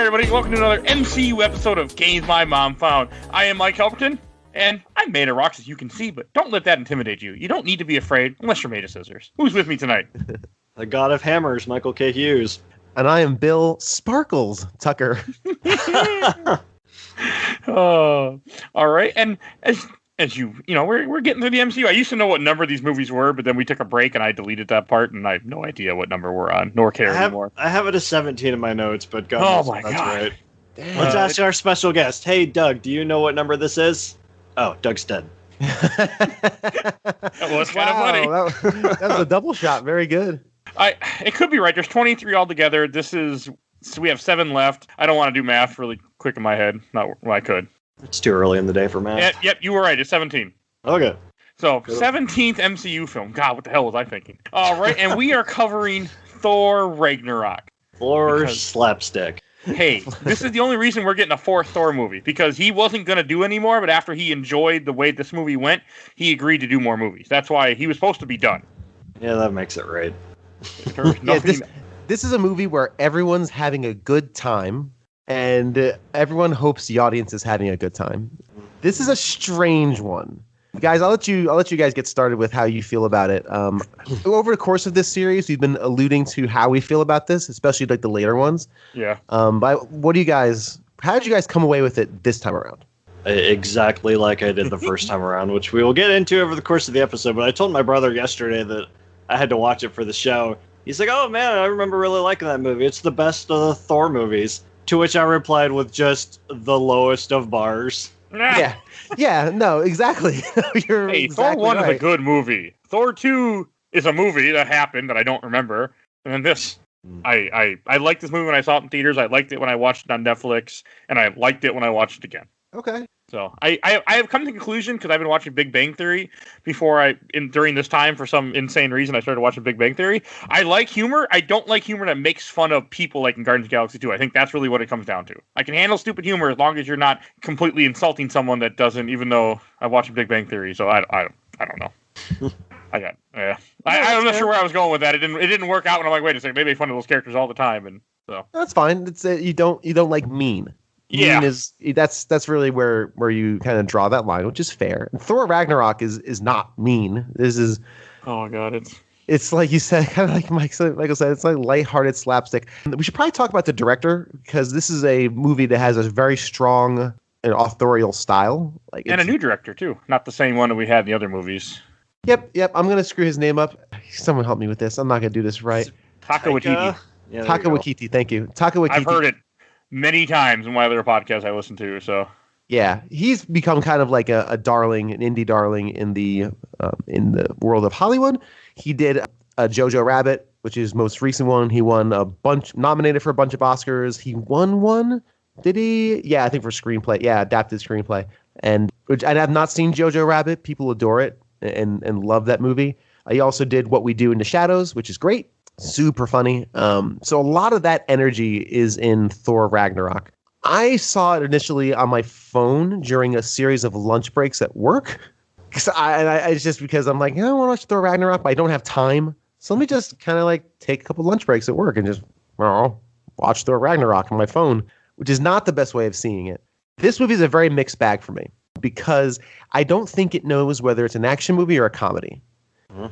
everybody. Welcome to another MCU episode of Games My Mom Found. I am Mike Albertin, and I'm made of rocks, as you can see, but don't let that intimidate you. You don't need to be afraid unless you're made of scissors. Who's with me tonight? The God of Hammers, Michael K. Hughes. And I am Bill Sparkles Tucker. All right. And as you know, we're getting through the MCU. I used to know what number these movies were, but then we took a break and I deleted that part, and I have no idea what number we're on, nor care anymore. I have it as 17 in my notes, but God knows my that's God. right. Let's ask our special guest. Hey, Doug, do you know what number this is? Oh, Doug's dead. That was kind of funny. That was a double shot. Very good. It could be right. There's 23 altogether. So we have 7 left. I don't want to do math really quick in my head. Well, I could. It's too early in the day for math. Yep, you were right. It's 17. Okay. So, 17th MCU film. God, what the hell was I thinking? All right, and we are covering Thor Ragnarok. Or slapstick. Hey, this is the only reason we're getting a 4th Thor movie, because he wasn't going to do anymore, but after he enjoyed the way this movie went, he agreed to do more movies. That's why he was supposed to be done. Yeah, that makes it right. This is a movie where everyone's having a good time, and everyone hopes the audience is having a good time. This is a strange one. Guys, I'll let you guys get started with how you feel about it. Over the course of this series, we've been alluding to how we feel about this, especially like the later ones. Yeah. But how did you guys come away with it this time around? Exactly like I did the first time around, which we will get into over the course of the episode. But I told my brother yesterday that I had to watch it for the show. He's like, oh man, I remember really liking that movie. It's the best of the Thor movies. To which I replied with just the lowest of bars. Yeah, no, exactly. You're hey, exactly Thor 1 right. is a good movie. Thor 2 is a movie that happened that I don't remember. And then this, I liked this movie when I saw it in theaters. I liked it when I watched it on Netflix, and I liked it when I watched it again. Okay. So I have come to the conclusion, because I've been watching Big Bang Theory during this time for some insane reason. I started watching Big Bang Theory. I like humor. I don't like humor that makes fun of people like in Guardians of the Galaxy 2. I think that's really what it comes down to. I can handle stupid humor as long as you're not completely insulting someone that doesn't, even though I watched Big Bang Theory. So I don't know. I'm not sure where I was going with that. It didn't work out when I'm like, wait a second, they make fun of those characters all the time, and so That's fine. It's you don't like mean. Yeah. Mean that's really where you kind of draw that line, which is fair. And Thor Ragnarok is not mean. This is, oh my God, it's like you said, kind of like Michael said, it's like lighthearted slapstick. We should probably talk about the director, because this is a movie that has a very strong and authorial style. and a new director too, not the same one that we had in the other movies. Yep. I'm gonna screw his name up. Someone help me with this. I'm not gonna do this right. Taika Waititi. Yeah, Taika Waititi. Thank you. Taika Waititi. I've heard it many times in my other podcasts I listen to. So yeah, he's become kind of like a darling, an indie darling in the world of Hollywood. He did a Jojo Rabbit, which is most recent one. He won nominated for a bunch of Oscars. He won one. Did he? Yeah, I think for screenplay. Yeah, adapted screenplay. And I have not seen Jojo Rabbit. People adore it and love that movie. He also did What We Do in the Shadows, which is great. Super funny. So a lot of that energy is in Thor Ragnarok. I saw it initially on my phone during a series of lunch breaks at work. It's just because I'm like, I want to watch Thor Ragnarok, but I don't have time. So let me just kind of like take a couple lunch breaks at work and just watch Thor Ragnarok on my phone, which is not the best way of seeing it. This movie is a very mixed bag for me, because I don't think it knows whether it's an action movie or a comedy. Mm-hmm.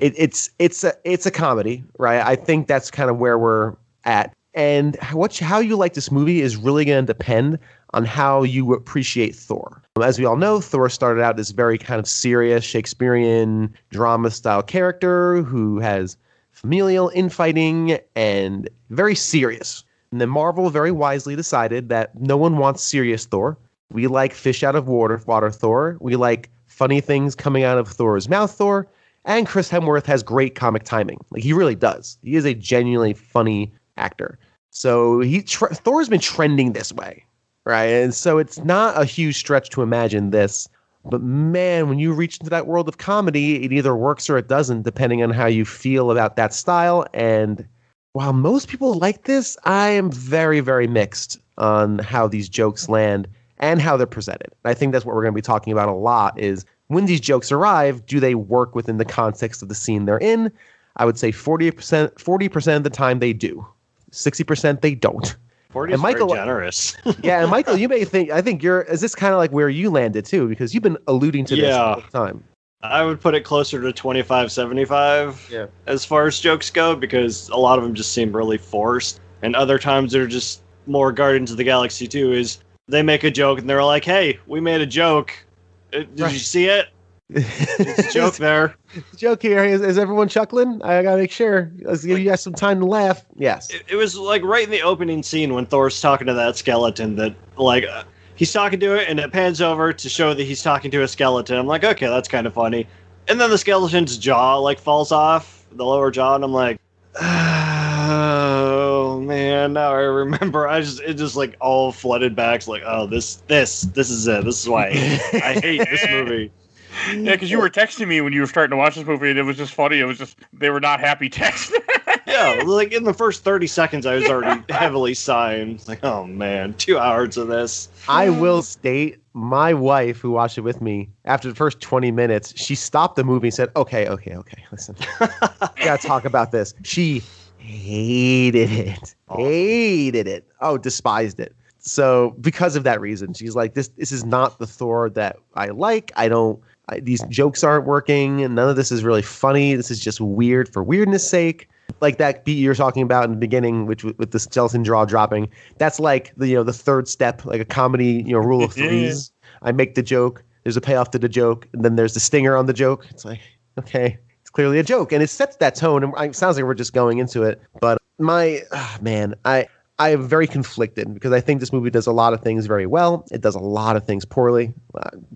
It's a comedy, right? I think that's kind of where we're at. And how you like this movie is really going to depend on how you appreciate Thor. As we all know, Thor started out as very kind of serious Shakespearean drama style character who has familial infighting and very serious. And then Marvel very wisely decided that no one wants serious Thor. We like fish out of water Thor. We like funny things coming out of Thor's mouth Thor. And Chris Hemsworth has great comic timing. Like, he really does. He is a genuinely funny actor. So Thor's been trending this way, right? And so it's not a huge stretch to imagine this. But man, when you reach into that world of comedy, it either works or it doesn't, depending on how you feel about that style. And while most people like this, I am very, very mixed on how these jokes land and how they're presented. I think that's what we're going to be talking about a lot, is when these jokes arrive, do they work within the context of the scene they're in? I would say 40% of the time they do. 60% they don't. 40 And is Michael, very generous. yeah, and Michael, you may think, I think is this kind of like where you landed too? Because you've been alluding to this all the time. I would put it closer to 25, 75 as far as jokes go, because a lot of them just seem really forced. And other times they're just more Guardians of the Galaxy 2 is they make a joke and they're like, hey, we made a joke. Did you see it? It's a joke there. Joke here. Is everyone chuckling? I gotta make sure. Let's give you guys some time to laugh. Yes. It was like right in the opening scene when Thor's talking to that skeleton that like he's talking to it and it pans over to show that he's talking to a skeleton. I'm like, okay, that's kind of funny. And then the skeleton's jaw like falls off, the lower jaw, and I'm like, oh man, now I remember. It just like all flooded back. It's like, oh, this is it. This is why I hate this movie. Yeah, because you were texting me when you were starting to watch this movie, and it was just funny. It was just, they were not happy texts. Yeah, like in the first 30 seconds, I was already heavily sighing. It's like, oh man, 2 hours of this. I will state, my wife, who watched it with me, after the first 20 minutes, she stopped the movie and said, okay, listen, we gotta talk about this. She hated it. Hated it. Oh, despised it. So because of that reason, she's like, this is not the Thor that I like. These jokes aren't working, and none of this is really funny. This is just weird for weirdness sake. Like that beat you were talking about in the beginning, which with the skeleton jaw dropping, that's like the third step, like a comedy, rule of threes. I make the joke, there's a payoff to the joke, and then there's the stinger on the joke. It's like, okay, it's clearly a joke, and it sets that tone. And it sounds like we're just going into it, but I am very conflicted because I think this movie does a lot of things very well. It does a lot of things poorly,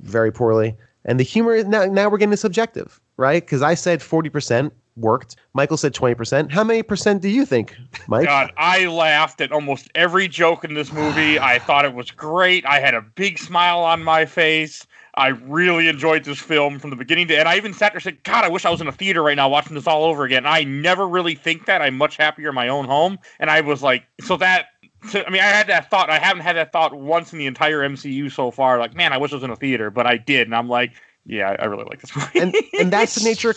very poorly. And the humor is now we're getting subjective, right? Because I said 40% worked. Michael said 20%. How many percent do you think, Mike? God, I laughed at almost every joke in this movie. I thought it was great. I had a big smile on my face. I really enjoyed this film from the beginning to end. I even sat there and said, God, I wish I was in a theater right now watching this all over again. I never really think that. I'm much happier in my own home. And I was like, I had that thought. I haven't had that thought once in the entire MCU so far. Like, man, I wish I was in a theater, but I did. And I'm like, yeah, I really like this movie. and that's the nature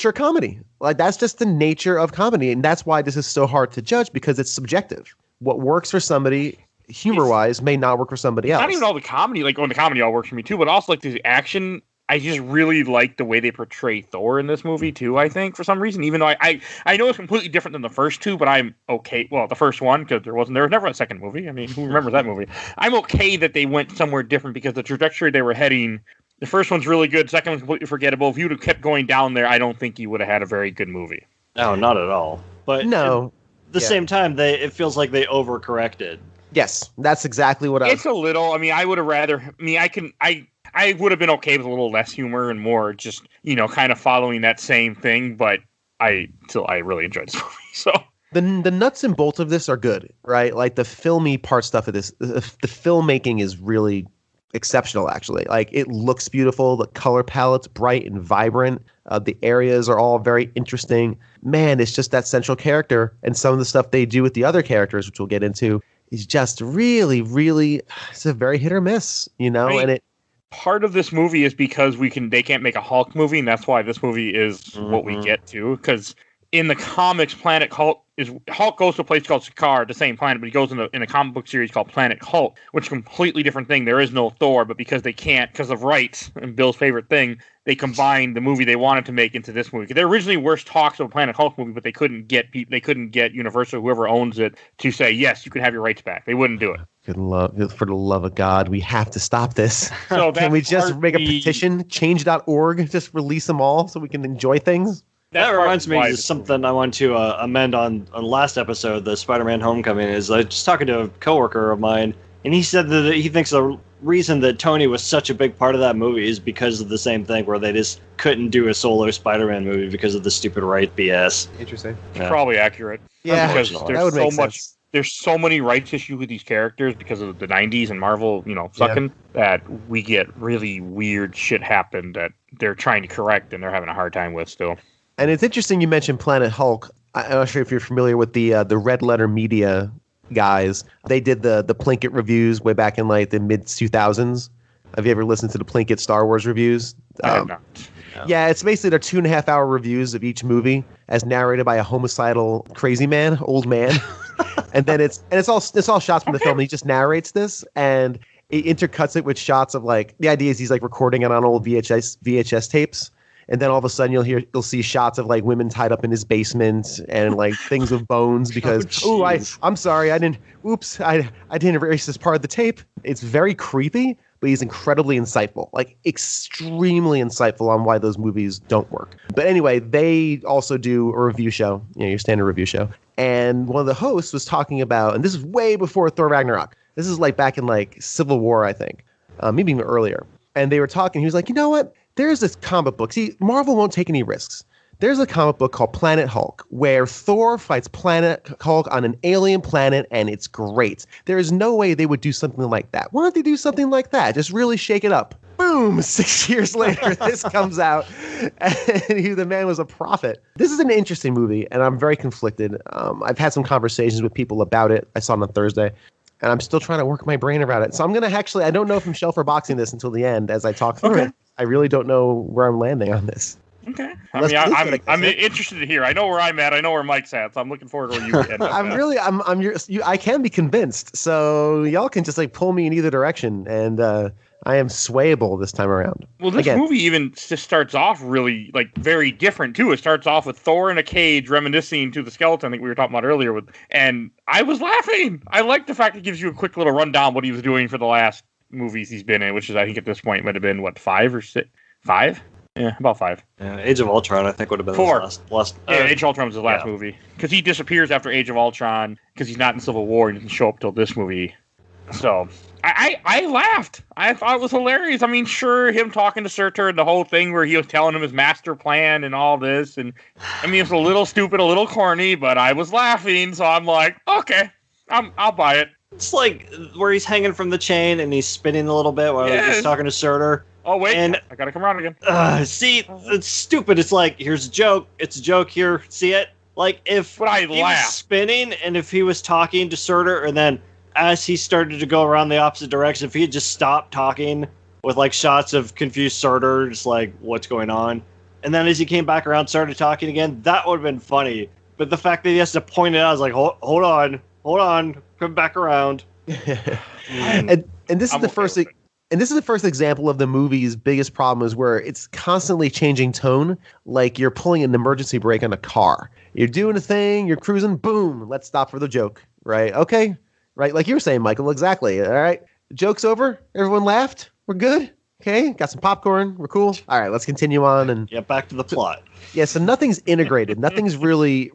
of comedy. Like, that's just the nature of comedy. And that's why this is so hard to judge, because it's subjective. What works for somebody humor-wise may not work for somebody else. Not even all the comedy. Like, the comedy all works for me too, but also like the action. I just really like the way they portray Thor in this movie too, I think, for some reason, even though I know it's completely different than the first two, but I'm okay. Well, the first one, because there was never a second movie. I mean, who remembers that movie? I'm okay that they went somewhere different because the trajectory they were heading, the first one's really good. Second one's completely forgettable. If you would have kept going down there, I don't think you would have had a very good movie. No, not at all. But no. At the same time, it feels like they overcorrected. Yes, that's exactly what It's a little. I mean, I would have rather. I would have been okay with a little less humor and more just, kind of following that same thing. But I really enjoyed this movie. So the nuts and bolts of this are good, right? Like the filmy part stuff of this, the filmmaking is really exceptional, actually. Like, it looks beautiful. The color palette's bright and vibrant. The areas are all very interesting. Man, it's just that central character, and some of the stuff they do with the other characters, which we'll get into, is just really, really. It's a very hit or miss, and it. Part of this movie is because they can't make a Hulk movie, and that's why this movie is what we get to. Because in the comics, Planet Hulk goes to a place called Sakaar, the same planet, but he goes in a comic book series called Planet Hulk, which is a completely different thing. There is no Thor, but because they can't, because of rights and Bill's favorite thing, they combined the movie they wanted to make into this movie. There originally were talks of a Planet Hulk movie, but they couldn't get Universal, whoever owns it, to say yes, you can have your rights back. They wouldn't do it. For the love of God, we have to stop this. So can we just make a petition, change.org, just release them all so we can enjoy things? That reminds me of something I want to amend on last episode, the Spider-Man Homecoming, is I was just talking to a coworker of mine, and he said that he thinks the reason that Tony was such a big part of that movie is because of the same thing, where they just couldn't do a solo Spider-Man movie because of the stupid right BS. Interesting. It's probably accurate. Yeah, because that would make sense. There's so many rights issues with these characters because of the 90s and Marvel, sucking, that we get really weird shit happen that they're trying to correct and they're having a hard time with still. And it's interesting you mentioned Planet Hulk. I'm not sure if you're familiar with the Red Letter Media guys. They did the Plinkett reviews way back in like the mid 2000s. Have you ever listened to the Plinkett Star Wars reviews? I have not. Yeah, it's basically their 2.5 hour reviews of each movie as narrated by a homicidal crazy man, old man. And then it's all shots from the film. And he just narrates this, and he intercuts it with shots of like the idea is he's like recording it on old VHS tapes. And then all of a sudden you'll see shots of like women tied up in his basement and like things with bones because I'm sorry I didn't erase this part of the tape. It's very creepy, but he's incredibly insightful, like extremely insightful on why those movies don't work. But anyway, they also do a review show, your standard review show. And one of the hosts was talking about, and this is way before Thor Ragnarok. This is like back in like Civil War, I think, maybe even earlier. And they were talking. He was like, you know what? There's this comic book. See, Marvel won't take any risks. There's a comic book called Planet Hulk where Thor fights Planet Hulk on an alien planet, and it's great. There is no way they would do something like that. Why don't they do something like that? Just really shake it up. Boom! 6 years later, this comes out, and the man was a prophet. This is an interesting movie, and I'm very conflicted. I've had some conversations with people about it. I saw it on Thursday. And I'm still trying to work my brain around it. So I'm going to actually, I don't know if I'm shelf or boxing this until the end as I talk through it. I really don't know where I'm landing on this. Okay. I'm interested to hear. I know where I'm at. I know where Mike's at. So I'm looking forward to where you end up. I can be convinced. So y'all can just like pull me in either direction. And I am swayable this time around. Well, this movie even just starts off really like very different too. It starts off with Thor in a cage reminiscing to the skeleton I think we were talking about earlier and I was laughing. I like the fact it gives you a quick little rundown what he was doing for the last movies he's been in, which is I think at this point might have been 5 or 6? 5? Yeah, about 5. Age of Ultron I think would have been 4. His last Age of Ultron was his last movie because he disappears after Age of Ultron because he's not in Civil War and doesn't show up till this movie. So I laughed. I thought it was hilarious. I mean, sure, him talking to Surtur and the whole thing where he was telling him his master plan and all this. And I mean, it's a little stupid, a little corny, but I was laughing. So I'm like, okay, I'll buy it. It's like where he's hanging from the chain and he's spinning a little bit while he's talking to Surtur. Oh, wait, and I got to come around again. See, it's stupid. It's like, here's a joke. It's a joke here. See it? Like if he was spinning and if he was talking to Surtur and then as he started to go around the opposite direction, if he had just stopped talking with like shots of confused Surtur, just like what's going on, and then as he came back around, started talking again, that would have been funny. But the fact that he has to point it out is like, hold on, come back around. and this is the first. And this is the first example of the movie's biggest problem is where it's constantly changing tone, like you're pulling an emergency brake on a car. You're doing a thing, you're cruising, boom, let's stop for the joke, right? Okay. Right, like you were saying, Michael, exactly. All right, joke's over. Everyone laughed. We're good. Okay, got some popcorn. We're cool. All right, let's continue on and back to the plot. Yeah, so nothing's integrated. Nothing's really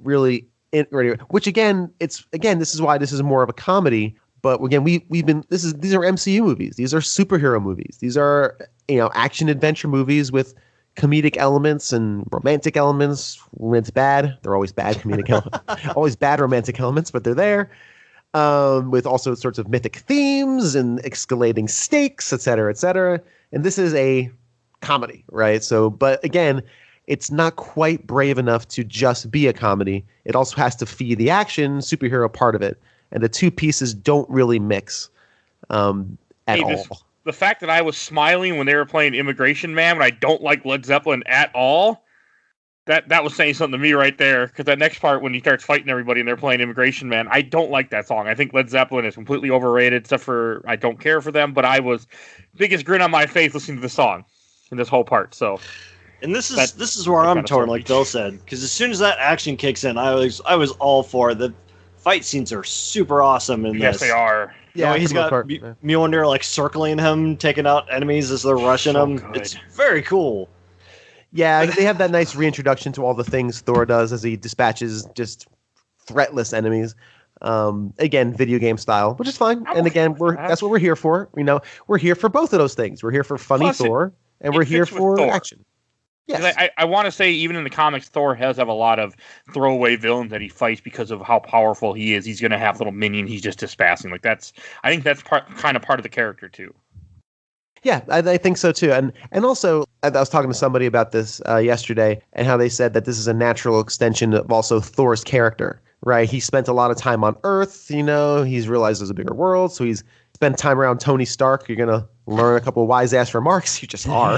integrated. Which again, this is why this is more of a comedy. But again, these are MCU movies. These are superhero movies. These are action adventure movies with comedic elements and romantic elements. When it's bad, they're always bad comedic elements. Always bad romantic elements, but they're there. With also sorts of mythic themes and escalating stakes, et cetera, et cetera. And this is a comedy, right? So, but again, it's not quite brave enough to just be a comedy. It also has to feed the action, superhero part of it. And the two pieces don't really mix at all. The fact that I was smiling when they were playing Immigration Man, when I don't like Led Zeppelin at all, that was saying something to me right there. Because that next part, when he starts fighting everybody and they're playing Immigration Man, I don't like that song. I think Led Zeppelin is completely overrated, except for I don't care for them. But I was biggest grin on my face listening to the song in this whole part. So, and this is where I'm torn, like Bill said, because as soon as that action kicks in, I was all for it. The fight scenes are super awesome in this. Yes, they are. Yeah, he's got Mjolnir like circling him, taking out enemies as they're rushing him. Good. It's very cool. Yeah, they have that nice reintroduction to all the things Thor does as he dispatches just threatless enemies. Again, video game style, which is fine. And again, that's what we're here for. We're here for both of those things. We're here for funny Thor, and we're here for action. Yes. I want to say, even in the comics, Thor has a lot of throwaway villains that he fights because of how powerful he is. He's going to have little minions he's just dispatching. I think that's kind of part of the character too. Yeah, I think so too. And also, I was talking to somebody about this yesterday, and how they said that this is a natural extension of also Thor's character, right? He spent a lot of time on Earth, he's realized there's a bigger world, so he's spent time around Tony Stark. You're going to learn a couple of wise-ass remarks. You just are.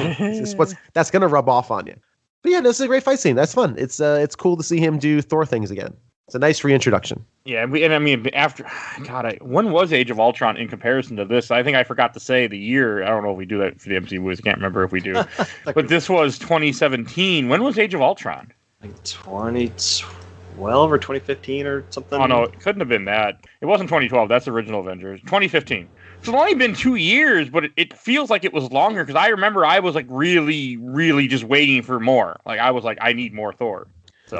That's going to rub off on you. But yeah, this is a great fight scene. That's fun. It's cool to see him do Thor things again. It's a nice reintroduction. Yeah, and I mean, after God, when was Age of Ultron in comparison to this? I think I forgot to say the year. I don't know if we do that for the MCU movies. I can't remember if we do. But this was 2017. When was Age of Ultron? Like 2012 or 2015 or something. Oh no, it couldn't have been that. It wasn't 2012. That's the original Avengers. 2015. So it's only been 2 years, but it feels like it was longer because I remember I was like really, really just waiting for more. Like I was like, I need more Thor. So.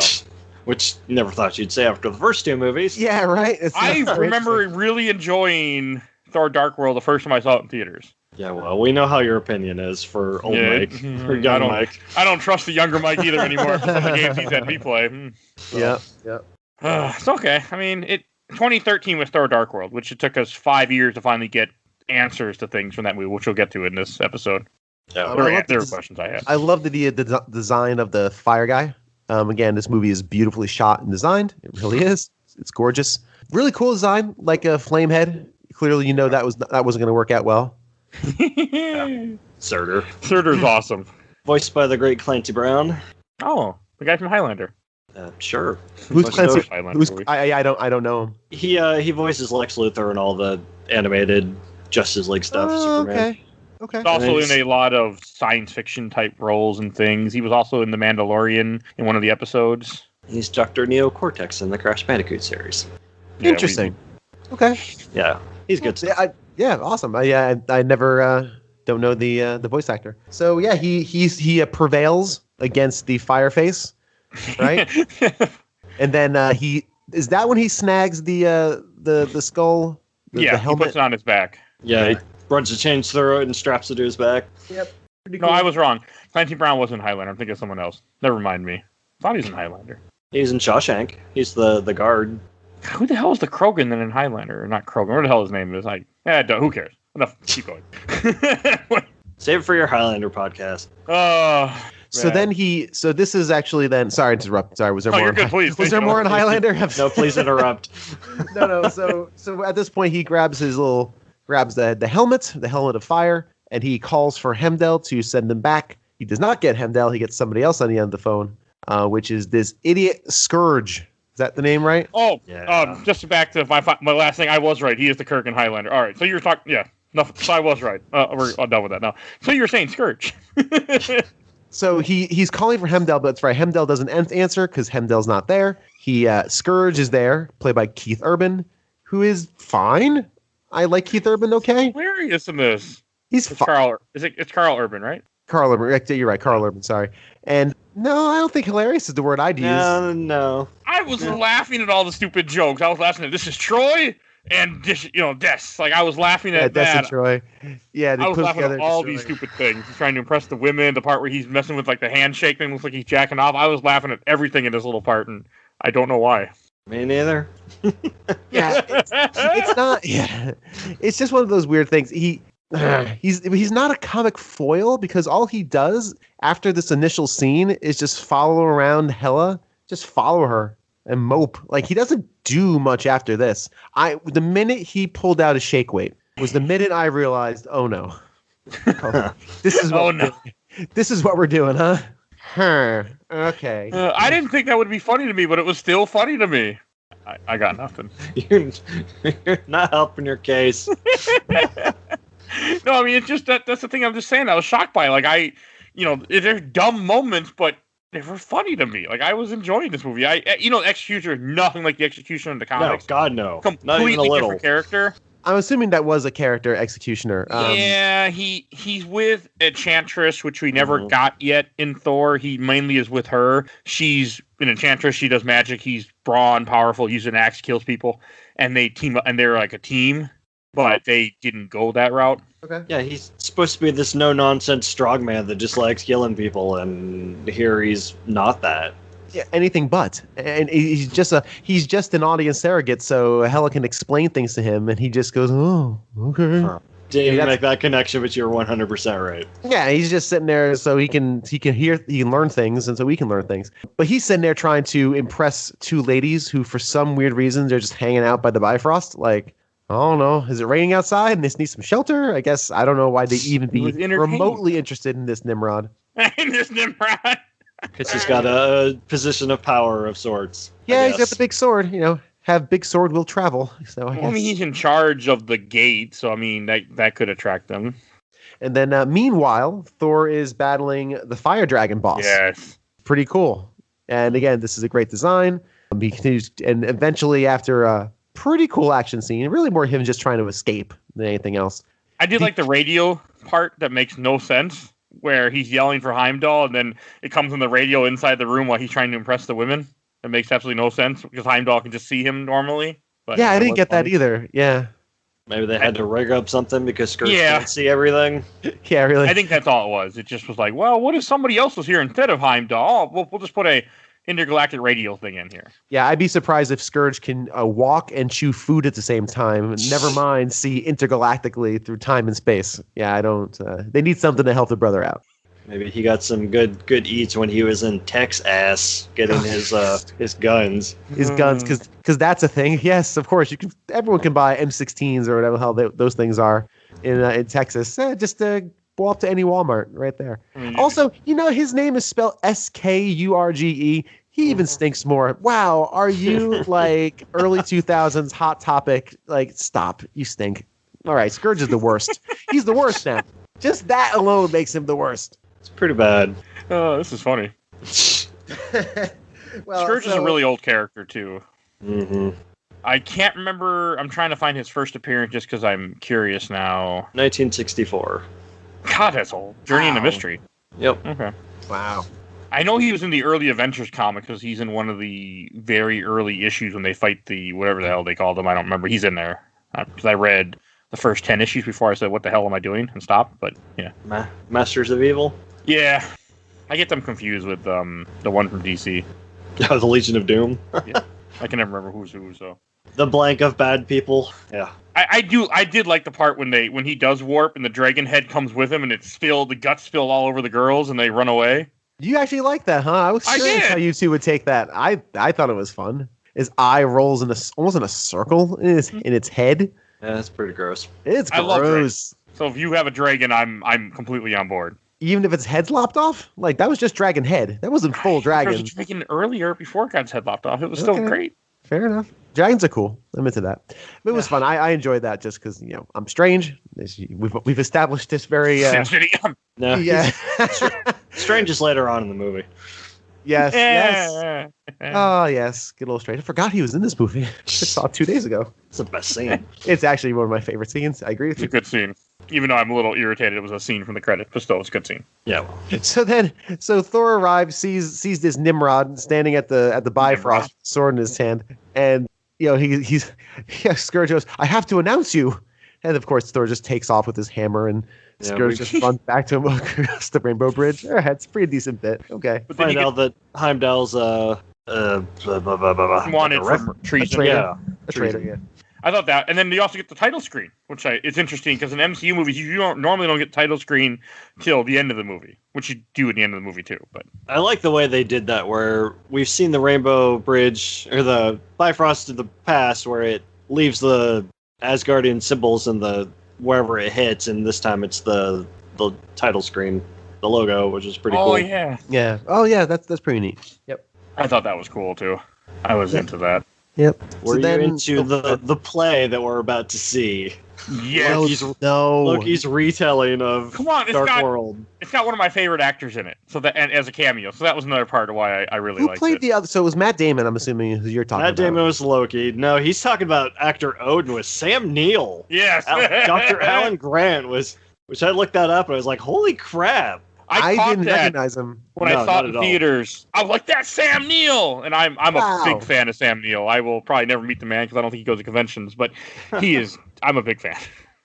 Which you never thought you'd say after the first 2 movies. Yeah, right. I remember really enjoying Thor: Dark World the first time I saw it in theaters. Yeah, well, we know how your opinion is for old Mike, for young Mike. I don't trust the younger Mike either anymore for some of the games he's had me play. Yeah. It's okay. I mean, 2013 was Thor: Dark World, which it took us 5 years to finally get answers to things from that movie, which we'll get to in this episode. Yeah, there were questions I had. I love the design of the fire guy. Again, this movie is beautifully shot and designed. It really is. It's gorgeous. Really cool design, like a flame head. Clearly, you know that wasn't going to work out well. Surtur's awesome. Voiced by the great Clancy Brown. Oh, the guy from Highlander. Sure. Who's Clancy? I don't know him. He voices Lex Luthor and all the animated Justice League stuff. Superman. Okay. He's also in a lot of science fiction type roles and things. He was also in The Mandalorian in one of the episodes. He's Dr. Neo Cortex in the Crash Bandicoot series. Yeah, interesting. Okay. Yeah, he's good. Awesome. I never don't know the voice actor. So yeah, he prevails against the Fireface, right? And then is that when he snags the skull? The helmet? He puts it on his back. Yeah. He runs the chains through it and straps it to his back. Yep. Pretty No, cool. I was wrong. Clancy Brown wasn't in Highlander. I'm thinking of someone else. Never mind me. Thought he was in Highlander. He's in Shawshank. He's the guard. Who the hell is the Krogan then in Highlander? Or not Krogan. What the hell his name is? Who cares? Enough. Keep going. Save it for your Highlander podcast. So then so this is actually then. Sorry to interrupt. Sorry, was there more? You're good, please. Was there more in Highlander? No, please interrupt. No. So at this point, he grabs the helmet of fire, and he calls for Hemdell to send him back. He does not get Hemdell. He gets somebody else on the end of the phone, which is this idiot Scourge. Is that the name, right? Oh, yeah. Just back to my last thing. I was right. He is the Kirk in Highlander. All right. So you're talking. Yeah. No, so I was right. We're all done with that now. So you're saying Scourge. So he's calling for Hemdell, but that's right. Hemdell doesn't answer because Hemdell's not there. Scourge is there, played by Keith Urban, who is fine. I like Keith Urban. Okay. Hilarious in this. It's Carl. It's Carl Urban, right? Carl Urban. You're right. Carl Urban. Sorry. And no, I don't think hilarious is the word I'd use. No. I was laughing at all the stupid jokes. I was laughing at this is Troy and Des. Like I was laughing at Des that. and Troy. Yeah, I was laughing at all these stupid things. He's trying to impress the women. The part where he's messing with like the handshake thing looks like he's jacking off. I was laughing at everything in this little part, and I don't know why. Me neither. Yeah, it's not. Yeah, it's just one of those weird things. He's not a comic foil because all he does after this initial scene is just follow around Hela, just follow her and mope. Like he doesn't do much after this. The minute he pulled out his shake weight was the minute I realized, oh no, this is what we're doing, huh? Okay. I didn't think that would be funny to me, but it was still funny to me. I got nothing. You're not helping your case. No, I mean it's just that's the thing I'm just saying. I was shocked by it. Like they're dumb moments, but they were funny to me. Like I was enjoying this movie. Executioner is nothing like the execution in the comics. No, God no. Completely not even a little. Different character. I'm assuming that was a character, Executioner. Yeah, he's with Enchantress, which we never got yet in Thor. He mainly is with her. She's an Enchantress. She does magic. He's brawn, powerful, uses an axe, kills people, and they team up, and they're like a team, but they didn't go that route. Okay. Yeah, he's supposed to be this no-nonsense strongman that just likes killing people, and here he's not that. Yeah, anything but. And he's just an audience surrogate, so Hela can explain things to him, and he just goes, "Oh, okay." Huh. Didn't even make that connection, but you're 100% right. Yeah, he's just sitting there so he can learn things, and so we can learn things. But he's sitting there trying to impress two ladies who, for some weird reason, they're just hanging out by the Bifrost. Like, I don't know, is it raining outside and they need some shelter? I guess I don't know why they even be remotely interested in this Nimrod. In this Nimrod. Because he's got a position of power of sorts. Yeah, he's got the big sword. Have big sword will travel. So I guess. He's in charge of the gate, so I mean that could attract them. And then meanwhile, Thor is battling the fire dragon boss. Yes. Pretty cool. And again, this is a great design. He continues, and eventually, after a pretty cool action scene, really more him just trying to escape than anything else. I did like the radio part that makes no sense, where he's yelling for Heimdall, and then it comes on the radio inside the room while he's trying to impress the women. It makes absolutely no sense because Heimdall can just see him normally. But yeah, I didn't get that either. Yeah. Maybe they had to rig up something because Scourge can't see everything. Yeah, really. I think that's all it was. It just was like, well, what if somebody else was here instead of Heimdall? We'll just put a intergalactic radio thing in here. Yeah, I'd be surprised if Scourge can walk and chew food at the same time. Never mind see intergalactically through time and space. Yeah, I don't. They need something to help the brother out. Maybe he got some good eats when he was in Texas getting his guns. His guns, because that's a thing. Yes, of course. Everyone can buy M16s or whatever the hell those things are in Texas. Just go up to any Walmart right there. Also, his name is spelled Skurge. He even stinks more. Wow, are you like early 2000s Hot Topic? Like, stop. You stink. All right, Scourge is the worst. He's the worst now. Just that alone makes him the worst. It's pretty bad. Oh, this is funny. Well, Scourge is a really old character, too. Mm-hmm. I can't remember. I'm trying to find his first appearance just because I'm curious now. 1964. God, that's old. Journey into Mystery. Yep. Okay. Wow. I know he was in the early Avengers comic because he's in one of the very early issues when they fight the whatever the hell they called them. I don't remember. He's in there because I read the first 10 issues before I said, what the hell am I doing? And stopped. But yeah. Masters of Evil? Yeah. I get them confused with the one from DC. The Legion of Doom? Yeah. I can never remember who's who, so. The blank of bad people. Yeah. I did like the part when he does warp and the dragon head comes with him and the guts spill all over the girls and they run away. You actually like that, huh? I was curious how you two would take that. I thought it was fun. His eye rolls almost in a circle in its head. Yeah, that's pretty gross. It's I love gross. So if you have a dragon, I'm completely on board. Even if its head's lopped off? Like, that was just dragon head. That wasn't full dragon. There was a dragon earlier before it got its head lopped off. It was still great. Fair enough. Dragons are cool. I'm into that. It was fun. I enjoyed that just because, I'm strange. We've established this very... No. Yeah. Strange is later on in the movie. Yes, yes. Oh, yes. Good old Strange. I forgot he was in this movie. I just saw it 2 days ago. It's the best scene. It's actually one of my favorite scenes. I agree with you. It's a good scene. Even though I'm a little irritated it was a scene from the credits, but still, it's a good scene. Yeah. So Thor arrives, sees this Nimrod standing at the Bifrost, sword in his hand, and Scourge goes, "I have to announce you," and of course Thor just takes off with his hammer, and Scourge just runs back to him across the Rainbow Bridge. It's a pretty decent bit. Okay. But find out that Heimdall's wanted for treason. A traitor. Yeah. I thought that, and then you also get the title screen, which it's interesting because in MCU movies you normally don't get the title screen till the end of the movie, which you do at the end of the movie too. But I like the way they did that, where we've seen the Rainbow Bridge or the Bifrost in the past, where it leaves the Asgardian symbols in the wherever it hits, and this time it's the title screen, the logo, which is pretty cool. Oh yeah, yeah. Oh yeah, that's pretty neat. Yep. I thought that was cool too. I was into that. Yep. Were you into the play that we're about to see? Yes. Loki's retelling of Dark World. It's got one of my favorite actors in it, and as a cameo. So that was another part of why I really liked it. Who played the other? So it was Matt Damon, I'm assuming, who you're talking about. Matt Damon was Loki. No, he's talking about actor Odin was Sam Neill. Yes. Dr. Alan Grant was, which I looked that up and I was like, holy crap. I didn't recognize him when I saw it in theaters. I was like, "That's Sam Neill," and I'm a big fan of Sam Neill. I will probably never meet the man because I don't think he goes to conventions, but he is. I'm a big fan.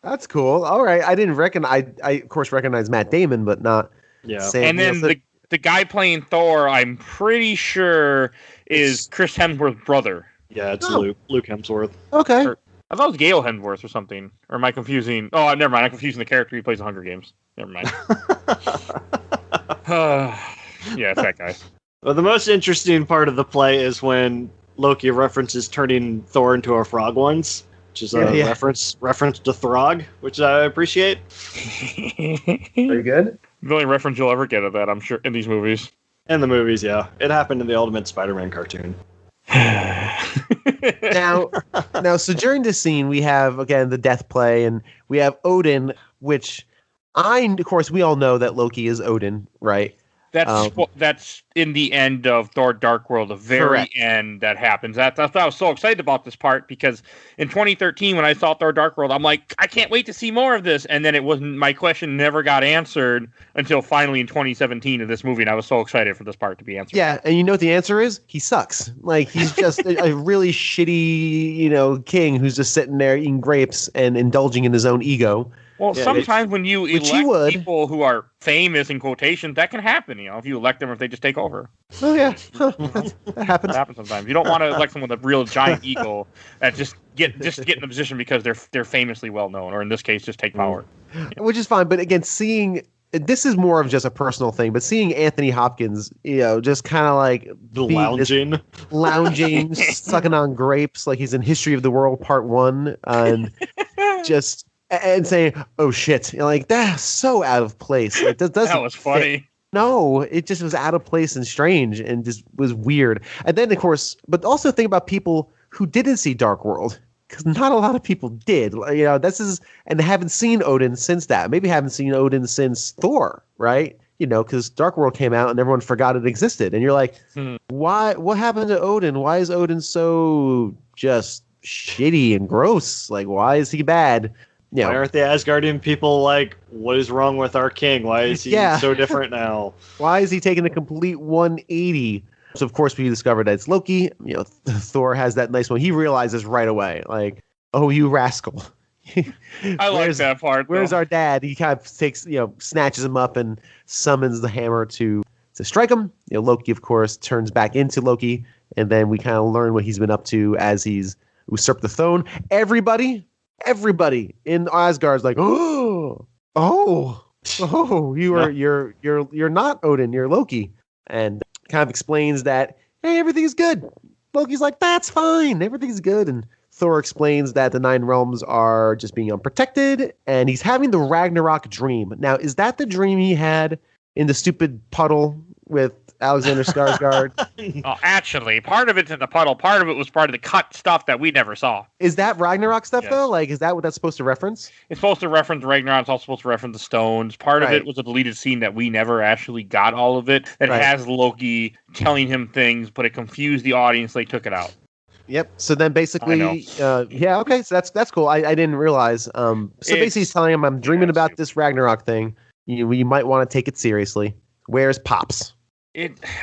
That's cool. All right, I didn't recognize. I of course recognize Matt Damon, but not. Yeah. Sam and Neill. then the guy playing Thor, I'm pretty sure is Chris Hemsworth's brother. Yeah, it's Luke Hemsworth. Okay. I thought it was Gale Hemsworth or something. Or am I confusing? Oh, never mind. I'm confusing the character he plays in Hunger Games. Never mind. Yeah, it's that guy. Well, the most interesting part of the play is when Loki references turning Thor into a frog once, which is a reference to Throg, which I appreciate. Very good. The only reference you'll ever get of that, I'm sure, in these movies. In the movies, yeah. It happened in the Ultimate Spider-Man cartoon. now, so during this scene, we have, again, the death play, and we have Odin, which of course, we all know that Loki is Odin, right? That's in the end of Thor: Dark World, the very Correct. end that happens. That's why I was so excited about this part, because in 2013 when I saw Thor: Dark World, I'm like, I can't wait to see more of this. And then my question never got answered until finally in 2017 in this movie, and I was so excited for this part to be answered. Yeah, and you know what the answer is? He sucks. Like, he's just a really shitty, king who's just sitting there eating grapes and indulging in his own ego. Well, sometimes when you elect people who are famous in quotations, that can happen. If you elect them, or if they just take over. Oh yeah, that happens. That happens sometimes. You don't want to elect someone with a real giant ego that just get in the position because they're famously well known, or in this case, just take power. Which is fine, but again, seeing this is more of just a personal thing. But seeing Anthony Hopkins, just kind of like lounging, sucking on grapes, like he's in History of the World Part 1, and just. And saying, "Oh shit!" Like, that's so out of place. Like, that was funny. Fit. No, it just was out of place and strange, and just was weird. And then, of course, but also think about people who didn't see Dark World, because not a lot of people did. And haven't seen Odin since that. Maybe haven't seen Odin since Thor, right? Because Dark World came out and everyone forgot it existed. And you're like, why? What happened to Odin? Why is Odin so just shitty and gross? Like, why is he bad? Why aren't the Asgardian people like, what is wrong with our king? Why is he so different now? Why is he taking a complete 180? So, of course, we discovered that it's Loki. Thor has that nice one. He realizes right away, like, oh, you rascal. I like that part. Where's our dad? He kind of takes, snatches him up and summons the hammer to strike him. Loki, of course, turns back into Loki. And then we kind of learn what he's been up to as he's usurped the throne. Everybody in Asgard's like, you're not Odin, you're Loki, and kind of explains that, hey, everything's good. Loki's like, that's fine, everything's good, and Thor explains that the 9 realms are just being unprotected, and he's having the Ragnarok dream. Now, is that the dream he had in the stupid puddle with Alexander Skarsgård? Actually, part of it's in the puddle. Part of it was part of the cut stuff that we never saw. Is that Ragnarok stuff, though? Like, is that what that's supposed to reference? It's supposed to reference Ragnarok. It's also supposed to reference the stones. Part of it was a deleted scene that we never actually got all of it. That has Loki telling him things, but it confused the audience. They took it out. Yep. So then basically, okay. So that's cool. I didn't realize. So basically he's telling him, I'm dreaming about this Ragnarok thing. You might want to take it seriously. Where's Pops?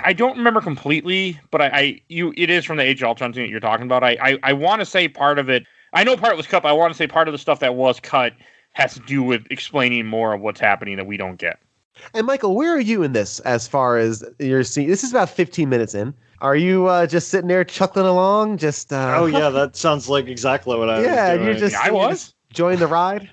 I don't remember completely, but it is from the Age of Ultron thing that you're talking about. I want to say part of it. I know part was cut, but I want to say part of the stuff that was cut has to do with explaining more of what's happening that we don't get. And Michael, where are you in this as far as you're seeing? This is about 15 minutes in. Are you just sitting there chuckling along? Just oh yeah, that sounds like exactly what I was doing. You're just I was enjoying the ride.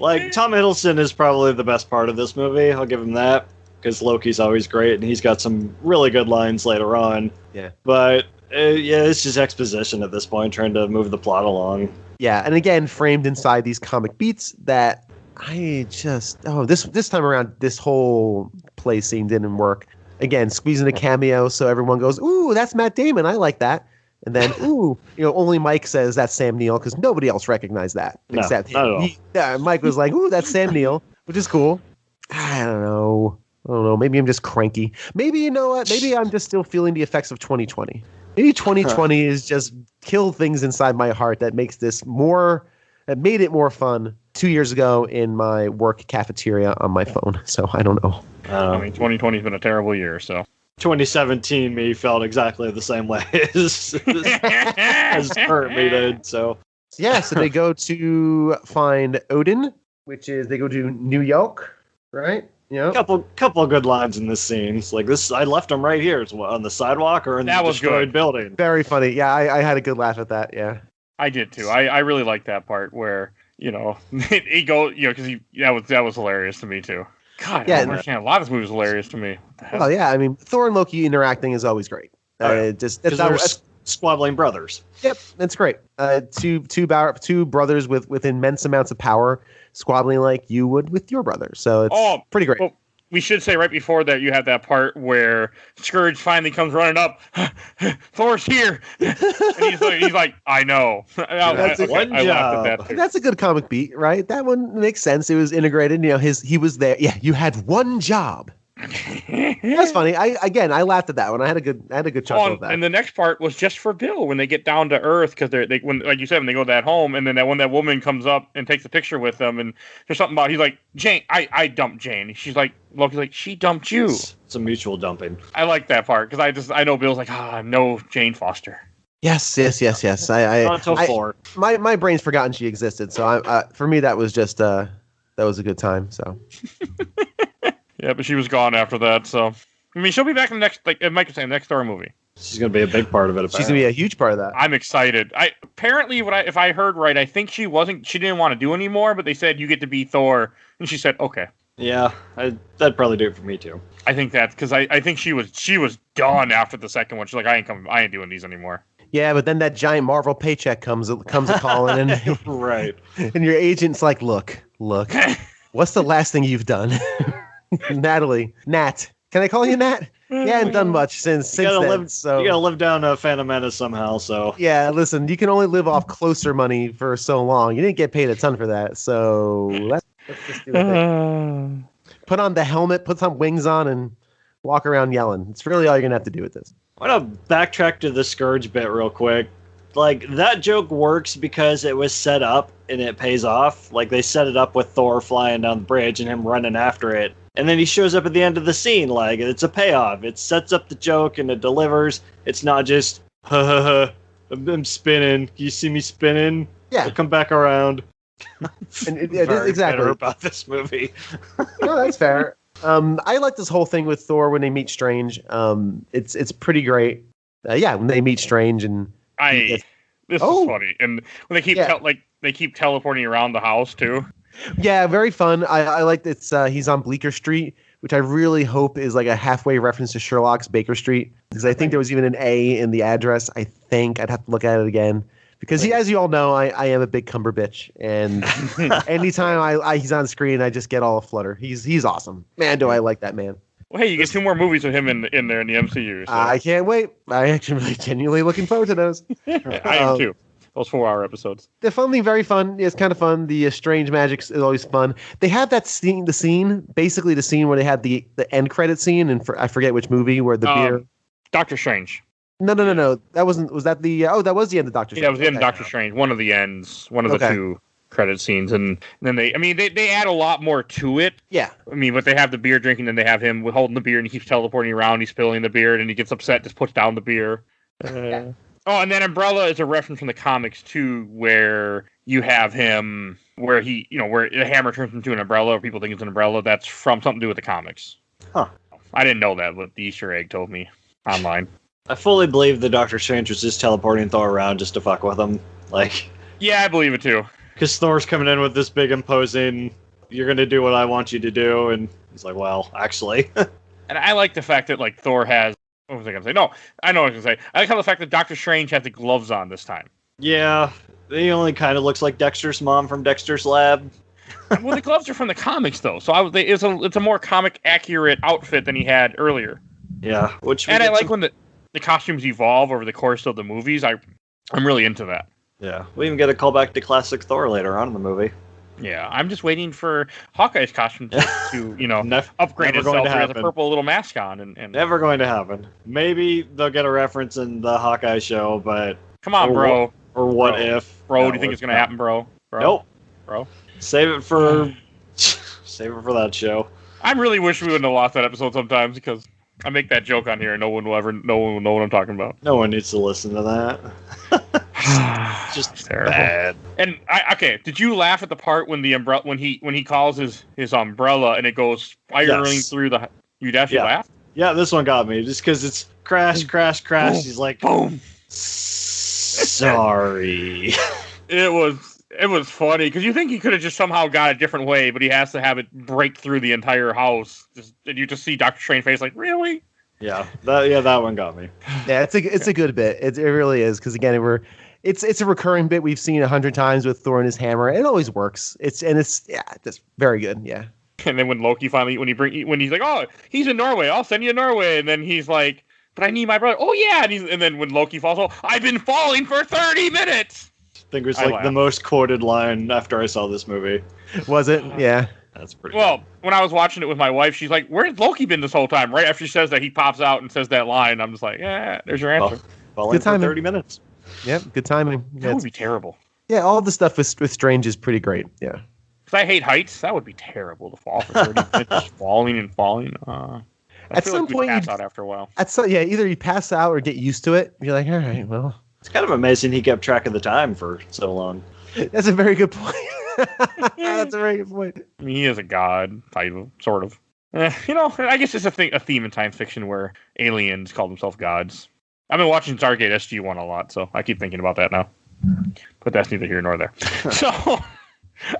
Like, Tom Hiddleston is probably the best part of this movie. I'll give him that, because Loki's always great and he's got some really good lines later on. Yeah, but it's just exposition at this point, trying to move the plot along. Yeah, and again, framed inside these comic beats that I just this time around, this whole play scene didn't work. Again, squeezing a cameo so everyone goes, ooh, that's Matt Damon. I like that. And then, ooh, only Mike says that's Sam Neill because nobody else recognized that except him. Not at all. Mike was like, ooh, that's Sam Neill, which is cool. I don't know. Maybe I'm just cranky. Maybe, you know what? Maybe I'm just still feeling the effects of 2020. Maybe 2020 is just killed things inside my heart that makes this that made it more fun 2 years ago in my work cafeteria on my phone. So I don't know. 2020 has been a terrible year, so. 2017 me felt exactly the same way as current me did, so. Yeah, so they go to find Odin, which is they go to New York, right? Couple of good lines in this scene. It's like this, I left them right here. It's on the sidewalk or in the destroyed building. Very funny. Yeah, I had a good laugh at that. Yeah, I did too. I really liked that part where he goes, because that was hilarious to me too. God, I don't understand. A lot of this movie was hilarious to me. Well, yeah, I mean, Thor and Loki interacting is always great. That's squabbling brothers. Yep, that's great. Two brothers with immense amounts of power squabbling like you would with your brother. So it's pretty great. we should say right before that you have that part where Scourge finally comes running up. Thor's here, and he's like, I know. I laughed at that too. That's a good comic beat, right? That one makes sense. It was integrated. He was there. Yeah, you had one job. That's funny. I laughed at that one. I had a good chuckle at that. And the next part was just for Bill when they get down to Earth because when like you said, when they go to that home, and then when that woman comes up and takes a picture with them, and there's something about, he's like, Jane, I dumped Jane. She's like, Loki's like, she dumped you. It's a mutual dumping. I like that part because I know Bill's like, no, Jane Foster. Yes. Not until 4. My brain's forgotten she existed. So for me that was just that was a good time. So. Yeah, but she was gone after that, so... I mean, she'll be back in the next, like Mike was saying, next Thor movie. She's going to be a big part of it, apparently. She's going to be a huge part of that. I'm excited. Apparently, if I heard right, I think she didn't want to do anymore, but they said, you get to be Thor, and she said, okay. Yeah, that'd probably do it for me, too. I think that's, because I think she was done after the second one. She's like, I ain't doing these anymore. Yeah, but then that giant Marvel paycheck comes a calling, and right. And your agent's like, look, what's the last thing you've done? Nat. Can I call you Nat? You haven't done much since then. So you gotta live down Phantom Menace somehow. So yeah, listen, you can only live off closer money for so long. You didn't get paid a ton for that, so let's just do it. Put on the helmet, put some wings on, and walk around yelling. It's really all you're gonna have to do with this. I want to backtrack to the Scourge bit real quick. Like, that joke works because it was set up and it pays off. Like, they set it up with Thor flying down the bridge and him running after it. And then he shows up at the end of the scene. Like, it's a payoff. It sets up the joke and it delivers. It's not just, I'm spinning. You see me spinning? Yeah. I'll come back around. And exactly about this movie. No, that's fair. I like this whole thing with Thor when they meet Strange. It's pretty great. When they meet Strange and this is funny, and when they keep they keep teleporting around the house too. Yeah, very fun. I like that he's on Bleecker Street, which I really hope is like a halfway reference to Sherlock's Baker Street, because I think there was even an A in the address. I think I'd have to look at it again. Because as you all know, I am a big Cumber bitch, and anytime he's on screen, I just get all a flutter. He's awesome, man. Do I like that man? Well, hey, you get 2 more movies with him in there in the MCU. So. I can't wait. I actually really genuinely looking forward to those. I am too. Those 4-hour episodes. They're very fun. It's kind of fun. The Strange Magic is always fun. They have that scene, basically the scene where they had the end credit scene, and I forget which movie, where the beer. Doctor Strange. No. That wasn't. Was that the? Oh, that was the end of Doctor Strange. Yeah, that was the end of Doctor Strange. One of the ends. One of the 2 credit scenes, and then they add a lot more to it. Yeah. I mean, but they have the beer drinking, and they have him holding the beer, and he keeps teleporting around. He's spilling the beer, and he gets upset, just puts down the beer. Oh, and then Umbrella is a reference from the comics too, where you have him, where where the hammer turns into an umbrella, or people think it's an umbrella. That's from something to do with the comics. Huh. I didn't know that, but the Easter egg told me online. I fully believe that Doctor Strange was just teleporting Thor around just to fuck with him. Like, yeah, I believe it too. Because Thor's coming in with this big imposing, you're going to do what I want you to do. And he's like, well, actually. And I like the fact that, like, Thor has... What was I going to say? No, I know what I was going to say. I like how the fact that Doctor Strange has the gloves on this time. Yeah, he only kind of looks like Dexter's mom from Dexter's Lab. Well, the gloves are from the comics, though. So it's a more comic-accurate outfit than he had earlier. Yeah. And I like when the costumes evolve over the course of the movies. I'm really into that. Yeah, we even get a callback to classic Thor later on in the movie. Yeah, I'm just waiting for Hawkeye's costume to upgrade never itself. He has a purple little mask on. And never going to happen. Maybe they'll get a reference in the Hawkeye show, but... Come on, bro. What if? Bro, do you think it's going to happen, bro? Nope. Bro. Save it for that show. I really wish we wouldn't have lost that episode sometimes, because I make that joke on here and no one will know what I'm talking about. No one needs to listen to that. Just terrible. Bad. And did you laugh at the part when the umbrella when he calls his umbrella and it goes spiraling through the? You actually laughed? Yeah, this one got me just because it's crash. Boom. He's like, boom. Sorry. It was funny because you think he could have just somehow got a different way, but he has to have it break through the entire house. And you just see Dr. Strange's face like, really? Yeah, that one got me. Yeah, it's a good bit. It really is, because again, it's a recurring bit we've seen 100 times with Thor and his hammer. It always works. It's just very good. Yeah. And then when Loki finally, when he's like, oh, he's in Norway, I'll send you to Norway. And then he's like, but I need my brother. Oh, yeah. And then when Loki falls, oh, I've been falling for 30 minutes. I think it was like the most quoted line after I saw this movie. Was it? Yeah. That's pretty Well, when I was watching it with my wife, she's like, where's Loki been this whole time? Right after she says that, he pops out and says that line. I'm just like, yeah, there's your answer. Falling for 30 minutes. Yep, good timing. That would be terrible. Yeah, all the stuff with Strange is pretty great. Yeah. Because I hate heights. That would be terrible to fall for 30 minutes, just falling and falling. At some point, pass out after a while. Either you pass out or get used to it. You're like, all right, well. It's kind of amazing he kept track of the time for so long. That's a very good point. That's a very good point. I mean, he is a god, sort of. I guess it's a theme in science fiction where aliens call themselves gods. I've been watching Stargate SG-1 a lot, so I keep thinking about that now. But that's neither here nor there. So,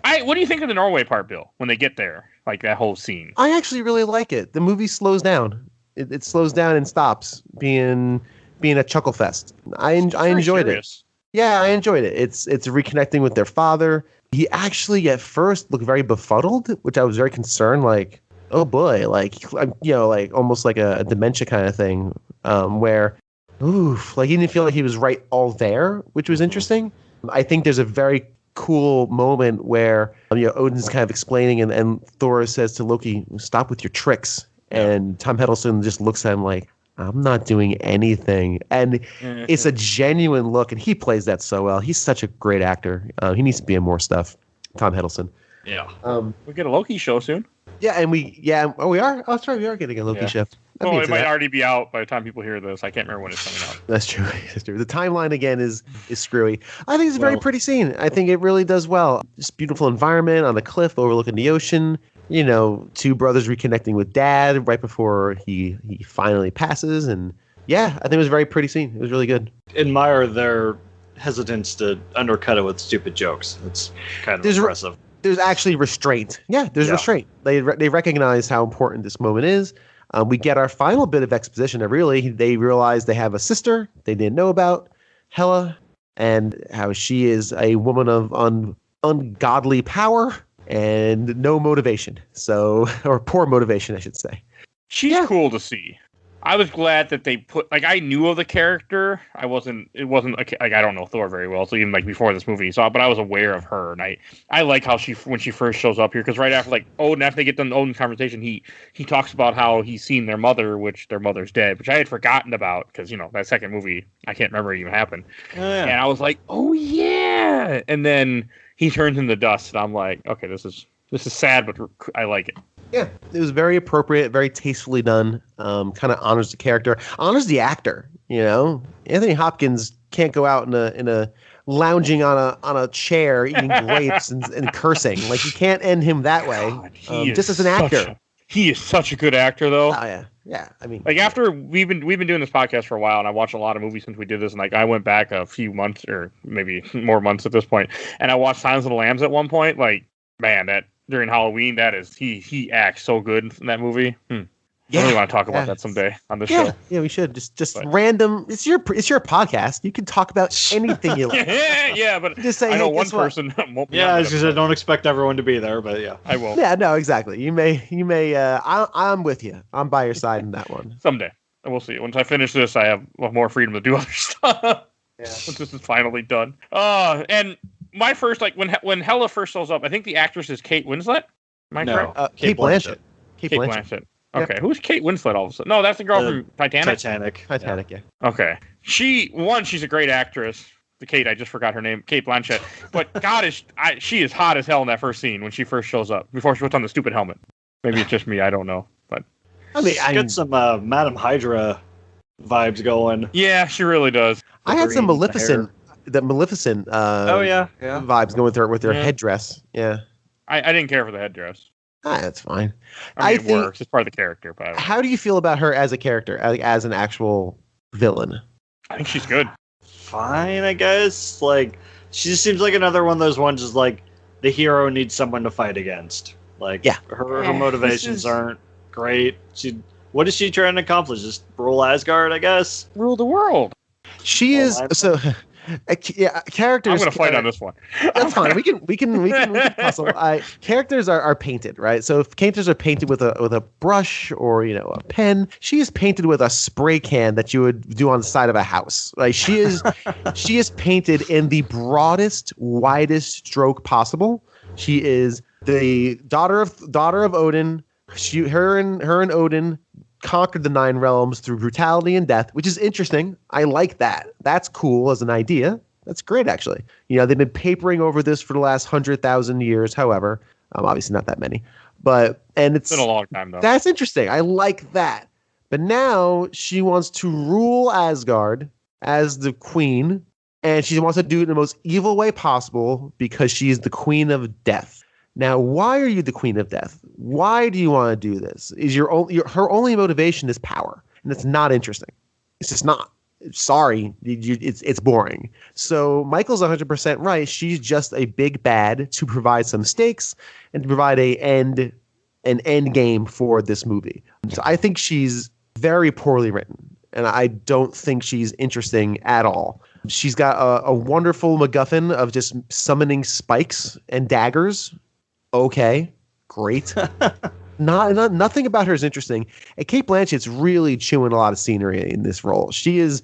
what do you think of the Norway part, Bill, when they get there? Like that whole scene? I actually really like it. The movie slows down. It slows down and stops being a chuckle fest. I enjoyed it. Yeah, I enjoyed it. It's reconnecting with their father. He actually at first looked very befuddled, which I was very concerned. Like, oh boy, like almost like a dementia kind of thing, where, oof, like he didn't feel like he was right all there, which was interesting. I think there's a very cool moment where Odin's kind of explaining, and Thor says to Loki, "Stop with your tricks," and Tom Hiddleston just looks at him like, I'm not doing anything. And it's a genuine look, and he plays that so well. He's such a great actor. He needs to be in more stuff. Tom Hiddleston. Yeah. We'll get a Loki show soon. Yeah, and we are? Oh, that's right. We are getting a Loki show. It might already be out by the time people hear this. I can't remember when it's coming out. That's true. The timeline, again, is screwy. I think it's a very pretty scene. I think it really does well. Just beautiful environment on the cliff overlooking the ocean. Two brothers reconnecting with dad right before he finally passes. And yeah, I think it was a very pretty scene. It was really good. Admire their hesitance to undercut it with stupid jokes. It's kind of impressive. There's actually restraint. Yeah, there's restraint. They recognize how important this moment is. We get our final bit of exposition. They realize they have a sister they didn't know about, Hela, and how she is a woman of ungodly power and no motivation. or poor motivation, I should say. She's cool to see. I was glad that they put, I knew of the character. It wasn't I don't know Thor very well, so even before this movie, but I was aware of her, and I like how when she first shows up here, because right after Odin, after they get done Odin's conversation, he talks about how he's seen their mother, which their mother's dead, which I had forgotten about, because that second movie, I can't remember it even happened. And I was like, oh yeah, and then he turns into dust, and I'm like, okay, this is sad, but I like it. Yeah, it was very appropriate, very tastefully done. Kind of honors the character, honors the actor. Anthony Hopkins can't go out in a lounging on a chair eating grapes and cursing. Like, you can't end him that way. God, just as an actor, he is such a good actor, though. Oh yeah. I mean, after we've been doing this podcast for a while, and I watched a lot of movies since we did this, and I went back a few months or maybe more months at this point, and I watched Silence of the Lambs at one point. Man, that. During Halloween, that is he acts so good in that movie. I really want to talk about that someday on the show. Yeah, we should just random. It's your podcast. You can talk about anything you like. But just say, I know one person. I don't expect everyone to be there, but yeah, I will. Yeah, no, exactly. You may. I'm with you. I'm by your side in that one. Someday, we'll see. Once I finish this, I have more freedom to do other stuff. Once this is finally done. And. My first, when Hela first shows up, I think the actress is Kate Winslet. Am I correct? Kate Blanchett. Kate Blanchett. Okay, who's Kate Winslet all of a sudden? No, that's the girl from Titanic. Titanic, yeah. Okay. She's a great actress. The Kate, I just forgot her name, Kate Blanchett. But God, she is hot as hell in that first scene when she first shows up, before she puts on the stupid helmet. Maybe it's just me, I don't know. But I get some Madam Hydra vibes going. Yeah, she really does. I had some Maleficent vibes going with her headdress. Yeah. I didn't care for the headdress. That's fine. I think it works. It's part of the character. But how do you feel about her as a character, as an actual villain? I think she's good. Fine, I guess. She just seems like another one of those ones is the hero needs someone to fight against. Her motivations aren't great. What is she trying to accomplish? Just rule Asgard, I guess? Rule the world. She is so. Characters. I'm going to fight on this one. That's fine. We can puzzle. Characters are painted, right? So if characters are painted with a brush or a pen, she is painted with a spray can that you would do on the side of a house. Like she is painted in the broadest, widest stroke possible. She is the daughter of Odin. Her and Odin conquered the 9 realms through brutality and death, which is interesting. I like that. That's cool as an idea. That's great, actually. They've been papering over this for the last 100,000 years. However, obviously not that many, and it's been a long time though. That's interesting. I like that. But now she wants to rule Asgard as the queen, and she wants to do it in the most evil way possible because she's the queen of death. Now, why are you the queen of death? Why do you want to do this? Is her only motivation is power, and it's not interesting. It's just not. Sorry, it's boring. So Michael's 100% right. She's just a big bad to provide some stakes and to provide an end game for this movie. So I think she's very poorly written, and I don't think she's interesting at all. She's got a wonderful MacGuffin of just summoning spikes and daggers. Okay, great. Nothing about her is interesting. And Cate Blanchett's really chewing a lot of scenery in this role. She is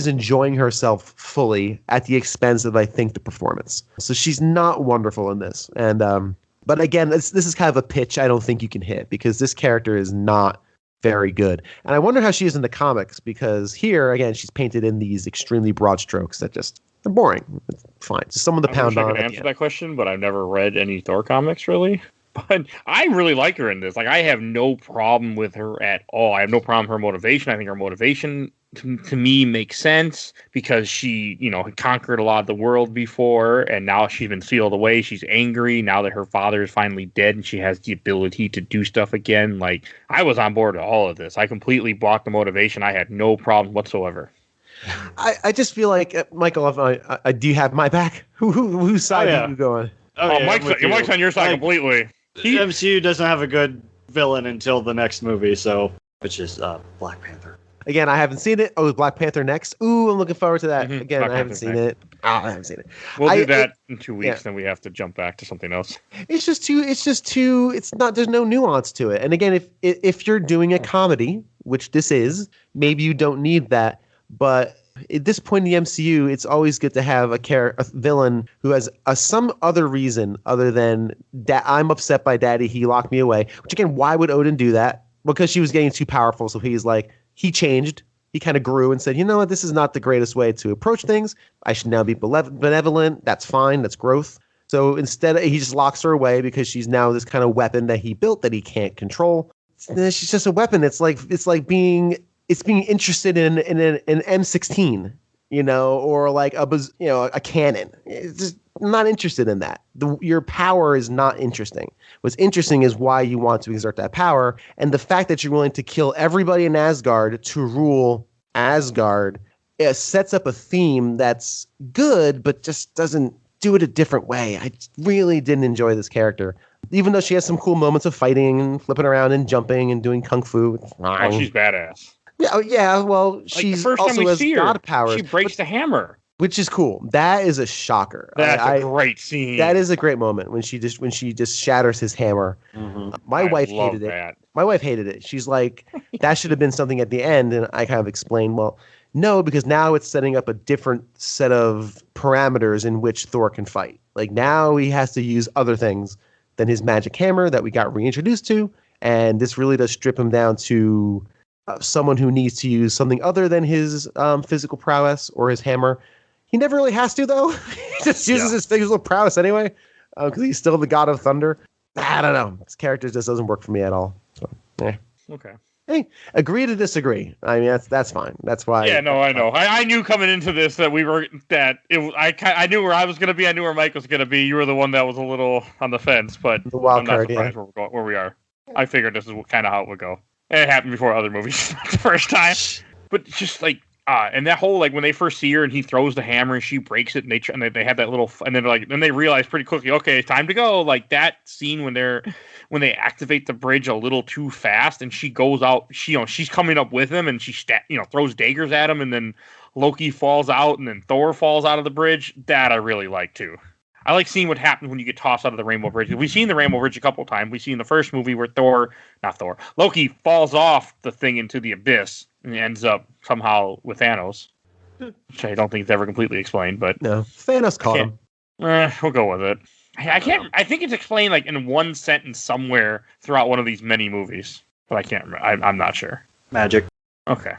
enjoying herself fully at the expense of, I think, the performance. So she's not wonderful in this. And but again, this is kind of a pitch I don't think you can hit because this character is not very good. And I wonder how she is in the comics because here, again, she's painted in these extremely broad strokes that just they're boring. It's fine. Just someone to pound on. I can answer that question, but I've never read any Thor comics really. But I really like her in this. Like, I have no problem with her at all. I have no problem with her motivation. I think her motivation to me makes sense because she, had conquered a lot of the world before, and now she's been sealed away. She's angry now that her father is finally dead, and she has the ability to do stuff again. Like, I was on board with all of this. I completely bought the motivation. I had no problem whatsoever. I just feel like Michael, do you have my back? Whose side are you going? Mike's on your side completely. MCU doesn't have a good villain until the next movie, which is Black Panther. Again, I haven't seen it. Oh, Black Panther next. Ooh, I'm looking forward to that. Mm-hmm. Again, I haven't seen it. I haven't seen it. We'll do that in 2 weeks, then we have to jump back to something else. It's just too. It's not. There's no nuance to it. And again, if you're doing a comedy, which this is, maybe you don't need that. But at this point in the MCU, it's always good to have a villain who has some other reason other than I'm upset by Daddy. He locked me away. Which again, why would Odin do that? Because she was getting too powerful. So he's like, he changed. He kind of grew and said, you know what? This is not the greatest way to approach things. I should now be benevolent. That's fine. That's growth. So instead, he just locks her away because she's now this kind of weapon that he built that he can't control. She's just a weapon. It's like being interested in an M16, or like a cannon. It's just not interested in that. Your power is not interesting. What's interesting is why you want to exert that power, and the fact that you're willing to kill everybody in Asgard to rule Asgard sets up a theme that's good, but just doesn't do it a different way. I really didn't enjoy this character. Even though she has some cool moments of fighting and flipping around and jumping and doing kung fu. Oh, she's badass. Yeah. Well, she's the first also time we has see her, god powers. She breaks the hammer, which is cool. That is a shocker. That's a great scene. That is a great moment when she just shatters his hammer. Mm-hmm. My wife hated it. My wife hated it. She's like, that should have been something at the end, and I kind of explained, well, no, because now it's setting up a different set of parameters in which Thor can fight. Like now he has to use other things than his magic hammer that we got reintroduced to, and this really does strip him down to someone who needs to use something other than his physical prowess or his hammer. He never really has to, though. He just uses his physical prowess anyway, because he's still the god of thunder. I don't know. His character just doesn't work for me at all. So, yeah. Okay. Hey, agree to disagree. I mean, that's fine. That's why. Yeah, no, I know. I knew coming into this that I knew where I was going to be. I knew where Mike was going to be. You were the one that was a little on the fence, but the wild I'm not card, surprised where we are. I figured this is kind of how it would go. And it happened before other movies the first time. But just like And that whole, like, when they first see her and he throws the hammer and she breaks it, and they have that little, and then they realize pretty quickly, okay, it's time to go. Like that scene when they activate the bridge a little too fast, and she goes out, she's coming up with him, and she throws daggers at him, and then Loki falls out, and then Thor falls out of the bridge. That I really like too. I like seeing what happens when you get tossed out of the Rainbow Bridge. We've seen the Rainbow Bridge a couple times. We've seen the first movie where Loki falls off the thing into the abyss and ends up somehow with Thanos, which I don't think is ever completely explained. But no, Thanos caught him. We'll go with it. I can't. I think it's explained like in one sentence somewhere throughout one of these many movies, but I can't remember. I'm not sure. Magic. Okay.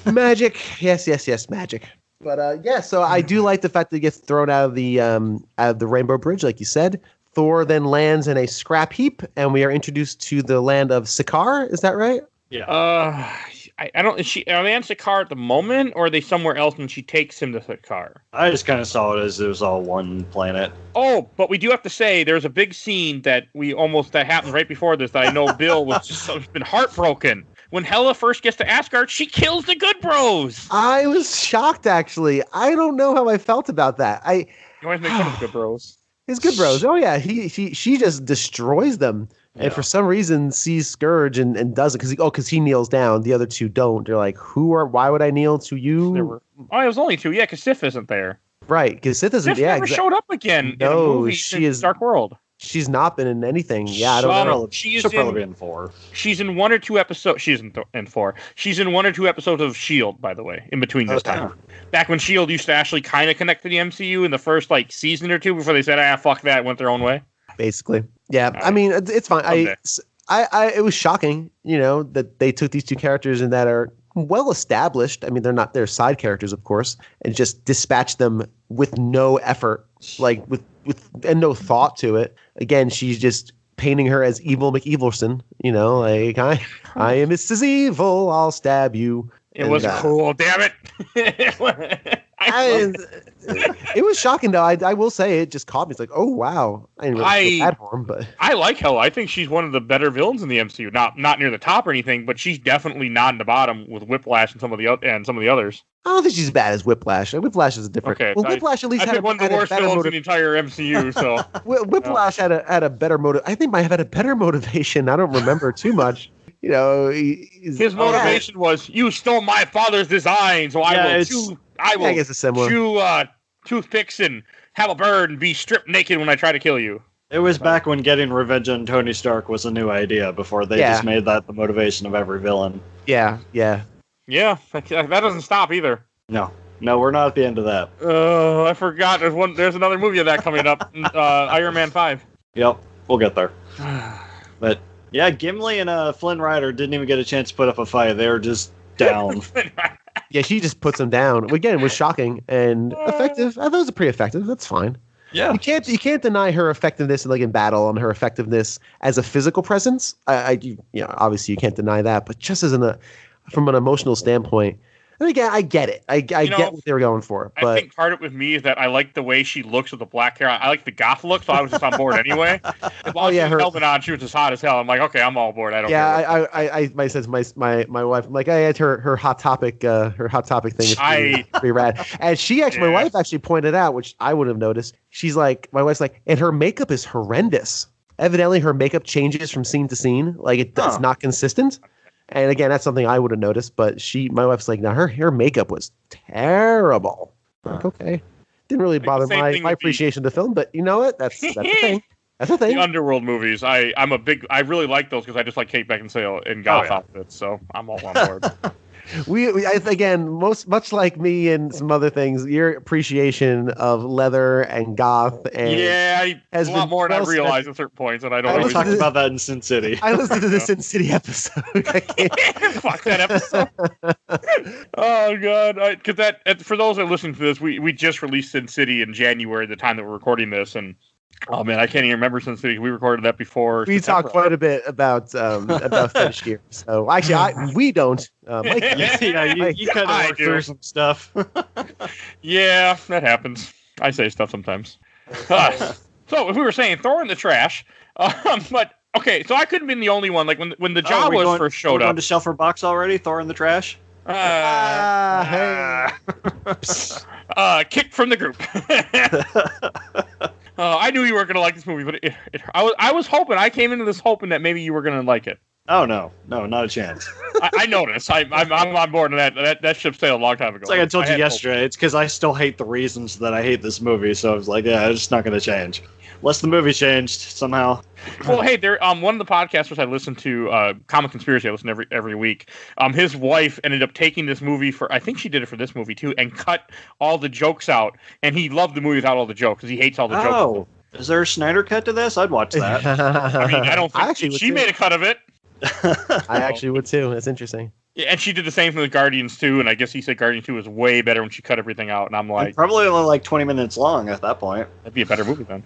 Magic. Yes, magic. But so I do like the fact that he gets thrown out of the Rainbow Bridge, like you said. Thor then lands in a scrap heap, and we are introduced to the land of Sakaar. Is that right? Yeah. I don't. Are they on Sakaar at the moment, or are they somewhere else when she takes him to Sakaar? I just kind of saw it as it was all one planet. Oh, but we do have to say there's a big scene that happened right before this that I know Bill was just been heartbroken. When Hela first gets to Asgard, she kills the good bros. I was shocked, actually. I don't know how I felt about that. You always make fun of the good bros. His good bros. Oh yeah, she just destroys them, and for some reason sees Scourge and doesn't because he kneels down. The other two don't. They're like, why would I kneel to you? It was only two. Yeah, because Sif isn't there. Right, because Sif isn't. Sif never showed up again. No, in a movie she is Dark World. She's not been in anything. Yeah, I don't know. She'll probably be in 4. She's in 1 or 2 episodes. She's in 4. She's in 1 or 2 episodes of S.H.I.E.L.D., by the way, in between this time. Back when S.H.I.E.L.D. used to actually kind of connect to the MCU in the first season or 2 before they said, fuck that, went their own way. Basically. Yeah, I mean, it's fine. It was shocking, that they took these two characters and that are well established. I mean, they're side characters, of course, and just dispatched them with no effort, and no thought to it. Again, she's just painting her as evil McEvilson, I am Mrs. Evil, I'll stab you. It was cool, damn it. It was shocking, though. I will say it just caught me. It's like, oh, wow. I didn't really feel bad for him, but I like Hela. I think she's one of the better villains in the MCU. Not near the top or anything, but she's definitely not in the bottom with Whiplash and some of the others. I don't think she's as bad as Whiplash. Whiplash is a different. Okay, well, Whiplash at least had one of the worst villains in the entire MCU. So Whiplash had a better motive. I think might have had a better motivation. I don't remember too much. His motivation was, you stole my father's design, so I will guess it's similar. Chew toothpicks and have a bird and be stripped naked when I try to kill you. It was back when getting revenge on Tony Stark was a new idea before they just made that the motivation of every villain. Yeah. Yeah, that doesn't stop either. No, we're not at the end of that. I forgot. There's another movie of that coming up, Iron Man 5. Yep, we'll get there. But yeah, Gimli and Flynn Rider didn't even get a chance to put up a fight. They were just down. Yeah, she just puts them down. Again, it was shocking and effective. I thought it was pretty effective. That's fine. Yeah, you can't deny her effectiveness in battle and her effectiveness as a physical presence. Obviously you can't deny that, but just from an emotional standpoint. And again, I get it. I get what they were going for. But I think part of it with me is that I like the way she looks with the black hair. I like the goth look, so I was just on board anyway. As long as she had helmet on, she was just hot as hell. I'm like, okay, I'm all aboard. I don't care. Yeah, my wife, I'm like, I had her hot topic thing is pretty rad. And my wife actually pointed out, which I would have noticed. She's like, my wife's like, and her makeup is horrendous. Evidently, her makeup changes from scene to scene. It's not consistent. And again, that's something I would have noticed, but my wife's like, now her makeup was terrible. Like, okay. Didn't really bother my appreciation of the film, but you know what? That's the thing. That's the thing. The Underworld movies, I really like those because I just like Kate Beckinsale in goth outfits, so I'm all on board. Again, much like me and some other things, your appreciation of leather and goth has a lot more than I realized at certain points, and I don't. We talked about that in Sin City. I listened to the Sin City episode. Fuck that episode. Oh god, because that for those that listen to this, we just released Sin City in January, the time that we're recording this, and oh man, I can't even remember Sin City. We recorded that before. We talked quite a bit about Finish Gear. So actually, we don't. Mike, you kind of work through some stuff. Yeah, that happens. I say stuff sometimes. So if we were saying Thor in the trash, but okay, so I couldn't have been the only one. Like when the Jawas first showed up. On the shelf or box already? Thor in the trash. Hey. Kicked from the group. I knew you weren't going to like this movie, but I was hoping. I came into this hoping that maybe you were going to like it. Oh no, not a chance. I noticed. I'm on board with that. That ship sailed a long time ago. It's like I told you yesterday. It's because I still hate the reasons that I hate this movie. So I was like, yeah, it's not going to change. Unless the movie changed somehow. Well, hey, there. One of the podcasters I listen to, Comic Conspiracy, I listen every week. His wife ended up taking this movie for. I think she did it for this movie too, and cut all the jokes out. And he loved the movie without all the jokes because he hates all the jokes. Oh, is there a Snyder cut to this? I'd watch that. I mean, I don't think she made a cut of it. I actually would too. That's interesting. Yeah, and she did the same thing with Guardians 2, and I guess he said Guardians 2 was way better when she cut everything out, and I'm like... And probably only like 20 minutes long at that point. That'd be a better movie then.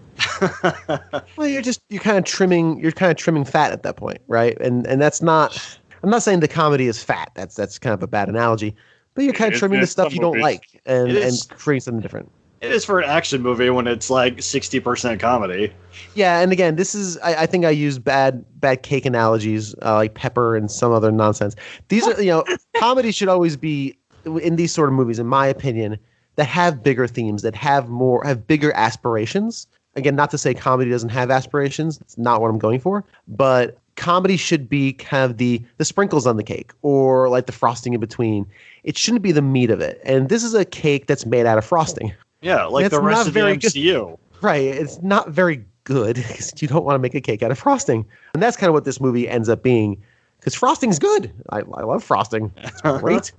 Well, you're kind of trimming fat at that point, right? And that's not... I'm not saying the comedy is fat. That's kind of a bad analogy. But you're kind of trimming the stuff you don't like and creating something different. It is for an action movie when it's like 60% comedy. Yeah, and again, this is I think I use bad cake analogies like pepper and some other nonsense. These are comedy should always be in these sort of movies, in my opinion, that have bigger themes, that have bigger aspirations. Again, not to say comedy doesn't have aspirations. It's not what I'm going for, but comedy should be kind of the sprinkles on the cake or like the frosting in between. It shouldn't be the meat of it. And this is a cake that's made out of frosting. Yeah, like the rest of the MCU. Good. Right. It's not very good because you don't want to make a cake out of frosting. And that's kind of what this movie ends up being because frosting's good. I love frosting. It's great.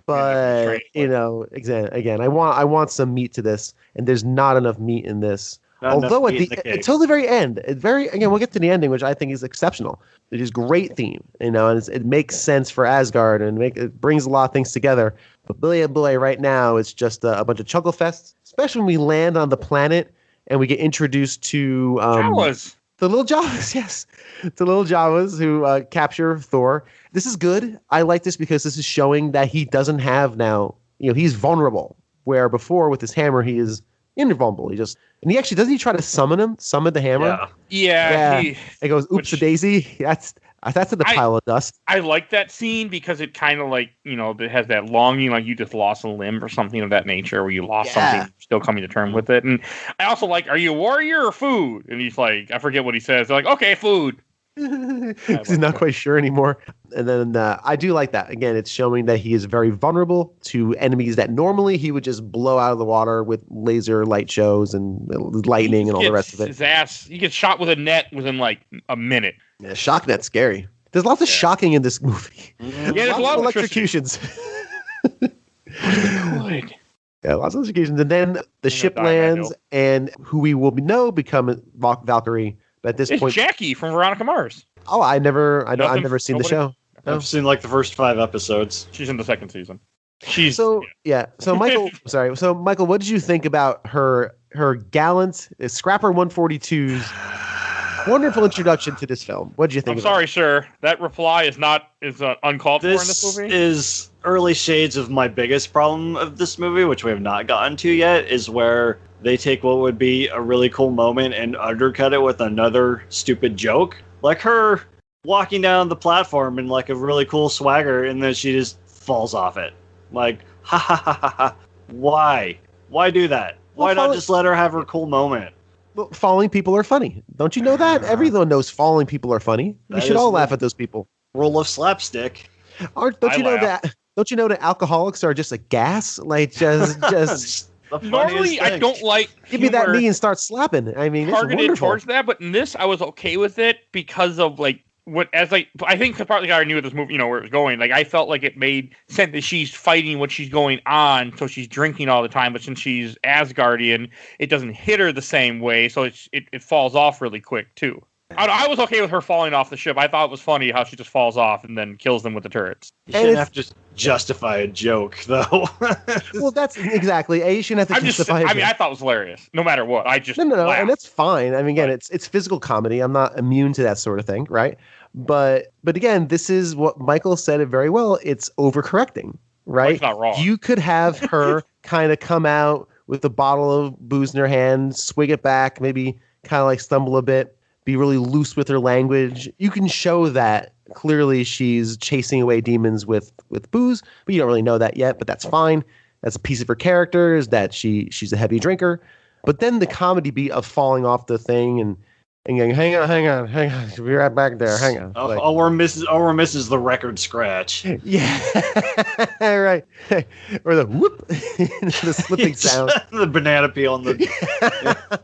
But, again, I want some meat to this, and there's not enough meat in this. Although until the very end, we'll get to the ending, which I think is exceptional. It is great theme, and it makes sense for Asgard, and it brings a lot of things together. But boy, right now it's just a bunch of chuckle fests, especially when we land on the planet and we get introduced to Jawas. The little Jawas, yes, the little Jawas who capture Thor. This is good. I like this because this is showing that he doesn't have now. He's vulnerable, where before with his hammer he is invulnerable. And he actually doesn't he try to summon the hammer? Yeah. It goes, oops, a daisy. That's in the pile of dust. I like that scene because it kind of like, it has that longing, like you just lost a limb or something of that nature, where you lost something, you're still coming to terms with it. And I also like, are you a warrior or food? And he's like, I forget what he says. They're like, okay, food. He's not quite sure anymore. And then I do like that. Again, it's showing that he is very vulnerable to enemies that normally he would just blow out of the water with laser light shows and lightning and all the rest of it. His ass, he gets shot with a net within like a minute. Yeah, shock net's scary. There's lots of shocking in this movie. Yeah, there's a lot of electrocutions. Good. Yeah, lots of electrocutions. And then the ship lands, and who we will know become Valkyrie. But at this point, Jackie from Veronica Mars. Oh, I've never seen the show. No. I've seen like the first 5 episodes. She's in the second season. So Michael, sorry. So Michael, what did you think about her gallant Scrapper 142's wonderful introduction to this film? What did you think? I'm sorry, sir. That reply is uncalled for in this movie. This is early shades of my biggest problem of this movie, which we have not gotten to yet, is where they take what would be a really cool moment and undercut it with another stupid joke. Like her walking down the platform in like a really cool swagger, and then she just falls off it. Like, ha ha ha ha ha. Why? Why do that? Why not just let her have her cool moment? Well, falling people are funny. Don't you know that? Everyone knows falling people are funny. We should all laugh at those people. Rule of slapstick. Don't you know that alcoholics are just a gas? Like just normally I don't like give me that knee and start slapping. I mean, targeted towards that, but in this I was okay with it because of like I think partly I knew this movie, where it was going. Like I felt like it made sense that she's fighting what she's going on, so she's drinking all the time. But since she's Asgardian, it doesn't hit her the same way, so it falls off really quick too. I was okay with her falling off the ship. I thought it was funny how she just falls off and then kills them with the turrets. You shouldn't have to justify a joke, though. Well, that's exactly. You shouldn't have to justify. I thought it was hilarious. No matter what, I just no, laughed. And that's fine. I mean, again, it's physical comedy. I'm not immune to that sort of thing, right? But again, this is what Michael said it very well. It's overcorrecting, right? He's not wrong. You could have her kind of come out with a bottle of booze in her hand, swig it back, maybe kind of like stumble a bit. be really loose with her language. You can show that clearly she's chasing away demons with booze, but you don't really know that yet, but that's fine. That's a piece of her character, is that she's a heavy drinker. But then the comedy beat of falling off the thing and going, hang on, she'll be right back there, hang on. All we're missing is the record scratch. Yeah, right. Or the whoop, the slipping sound. The banana peel on the...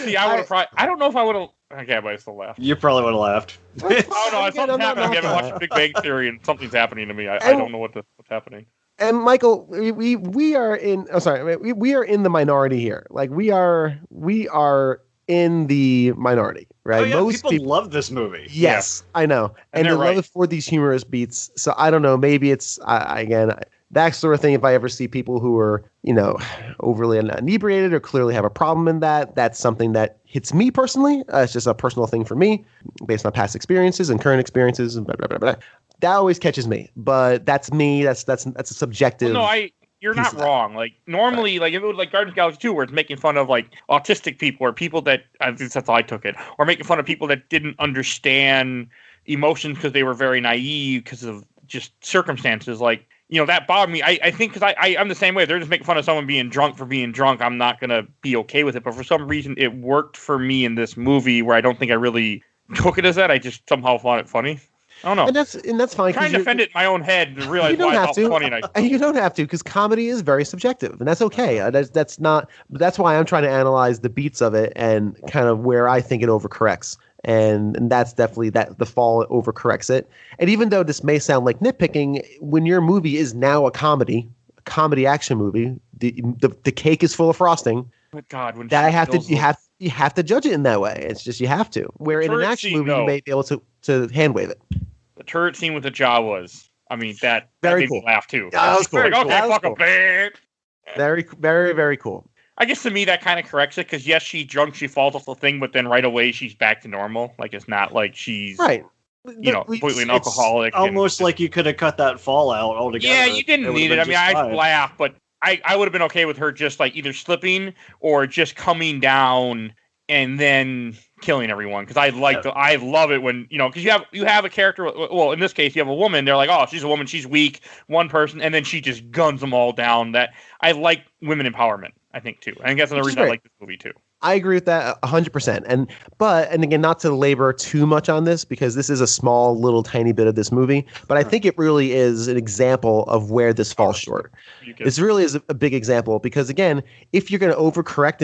See, I would have probably... I don't know if I would have... Okay, but I still laughed. You probably would have laughed. Oh, no, something's happening. I haven't watched Big Bang Theory, and something's happening to me. I don't know what's happening. And Michael, we are in... Oh, sorry. We are in the minority here. Like, we are in the minority, right? Oh, yeah, Most people love this movie. Yes, yeah. I know. And they love it for these humorous beats. So I don't know. Maybe it's, again, that sort of thing. If I ever see people who are, overly inebriated or clearly have a problem in that, that's something that hits me personally. It's just a personal thing for me based on past experiences and current experiences and blah, blah, blah, blah. That always catches me. But that's me. That's a subjective... Well, no, you're not wrong. Like normally, like if it was like Guardians of the Galaxy 2, where it's making fun of like autistic people or people that, at least that's how I took it, or making fun of people that didn't understand emotions because they were very naive because of just circumstances. Like, that bothered me. I think because I'm the same way. They're just making fun of someone being drunk for being drunk. I'm not gonna be okay with it. But for some reason, it worked for me in this movie where I don't think I really took it as that. I just somehow found it funny. I don't know. And that's fine. I'm trying to defend it in my own head and realize why it's funny. You don't have to, because comedy is very subjective, and that's okay. That's why I'm trying to analyze the beats of it and kind of where I think it overcorrects. And that's definitely that the fall overcorrects it. And even though this may sound like nitpicking, when your movie is now a comedy action movie, the cake is full of frosting. But God, when that you have to judge it in that way. It's just you have to. Where in an action movie, you may be able to hand wave it. The turret scene with the Jawas. I mean, that very made cool. me laugh too. That was cool. Like, okay, that was fuck cool. Very, very, very cool. I guess to me that kind of corrects it, because yes, she's drunk, she falls off the thing, but then right away she's back to normal. Like, it's not like she's right. Completely an alcoholic. Almost like you could have cut that fall out altogether. Yeah, you didn't need it. I mean, I laughed, but I would have been okay with her just like either slipping or just coming down and then killing everyone, because I love it when because you have a character. Well, in this case, you have a woman. They're like, oh, she's a woman, she's weak, one person, and then she just guns them all down. That I like women empowerment. I think too. I think that's another reason I like this movie too. I agree with that 100%. And again, not to labor too much on this, because this is a small little tiny bit of this movie, but I think it really is an example of where this falls short. This really is a big example, because again, if you're going to overcorrect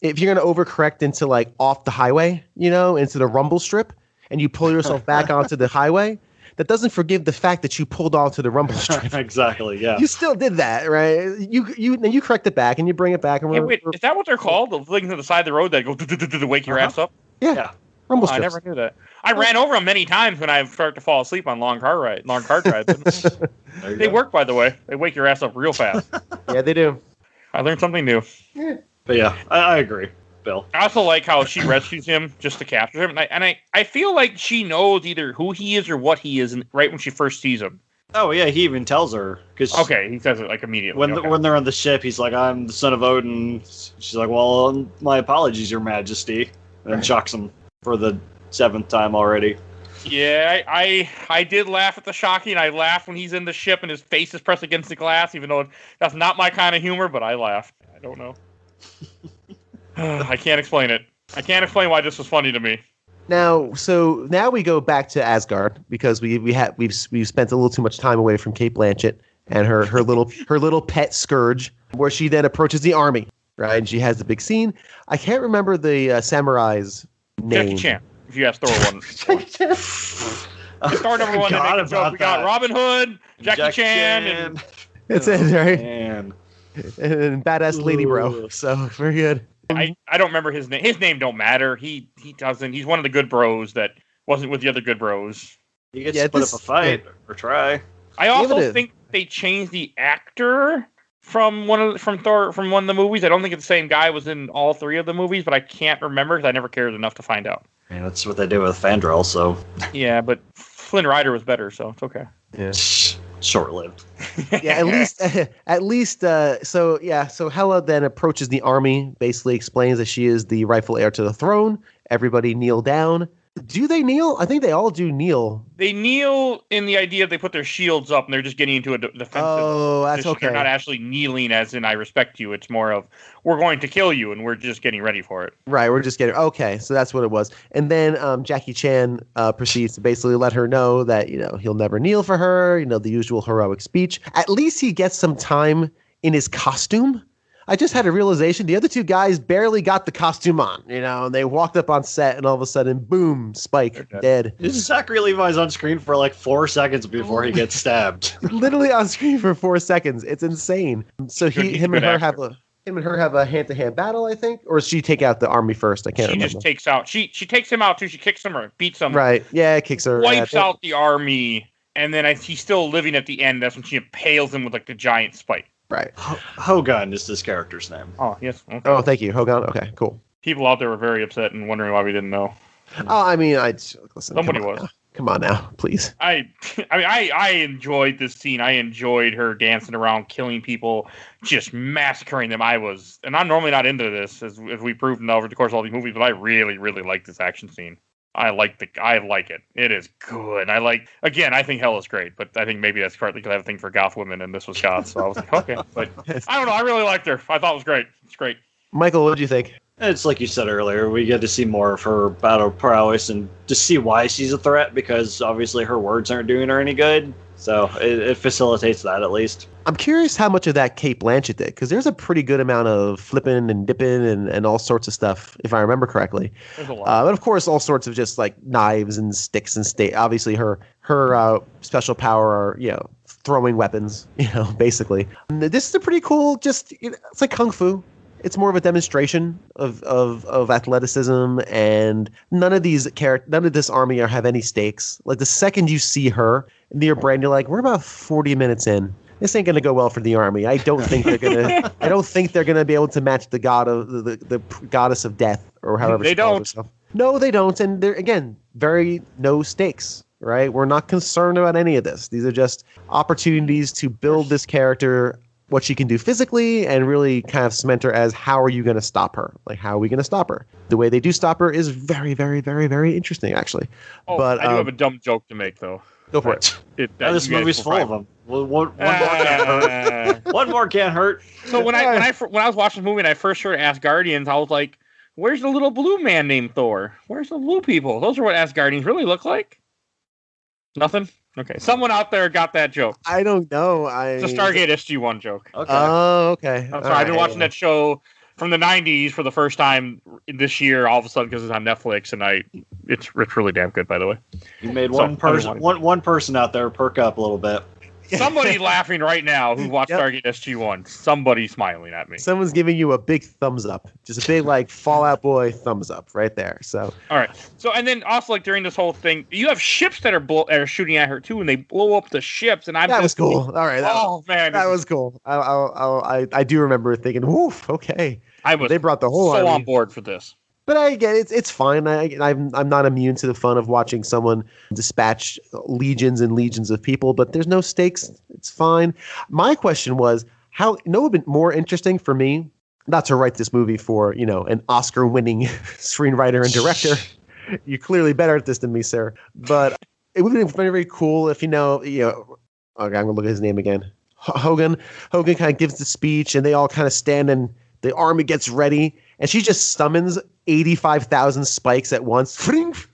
if you're going to overcorrect into like off the highway, into the rumble strip, and you pull yourself back onto the highway, that doesn't forgive the fact that you pulled onto the rumble strip. Exactly, yeah. You still did that, right? You correct it back and you bring it back. And wait, is that what they're called? The things to the side of the road that go to wake your ass up? Yeah. Rumble strips. I never knew that. I ran over them many times when I started to fall asleep on long car drives. They work, by the way. They wake your ass up real fast. Yeah, they do. I learned something new. Yeah. But yeah, I agree, Bill. I also like how she rescues him just to capture him. And I feel like she knows either who he is or what he is right when she first sees him. Oh, yeah, he even tells her. Okay, he says it like immediately. When they're on the ship, he's like, I'm the son of Odin. She's like, well, my apologies, your majesty. And then shocks him for the 7th time already. Yeah, I did laugh at the shocking. I laughed when he's in the ship and his face is pressed against the glass, even though that's not my kind of humor, but I laughed. I don't know. I can't explain it. I can't explain why this was funny to me. Now we go back to Asgard, because we've spent a little too much time away from Cate Blanchett and her little pet Scourge, where she then approaches the army, right? And she has the big scene. I can't remember the samurai's name. Jackie Chan. If you ask Thor one. Thor number one. We got Robin Hood, Jackie Chan, and it's it, right? Man. And badass lady bro. So very good. I don't remember his name. His name don't matter. He doesn't. He's one of the good bros that wasn't with the other good bros. He gets to put up a fight or try. I also think they changed the actor from one of the movies. I don't think it's the same guy was in all 3 of the movies, but I can't remember because I never cared enough to find out. Yeah, that's what they did with Fandral. So yeah, but Flynn Rider was better, so it's okay. Yeah. Short-lived. Yeah, at least. So Hela then approaches the army, basically explains that she is the rightful heir to the throne, everybody kneel down. Do they kneel? I think they all do kneel. They kneel in the idea they put their shields up and they're just getting into a defensive that's position. okay. They're not actually kneeling as in I respect you. It's more of we're going to kill you and we're just getting ready for it. Right, we're just getting okay. So that's what it was. And then Jackie Chan proceeds to basically let her know that he'll never kneel for her. The usual heroic speech. At least he gets some time in his costume. I just had a realization. The other two guys barely got the costume on, and they walked up on set and all of a sudden, boom, Spike, dead. Zachary Levi's on screen for like 4 seconds before he gets stabbed. Literally on screen for 4 seconds. It's insane. So him and her have a hand-to-hand battle, I think, or does she take out the army first? I can't remember. She just takes out. She takes him out too. She kicks him or beats him. Right. Yeah, kicks her. Wipes out the army, and then he's still living at the end. That's when she impales him with like the giant spike. Right. Hogan is this character's name. Oh, yes. Okay. Oh, thank you. Hogan. Okay, cool. People out there were very upset and wondering why we didn't know. Oh, I mean, listen. Somebody was. Come on now, please. I enjoyed this scene. I enjoyed her dancing around, killing people, just massacring them. And I'm normally not into this, as we proved over the course of all these movies, but I really, really like this action scene. I like it. It is good. I think Hell is great, but I think maybe that's partly because I have a thing for goth women, and this was goth, so I was like, okay. But I don't know. I really liked her. I thought it was great. It's great. Michael, what did you think? It's like you said earlier, we get to see more of her battle prowess and to see why she's a threat, because obviously her words aren't doing her any good. So it facilitates that, at least. I'm curious how much of that Cate Blanchett did, because there's a pretty good amount of flipping and dipping and all sorts of stuff, if I remember correctly. There's a lot. But of course, all sorts of just like knives and sticks and obviously her special power are, throwing weapons, basically. And this is a pretty cool, just, it's like Kung Fu. It's more of a demonstration of athleticism, and none of this army have any stakes. Like the second you see her in your brain, you're like, we're about 40 minutes in. This ain't gonna go well for the army. I don't think they're gonna. I don't think they're gonna be able to match the god of the goddess of death or however they don't. Herself. No, they don't. And they're again very no stakes. Right? We're not concerned about any of this. These are just opportunities to build this character, what she can do physically, and really kind of cement her as how are you going to stop her? Like, how are we going to stop her? The way they do stop her is very, very, very, very interesting, actually. Oh, but I do have a dumb joke to make, though. Go for it. This movie's full of them. One more can't hurt. One more can't hurt. So when I was watching the movie and I first heard Asgardians, I was like, where's the little blue man named Thor? Where's the blue people? Those are what Asgardians really look like. Nothing? Okay. Someone out there got that joke. I don't know. It's a Stargate SG-1 joke. Okay. Oh, okay. That's right. I've been watching that show from the 90s for the first time this year, all of a sudden, because it's on Netflix, and it's really damn good, by the way. You made one person out there perk up a little bit. Somebody laughing right now who watched Stargate SG-1. Somebody smiling at me. Someone's giving you a big thumbs up. Just a big, like, Fallout Boy thumbs up right there. So. All right. So, and then also, like, during this whole thing, you have ships that are shooting at her, too, and they blow up the ships, and that was cool. All right. That was cool. I do remember thinking, woof, okay. They brought the whole army on board for this. But I get it's fine. I'm not immune to the fun of watching someone dispatch legions and legions of people, but there's no stakes. It's fine. My question was, it would have been more interesting for me not to write this movie for, an Oscar-winning screenwriter and director. You're clearly better at this than me, sir. But it would have been very, very cool if, okay, I'm going to look at his name again. Hogan kind of gives the speech, and they all kind of stand, and the army gets ready, and she just summons 85,000 spikes at once,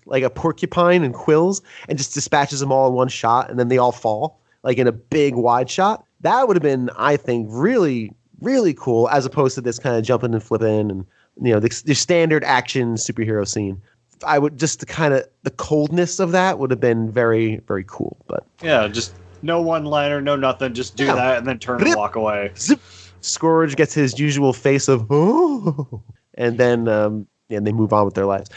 like a porcupine and quills, and just dispatches them all in one shot, and then they all fall, like in a big wide shot. That would have been, I think, really, really cool, as opposed to this kind of jumping and flipping and, the standard action superhero scene. I would just the coldness of that would have been very, very cool. But yeah, just no one-liner, no nothing, just do that and then turn and walk away. Zip. Scourge gets his usual face of oh, and then they move on with their lives.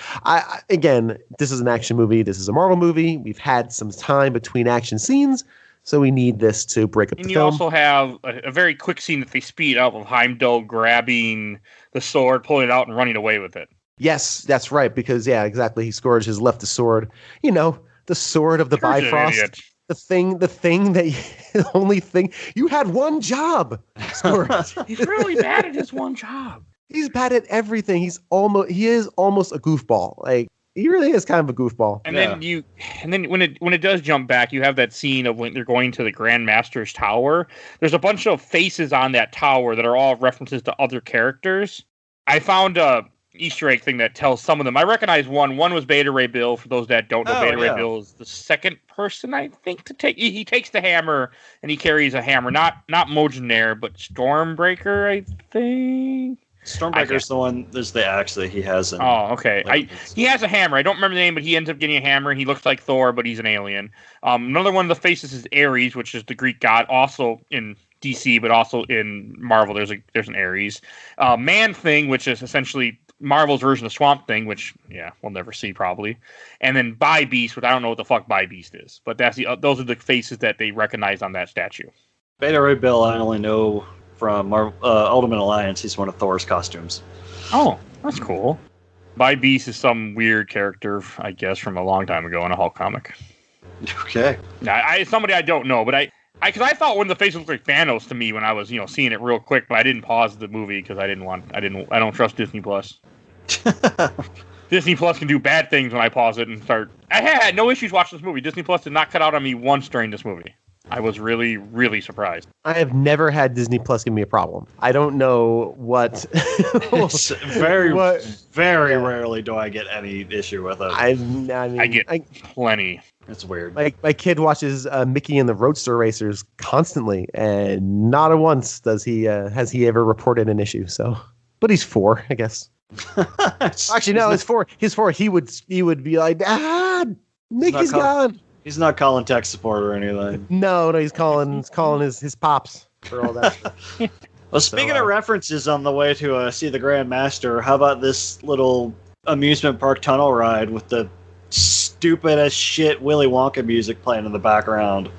Again, this is an action movie. This is a Marvel movie. We've had some time between action scenes, so we need this to break up the film. And you also have a very quick scene that they speed up of Heimdall grabbing the sword, pulling it out, and running away with it. Yes, that's right. Because exactly. Scourge has left the sword. The sword of the Bifrost. The only thing you had one job. Scourge. He's really bad at his one job. He's bad at everything. He is almost a goofball. Like he really is kind of a goofball. And then when it does jump back, you have that scene of when they're going to the Grand Master's tower. There's a bunch of faces on that tower that are all references to other characters. I found a Easter egg thing that tells some of them. I recognize one. One was Beta Ray Bill. For those that don't know, Beta Ray Bill is the second person I think to take. He takes the hammer and he carries a hammer. Not Mojanair, but Stormbreaker. I think. Stormbreaker's the one. There's the axe that he has. Okay. He has a hammer. I don't remember the name, but he ends up getting a hammer. He looks like Thor, but he's an alien. Another one of the faces is Ares, which is the Greek god, also in DC, but also in Marvel. There's an Ares. Man Thing, which is essentially Marvel's version of Swamp Thing, which we'll never see probably. And then Bi Beast, which I don't know what the fuck Bi Beast is, but those are the faces that they recognize on that statue. Beta Ray Bill, I only know from Ultimate Alliance. He's one of Thor's costumes. Oh, that's cool. Bi Beast is some weird character, I guess, from a long time ago in a Hulk comic. Okay. Now, somebody I don't know, but because I thought one of the faces looked like Thanos to me when I was seeing it real quick, but I didn't pause the movie because I don't trust Disney Plus. Disney Plus can do bad things when I pause it and start. I had no issues watching this movie. Disney Plus did not cut out on me once during this movie. I was really, really surprised. I have never had Disney Plus give me a problem. I don't know what. Very rarely do I get any issue with it. I mean, I get plenty. It's weird. My kid watches Mickey and the Roadster Racers constantly, and not once has he ever reported an issue. So, but he's 4, I guess. Actually, no, it's 4. He's 4. He would be like, Mickey's gone. He's not calling tech support or anything. No, he's calling his pops for all that. Well, speaking of references on the way to see the Grand Master, how about this little amusement park tunnel ride with the stupid as shit Willy Wonka music playing in the background?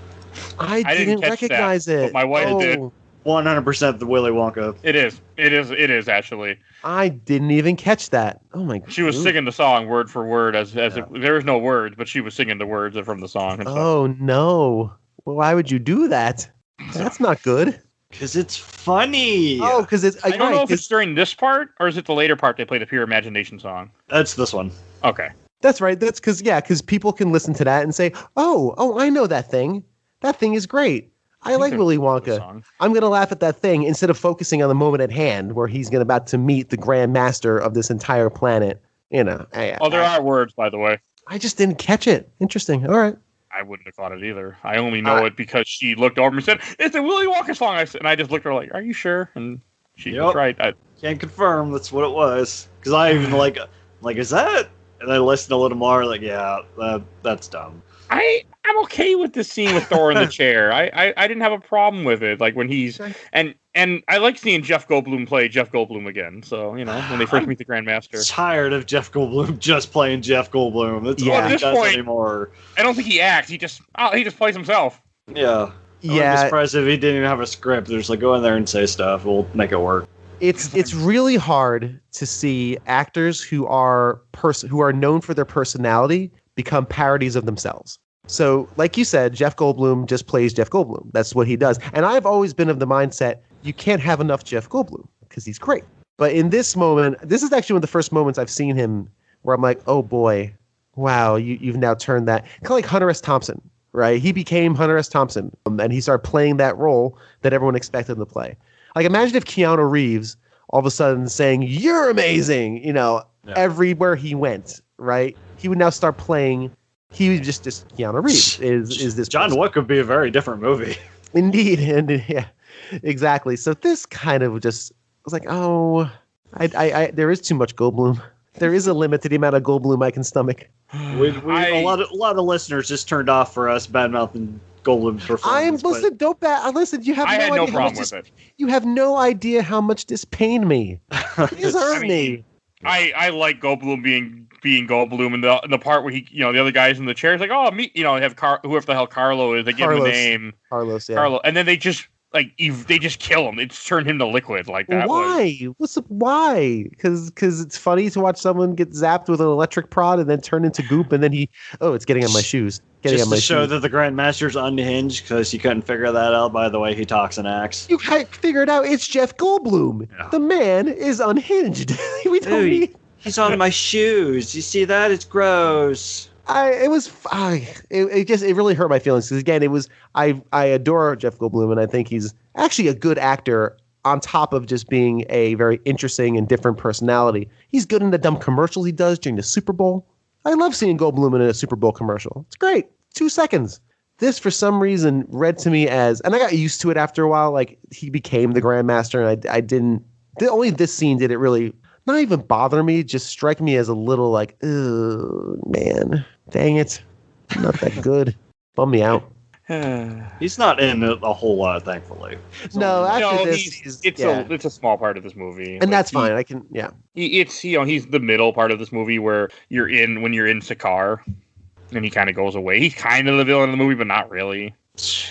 I didn't recognize it. But my wife did. 100% the Willy Wonka. It is actually. I didn't even catch that. Oh my god. She was singing the song word for word as if there was no words, but she was singing the words from the song. Oh no. Well, why would you do that? That's not good. Because it's funny. Oh, because it's. I don't know if it's during this part or is it the later part they play the Pure Imagination song. That's this one. Okay. That's right. That's because people can listen to that and say, oh, I know that thing. That thing is great. I like Willy Wonka. I'm going to laugh at that thing instead of focusing on the moment at hand where he's about to meet the Grand Master of this entire planet. There are words, by the way. I just didn't catch it. Interesting. All right. I wouldn't have caught it either. I only know it because she looked over and said, "It's a Willy Wonka song." And I just looked at her like, "Are you sure?" And she was right. Can't confirm that's what it was. Because I even like, is that? And I listened a little more, like, yeah, that's dumb. I'm okay with this scene with Thor in the chair. I didn't have a problem with it. Like when he's and I like seeing Jeff Goldblum play Jeff Goldblum again. So when they first meet the Grandmaster. Tired of Jeff Goldblum just playing Jeff Goldblum. That's all he does anymore. I don't think he acts. He just plays himself. Yeah. I'm surprised if he didn't even have a script. They're just like, go in there and say stuff. We'll make it work. It's really hard to see actors who are known for their personality become parodies of themselves. So, like you said, Jeff Goldblum just plays Jeff Goldblum. That's what he does. And I've always been of the mindset, you can't have enough Jeff Goldblum because he's great. But in this moment, this is actually one of the first moments I've seen him where I'm like, oh boy, wow, you've now turned that. Kind of like Hunter S. Thompson, right? He became Hunter S. Thompson and he started playing that role that everyone expected him to play. Like, imagine if Keanu Reeves all of a sudden saying, "You're amazing," everywhere he went, right? He would now start playing. He was just Keanu Reeves is this John person. Wick would be a very different movie. Indeed, and yeah, exactly. So this kind of just was like, oh, I there is too much Goldblum. There is a limit to the amount of Goldblum I can stomach. A lot of listeners just turned off for us badmouthing Goldblum's performance. Listen. You have I no had idea no problem with it. You have no idea how much this pained me. This hurt me. I like Goldblum being Goldblum, and the part where he, the other guys in the chair is like, oh, me, have whoever the hell Carlo is. They give him a name, Carlos, yeah. Carlo, and then they just they just kill him. They just turn him to liquid like that. Why? Why? Because it's funny to watch someone get zapped with an electric prod and then turn into goop, and then it's getting on my shoes. Just to show that the Grandmaster's unhinged because you couldn't figure that out by the way he talks and acts. You can't figure it out. It's Jeff Goldblum. Yeah. The man is unhinged. He's on my shoes. You see that? It's gross. It really hurt my feelings because again, I adore Jeff Goldblum and I think he's actually a good actor on top of just being a very interesting and different personality. He's good in the dumb commercials he does during the Super Bowl. I love seeing Goldblum in a Super Bowl commercial. It's great. 2 seconds. This for some reason read to me as, and I got used to it after a while. Like he became the Grandmaster, and I didn't. Only this scene did it really. Not even bother me, just strike me as a little like, oh, man, dang it. Not that good. Bum me out. He's not in it a whole lot, thankfully. It's a small part of this movie. And that's fine. He's the middle part of this movie where when you're in Sakaar, and he kind of goes away. He's kind of the villain of the movie, but not really.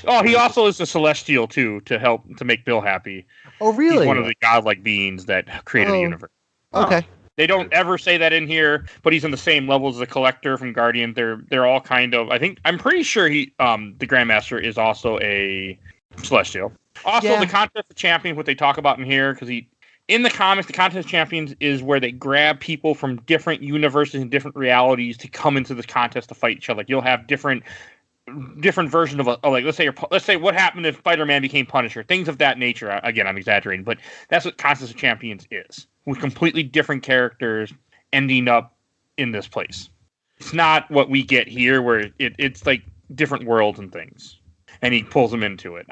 Oh, he also is the Celestial, too, to make Bill happy. Oh, really? He's one of the godlike beings that created the universe. Okay. They don't ever say that in here, but he's on the same level as the Collector from Guardian. They're all kind of. I'm pretty sure the Grandmaster is also a Celestial. Also, the Contest of Champions, what they talk about in here, because in the comics, the Contest of Champions is where they grab people from different universes and different realities to come into this contest to fight each other. Like you'll have different version of let's say what happened if Spider-Man became Punisher, things of that nature. Again, I'm exaggerating, but that's what Contest of Champions is, with completely different characters ending up in this place. It's not what we get here, where it's like different worlds and things, and he pulls them into it.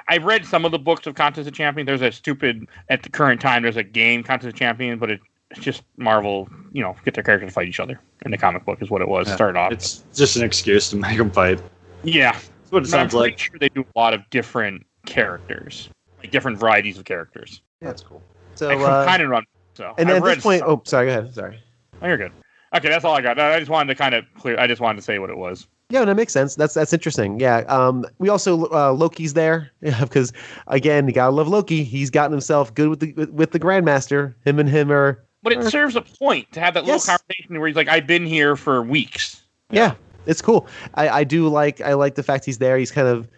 I've read some of the books of Contest of Champions. There's at the current time, there's a game, Contest of Champions, but it's just Marvel, get their characters to fight each other. In the comic book is what it was. Started off. It's just an excuse to make them fight. Yeah. That's what it sounds like. I'm sure they do a lot of different characters, like different varieties of characters. Yeah, that's cool. So kind of run. So and then at this point, sorry, go ahead. Sorry. Oh, you're good. Okay, that's all I got. I just wanted to kind of clear. I just wanted to say what it was. Yeah, that makes sense. That's interesting. Yeah. We also Loki's there because again, you gotta love Loki. He's gotten himself good with the Grandmaster. Him are. But it serves a point to have that little conversation where he's like, "I've been here for weeks." Yeah, it's cool. I like the fact he's there. He's kind of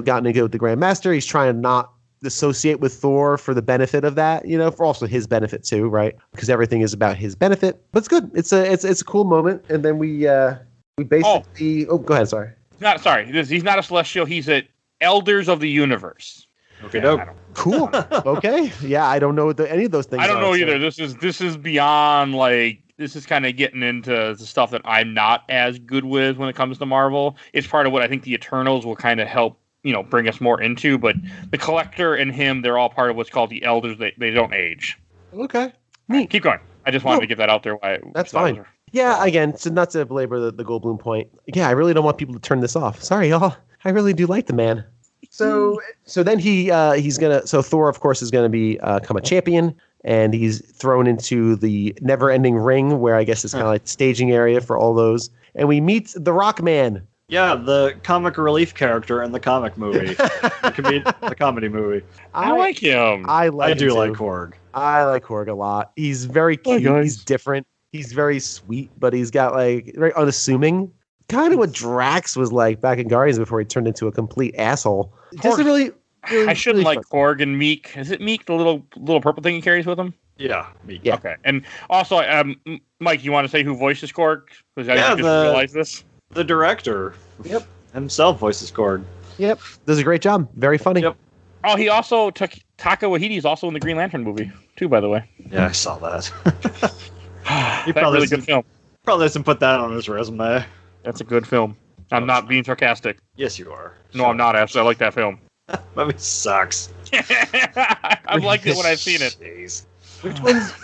gotten to go with the Grandmaster. He's trying to not associate with Thor for the benefit of that, for also his benefit too, right? Because everything is about his benefit. But it's good. It's a cool moment. And then we basically. Oh, go ahead. Sorry. He's not a Celestial. He's an Elders of the Universe. Okay, dope. Cool. Okay. Yeah, I don't know what any of those things. I don't know either. This is beyond this is kind of getting into the stuff that I'm not as good with when it comes to Marvel. It's part of what I think the Eternals will kind of help, bring us more into. But the Collector and him, they're all part of what's called the Elders. They don't age. Okay. Neat. Keep going. I just wanted to get that out there. That's fine. Yeah. Again, so not to belabor the Goldblum point. Yeah, I really don't want people to turn this off. Sorry, y'all. I really do like the man. So then Thor, of course, is gonna become a champion, and he's thrown into the never-ending ring, where I guess it's kind of like the staging area for all those. And we meet the Rock Man. Yeah, the comic relief character in the comic movie, the comedy movie. I like him. I do like Korg. I like Korg a lot. He's very cute. He's different. He's very sweet, but he's got very unassuming. Kind of what Drax was like back in Guardians before he turned into a complete asshole. Just really I shouldn't like Korg and Meek. Is it Meek, the little purple thing he carries with him? Yeah, Meek. Yeah. Okay. And also, Mike, you want to say who voices Korg? Because I just realized this. The director. Yep. Himself voices Korg. Yep. Does a great job. Very funny. Yep. Oh, he also took Taka Waititi's also in the Green Lantern movie too, by the way. Yeah, I saw that. He probably really good film. Probably doesn't put that on his resume. That's a good film. I'm not being sarcastic. Yes, you are. No, I'm not, actually. I like that film. That movie sucks. I've liked it when I've seen it. Jeez.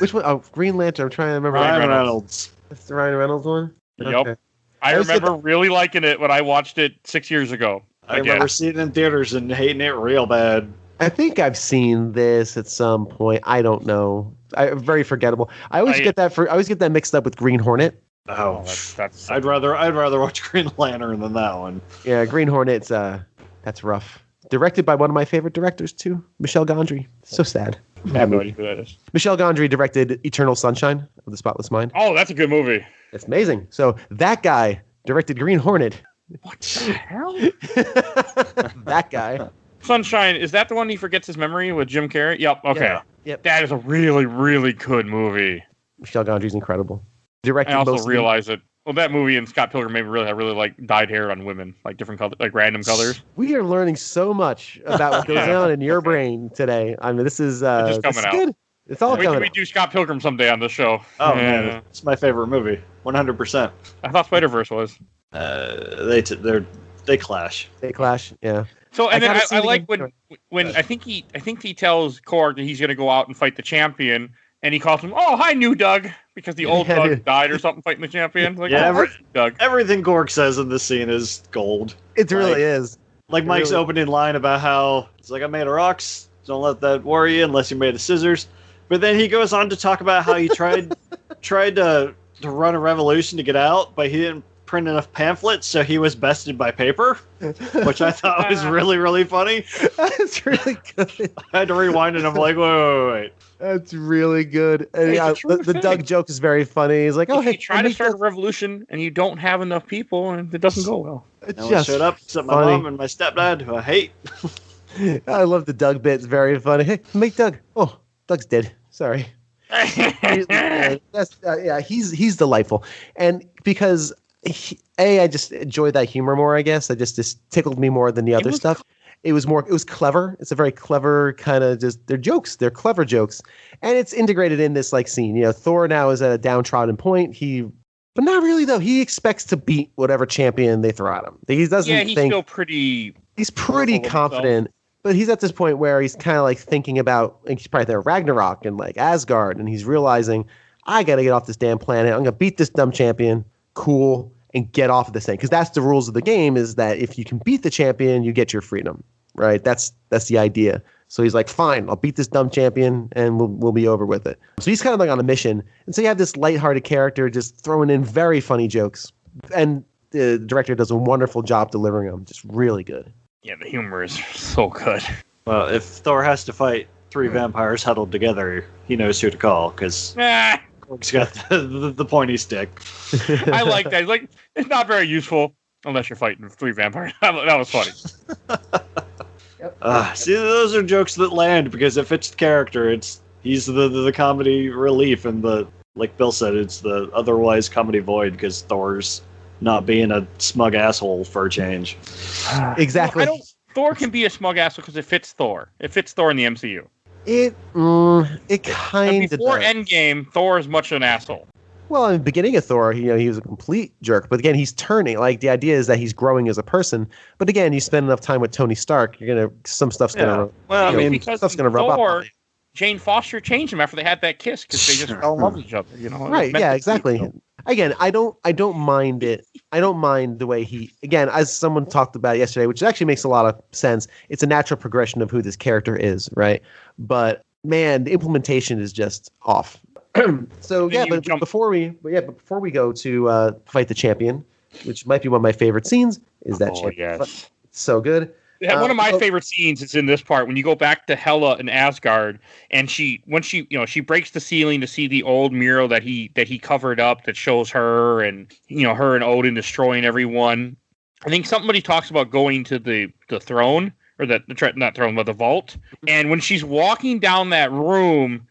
Which one? Oh, Green Lantern. I'm trying to remember. Ryan Reynolds. That's the Ryan Reynolds one? Yep. Okay. I remember really liking it when I watched it 6 years ago. I remember seeing it in theaters and hating it real bad. I think I've seen this at some point. I don't know. Very forgettable. I always get that mixed up with Green Hornet. Oh, that's I'd rather watch Green Lantern than that one. Yeah, Green Hornet's that's rough. Directed by one of my favorite directors too, Michel Gondry. So sad. I have no idea who that is. Michel Gondry directed Eternal Sunshine of the Spotless Mind. Oh, that's a good movie. That's amazing. So that guy directed Green Hornet. What the hell? That guy. Sunshine, is that the one he forgets his memory with Jim Carrey? Yep, okay. Yeah. Yep. That is a really, really good movie. Michel Gondry's incredible. Directed I also mostly- realize that that movie and Scott Pilgrim made me really like dyed hair on women, like different colors, like random colors. We are learning so much about what goes on in your brain today. I mean, this is It's just this coming is out. good. It's all Wait till coming we out. do Scott Pilgrim someday on this show. Oh man, it's my favorite movie, 100%. I thought Spider-Verse was. They clash. They clash. Yeah. So and then gotta see I it like again. when I think he tells Korg that he's going to go out and fight the champion, and he calls him, "Oh, hi, new Doug," because the old Yeah, Doug dude. died or something fighting the champion. Like, Yeah, oh, hi, Doug. Everything Gorg says in this scene is gold. It really is. Like Mike's Really? opening line about how it's like, I made of rocks. Don't let that worry you unless you made of scissors. But then he goes on to talk about how he tried to run a revolution to get out, but he didn't print enough pamphlets, so he was bested by paper, which I thought was really, really funny. That's really good. I had to rewind it. I'm like, wait. That's really good. And It's yeah, a true the thing. Doug joke is very funny. He's like, "Oh, If hey, you try to start a revolution and you don't have enough people, and it doesn't go well. It's No one just showed up except my funny. mom and my stepdad, who I hate. I love the Doug bit. It's very funny. Hey, make Doug. Oh, Doug's dead. Sorry. He's delightful, and because I just enjoy that humor more. I guess this tickled me more than the other was stuff. It was clever. It's a very clever kind of they're jokes. They're clever jokes, and it's integrated in this like scene. You know, Thor now is at a downtrodden point. But not really though. He expects to beat whatever champion they throw at him. He doesn't Yeah, he's think still pretty. he's pretty comfortable with confident. But he's at this point where he's kind of like thinking about, like, he's probably there Ragnarok and like Asgard, and he's realizing, I got to get off this damn planet. I'm going to beat this dumb champion, cool, and get off of this thing. Because that's the rules of the game, is that if you can beat the champion, you get your freedom, right? That's the idea. So he's like, fine, I'll beat this dumb champion, and we'll be over with it. So he's kind of like on a mission. And so you have this lighthearted character just throwing in very funny jokes. And the director does a wonderful job delivering them. Just really good. Yeah, the humor is so good. Well, if Thor has to fight 3 vampires huddled together, he knows who to call, because Ah, Gorg's got the pointy stick. I like that. Like, it's not very useful unless you're fighting 3 vampires. That was funny. See, those are jokes that land because it fits the character. He's the comedy relief, and like Bill said, it's the otherwise comedy void because Thor's not being a smug asshole for a change. Exactly. Thor can be a smug asshole because it fits Thor. It fits Thor in the MCU. It And kind of before does. Endgame, Thor is much an asshole. Well, in the beginning of Thor, he was a complete jerk. But again, he's turning. Like, the idea is that he's growing as a person. But again, you spend enough time with Tony Stark, some stuff's gonna. Well, I you know, mean, because stuff's gonna rub Thor, up. Jane Foster changed him after they had that kiss because they just fell in love with each other. You know, Right? It was meant Yeah, to be, exactly. you know? Again, I don't mind it. I don't mind the way he. Again, as someone talked about yesterday, which actually makes a lot of sense. It's a natural progression of who this character is, right? But man, the implementation is just off. So yeah, but before we go to fight the champion, which might be one of my favorite scenes, is that champion. Yes. It's so good. Yeah, one of my favorite scenes is in this part when you go back to Hela and Asgard, and she breaks the ceiling to see the old mural that he covered up that shows her and her and Odin destroying everyone. I think somebody talks about going to the throne or not throne but the vault, and when she's walking down that room,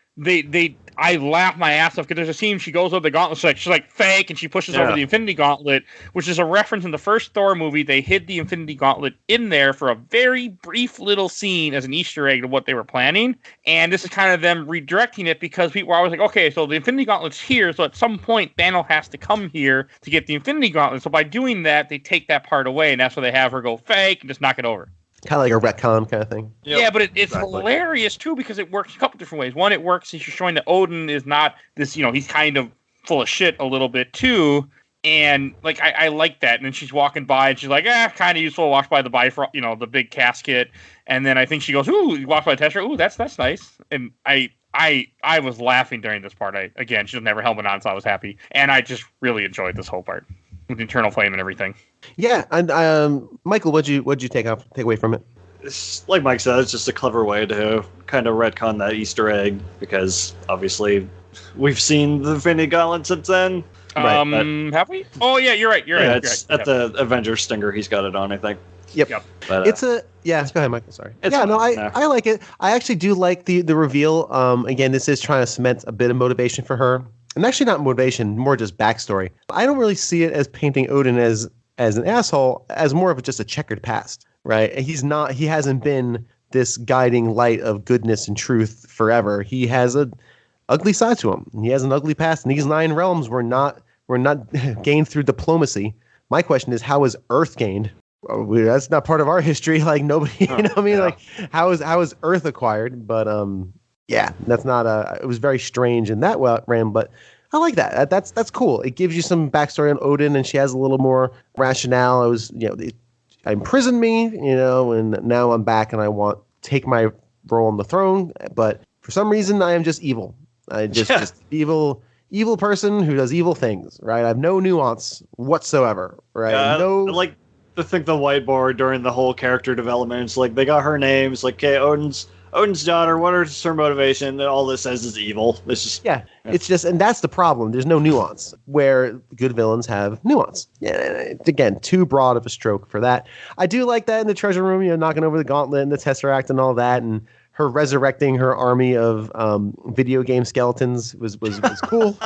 I laugh my ass off because there's a scene she goes over the gauntlet. She's like fake, and she pushes over the Infinity Gauntlet, which is a reference in the first Thor movie. They hid the Infinity Gauntlet in there for a very brief little scene as an Easter egg to what they were planning. And this is kind of them redirecting it because people were always like, okay, so the Infinity Gauntlet's here, so at some point Thanos has to come here to get the Infinity Gauntlet. So by doing that, they take that part away, and that's where they have her go fake and just knock it over. Kind of like a retcon kind of thing. Yep, yeah, but it's exactly. hilarious too because it works a couple different ways. One, it works if you're showing that Odin is not this, he's kind of full of shit a little bit too. And like I like that. And then she's walking by and she's like, kind of useful. Walks by the Bifrost, the big casket. And then I think she goes, ooh, you walk by the Tesseract. Ooh, that's nice. And I was laughing during this part. She doesn't have her helmet on, so I was happy. And I just really enjoyed this whole part with the Eternal Flame and everything. Yeah, and Michael, what'd you take away from it? like Mike said, it's just a clever way to kind of retcon that Easter egg, because obviously we've seen the Infinity Gauntlet since then. Have we? Oh yeah, you're right. It's at the Avengers stinger. He's got it on, I think. Yep. But, It's a go ahead, Michael. Sorry. It's Yeah, no, fine. I like it. I actually do like the reveal. Again, this is trying to cement a bit of motivation for her, and actually not motivation, more just backstory. I don't really see it as painting Odin as an asshole, as more of just a checkered past, right? He hasn't been this guiding light of goodness and truth forever. He has a ugly side to him. He has an ugly past, and these 9 realms were not gained through diplomacy. My question is, how is Earth gained? That's not part of our history. Like nobody, you know what I mean? Yeah. Like how is Earth acquired? But that's not it was very strange in that realm, but I like that. That's cool. It gives you some backstory on Odin, and she has a little more rationale. It imprisoned me, and now I'm back and I want to take my role on the throne. But for some reason, I am just evil. I just evil person who does evil things, right? I have no nuance whatsoever, right? Like to think the whiteboard during the whole character development. It's like they got her name. It's like, okay, Odin's daughter. What is her motivation? And all this says is evil. It's just It's just, and that's the problem. There's no nuance where good villains have nuance. Yeah, again, too broad of a stroke for that. I do like that in the treasure room. Knocking over the gauntlet and the Tesseract and all that, and her resurrecting her army of video game skeletons was cool.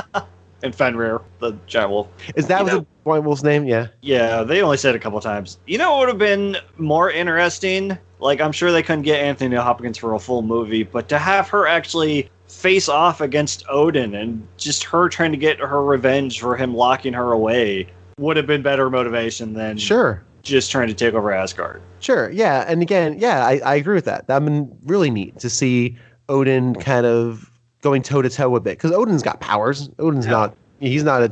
And Fenrir, the giant wolf. Is that the giant wolf's name? Yeah. Yeah, they only said it a couple times. What would have been more interesting? Like, I'm sure they couldn't get Anthony Hopkins for a full movie, but to have her actually face off against Odin and just her trying to get her revenge for him locking her away would have been better motivation than just trying to take over Asgard. Sure, yeah. And again, I agree with that. That would have been really neat to see Odin kind of going toe-to-toe with it, because Odin's got powers. Odin's not he's not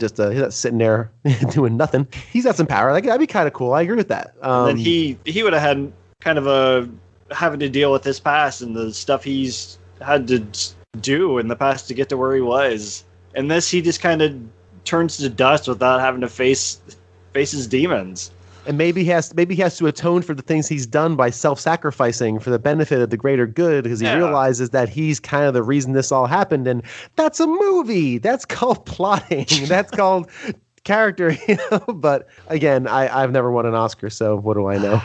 sitting there doing nothing. He's got some power. Like, that'd be kind of cool. I agree with that. And then he would have had kind of having to deal with his past and the stuff he's had to do in the past to get to where he was. And this, he just kind of turns to dust without having to face his demons. And maybe he has to atone for the things he's done by self-sacrificing for the benefit of the greater good, because he realizes that he's kind of the reason this all happened. And that's a movie. That's called plotting. That's called character. But again, I've never won an Oscar, so what do I know?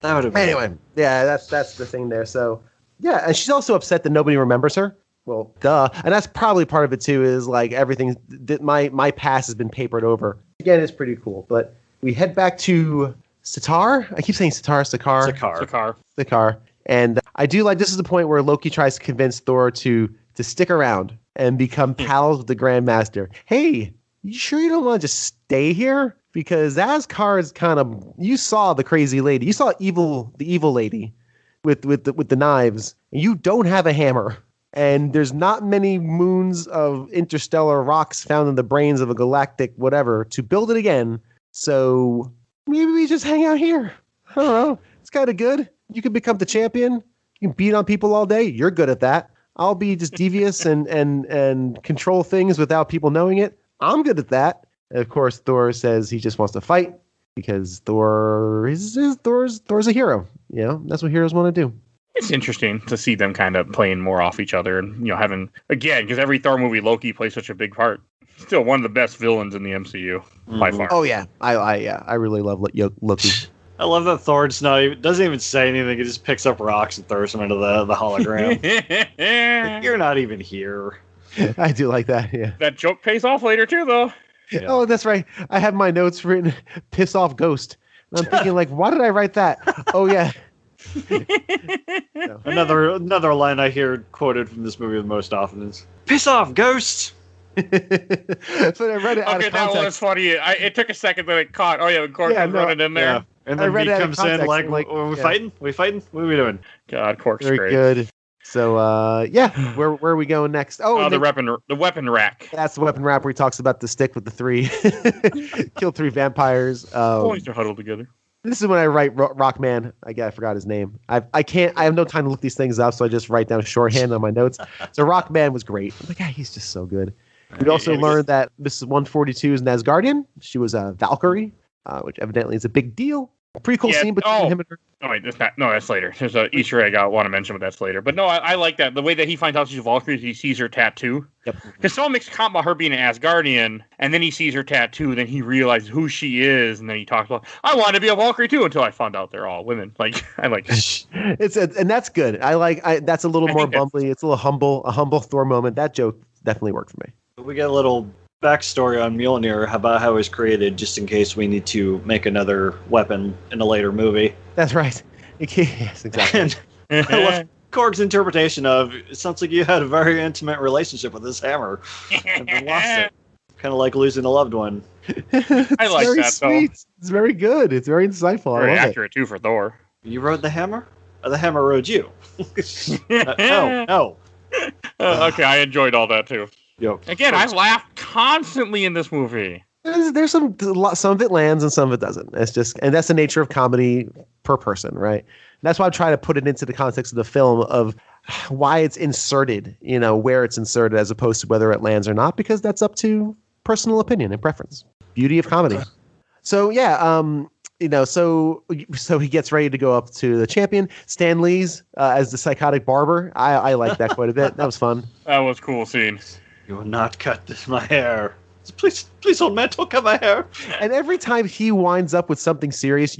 That would have been anyway. Yeah, that's the thing there. So yeah, and she's also upset that nobody remembers her. Well, duh. And that's probably part of it too. Is like everything that my past has been papered over. Again, it's pretty cool, but. We head back to Sitar. I keep saying Sitar. Sakaar. And I do like, this is the point where Loki tries to convince Thor to stick around and become pals with the Grandmaster. Hey, you sure you don't want to just stay here? Because Asgard's kind of, you saw the crazy lady. You saw the evil lady with the knives. And you don't have a hammer. And there's not many moons of interstellar rocks found in the brains of a galactic whatever to build it again. So maybe we just hang out here. I don't know. It's kind of good. You can become the champion. You can beat on people all day. You're good at that. I'll be just devious and control things without people knowing it. I'm good at that. And of course, Thor says he just wants to fight because Thor's a hero. That's what heroes want to do. It's interesting to see them kind of playing more off each other and, having, again, because every Thor movie, Loki plays such a big part. Still one of the best villains in the MCU by far. Oh yeah, I really love Loki. I love that Thor doesn't even say anything. He just picks up rocks and throws them into the hologram. Like, you're not even here. I do like that. Yeah, that joke pays off later too, though. Yeah. Oh, that's right. I have my notes written. Piss off, ghost. And I'm thinking, like, why did I write that? Oh yeah. No. Another line I hear quoted from this movie the most often is "Piss off, ghost." So I read it out of context. That was funny. It took a second, but it caught. Oh yeah, Cork running in there. Yeah. And then he comes in like, "Are we fighting? We fighting? What are we doing?" God, Cork's very great. Good. So where are we going next? Oh, the weapon rack. That's the weapon rack where he talks about the stick with the 3 kill 3 vampires. Always they're huddled together. This is when I write Rockman. I forgot his name. I have no time to look these things up, so I just write down shorthand on my notes. So Rockman was great. I'm like, he's just so good. We also learned that Mrs. 142 is an Asgardian. She was a Valkyrie, which evidently is a big deal. Pretty cool scene between him and her. Oh wait, that's later. There's an Easter egg I want to mention, but that's later. But no, I like that. The way that he finds out she's a Valkyrie is he sees her tattoo. Yep. Because someone makes a comment about her being an Asgardian, and then he sees her tattoo, then he realizes who she is, and then he talks about, I want to be a Valkyrie too, until I found out they're all women. Like, I like it. And that's good. That's a little more bumbly. It's a little a humble Thor moment. That joke definitely worked for me. We get a little backstory on Mjolnir about how it was created, just in case we need to make another weapon in a later movie. That's right. Yes, exactly. And I love Korg's interpretation of, it sounds like you had a very intimate relationship with this hammer and then lost it. Kind of like losing a loved one. I like that, sweet. Though. It's very good. It's very insightful. Very accurate, too, for Thor. You rode the hammer? Or the hammer rode you? No. Okay, I enjoyed all that, too. Yep. Again, I laughed constantly in this movie. There's some of it lands and some of it doesn't. And that's the nature of comedy per person, right? And that's why I'm trying to put it into the context of the film of why it's inserted, where it's inserted as opposed to whether it lands or not, because that's up to personal opinion and preference. Beauty of comedy. So yeah, so he gets ready to go up to the champion. Stan Lee's as the psychotic barber. I like that quite a bit. That was fun. That was a cool scene. You will not cut my hair. Please, old man, don't cut my hair. And every time he winds up with something serious,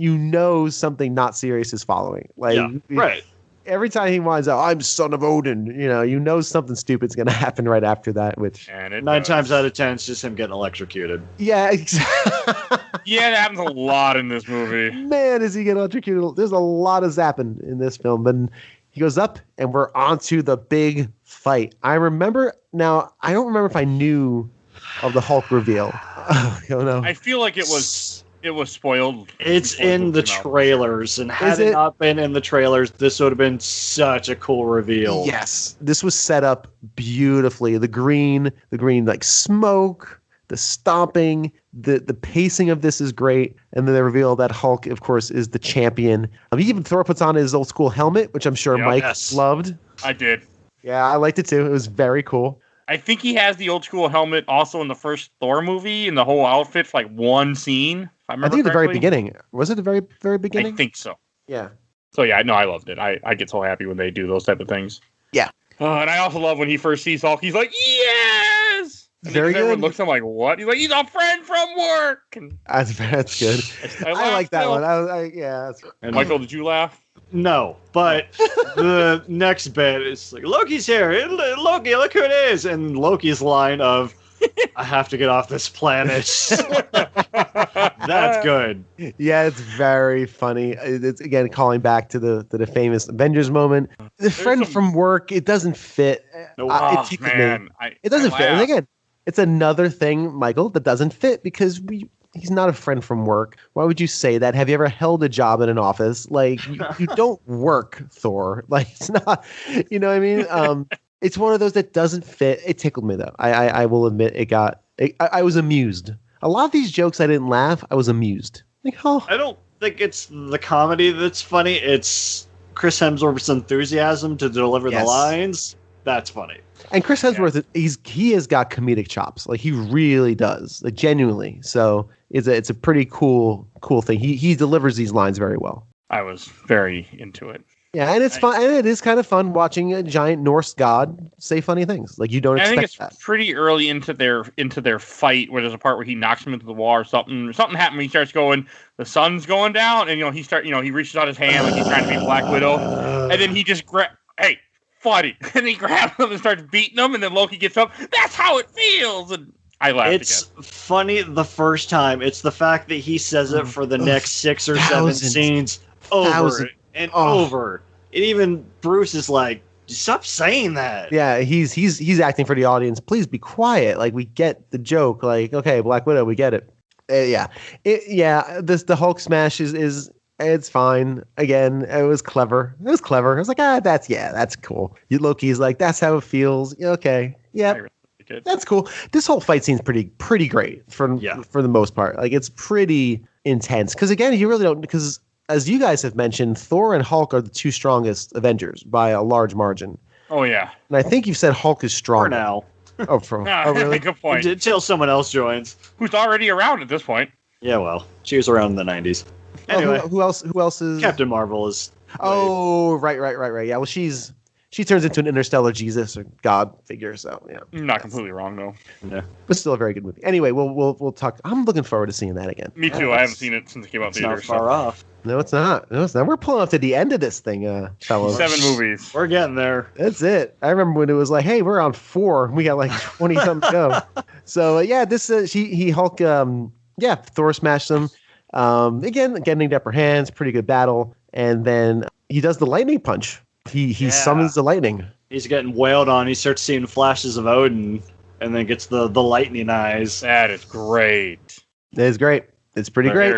something not serious is following. Right. Every time he winds up, I'm son of Odin. Something stupid's going to happen right after that. Which 9 times out of 10, it's just him getting electrocuted. Yeah, exactly. Yeah, that happens a lot in this movie. Man, is he getting electrocuted? There's a lot of zapping in this film, but he goes up, and we're onto the big fight. I don't remember if I knew of the Hulk reveal. I don't know. I feel like it was spoiled. It's in the trailers, and had it not been in the trailers, this would have been such a cool reveal. Yes, this was set up beautifully. The green like smoke, the stomping, the pacing of this is great, and then they reveal that Hulk, of course, is the champion. Even Thor puts on his old school helmet, which I'm sure Mike loved. I did. Yeah, I liked it too. It was very cool. I think he has the old school helmet also in the first Thor movie, in the whole outfit for like one scene. I think at the very beginning. Was it the very, very beginning? I think so. Yeah. So yeah, no, I loved it. I get so happy when they do those type of things. Yeah. And I also love when he first sees Hulk. He's like, yes! And very good. Everyone looks at him like, what? He's like, he's a friend from work! And that's good. I like that one. That's and Michael, did you laugh? No, but the next bit is like, Loki's here. Loki, look who it is. And Loki's line of, I have to get off this planet. That's good. Yeah, it's very funny. It's again calling back to the famous Avengers moment. The friend from work, it doesn't fit. No, it doesn't fit. And again, it's another thing, Michael, that doesn't fit because he's not a friend from work. Why would you say that? Have you ever held a job in an office? Like, you don't work, Thor. Like, it's not, you know what I mean? It's one of those that doesn't fit. It tickled me, though. I will admit I was amused. A lot of these jokes, I didn't laugh. I was amused. Like, oh. I don't think it's the comedy that's funny. It's Chris Hemsworth's enthusiasm to deliver the lines. That's funny. And Chris Hemsworth, he has got comedic chops. Like, he really does. Like, genuinely. So it's a pretty cool thing. He delivers these lines very well. I was very into it. Yeah, and it's fun, and it is kind of fun watching a giant Norse god say funny things. Like, you don't expect that. I think it's pretty early into their fight where there's a part where he knocks him into the wall or something. Something happened. He starts going, the sun's going down, and he reaches out his hand like he's trying to be Black Widow, and then he just hey, funny, and he grabs him and starts beating him, and then Loki gets up. That's how it feels, and I laughed. It's funny the first time. It's the fact that he says it for the next 6 or 7 scenes over and over. And even Bruce is like, stop saying that. Yeah, he's acting for the audience. Please be quiet. Like, we get the joke. Like, okay, Black Widow, we get it. The Hulk smash is it's fine. Again, it was clever. I was like, that's cool. Loki's like, that's how it feels. Okay, yeah. That's cool. This whole fight scene's pretty great for the most part. Like, it's pretty intense. Because again, you really don't, because as you guys have mentioned, Thor and Hulk are the 2 strongest Avengers by a large margin. Oh, yeah. And I think you've said Hulk is stronger. For now. Oh, really? Good point. Until someone else joins. Who's already around at this point. Yeah, well, she was around in the 90s. Anyway, who else? Who else is Captain Marvel is. Oh, right. Yeah. Well, she turns into an interstellar Jesus or God figure. So yeah, Not completely wrong though. Yeah. but still a very good movie. Anyway, we'll talk. I'm looking forward to seeing that again. Me too. I haven't seen it since it came out It's theater. not far off. No, it's not. We're pulling up to the end of this thing, fellas. 7 movies. We're getting there. That's it. I remember when it was like, hey, we're on 4. We got like 20 something to go. So yeah, this he Hulk. Thor smashed him. Again, getting the upper hands. Pretty good battle, and then he does the lightning punch. He summons the lightning. He's getting wailed on. He starts seeing flashes of Odin, and then gets the lightning eyes. That is great. It is great. It's pretty great.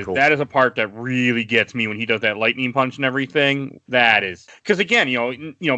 Cool. That is a part that really gets me when he does that lightning punch and everything. That is because again,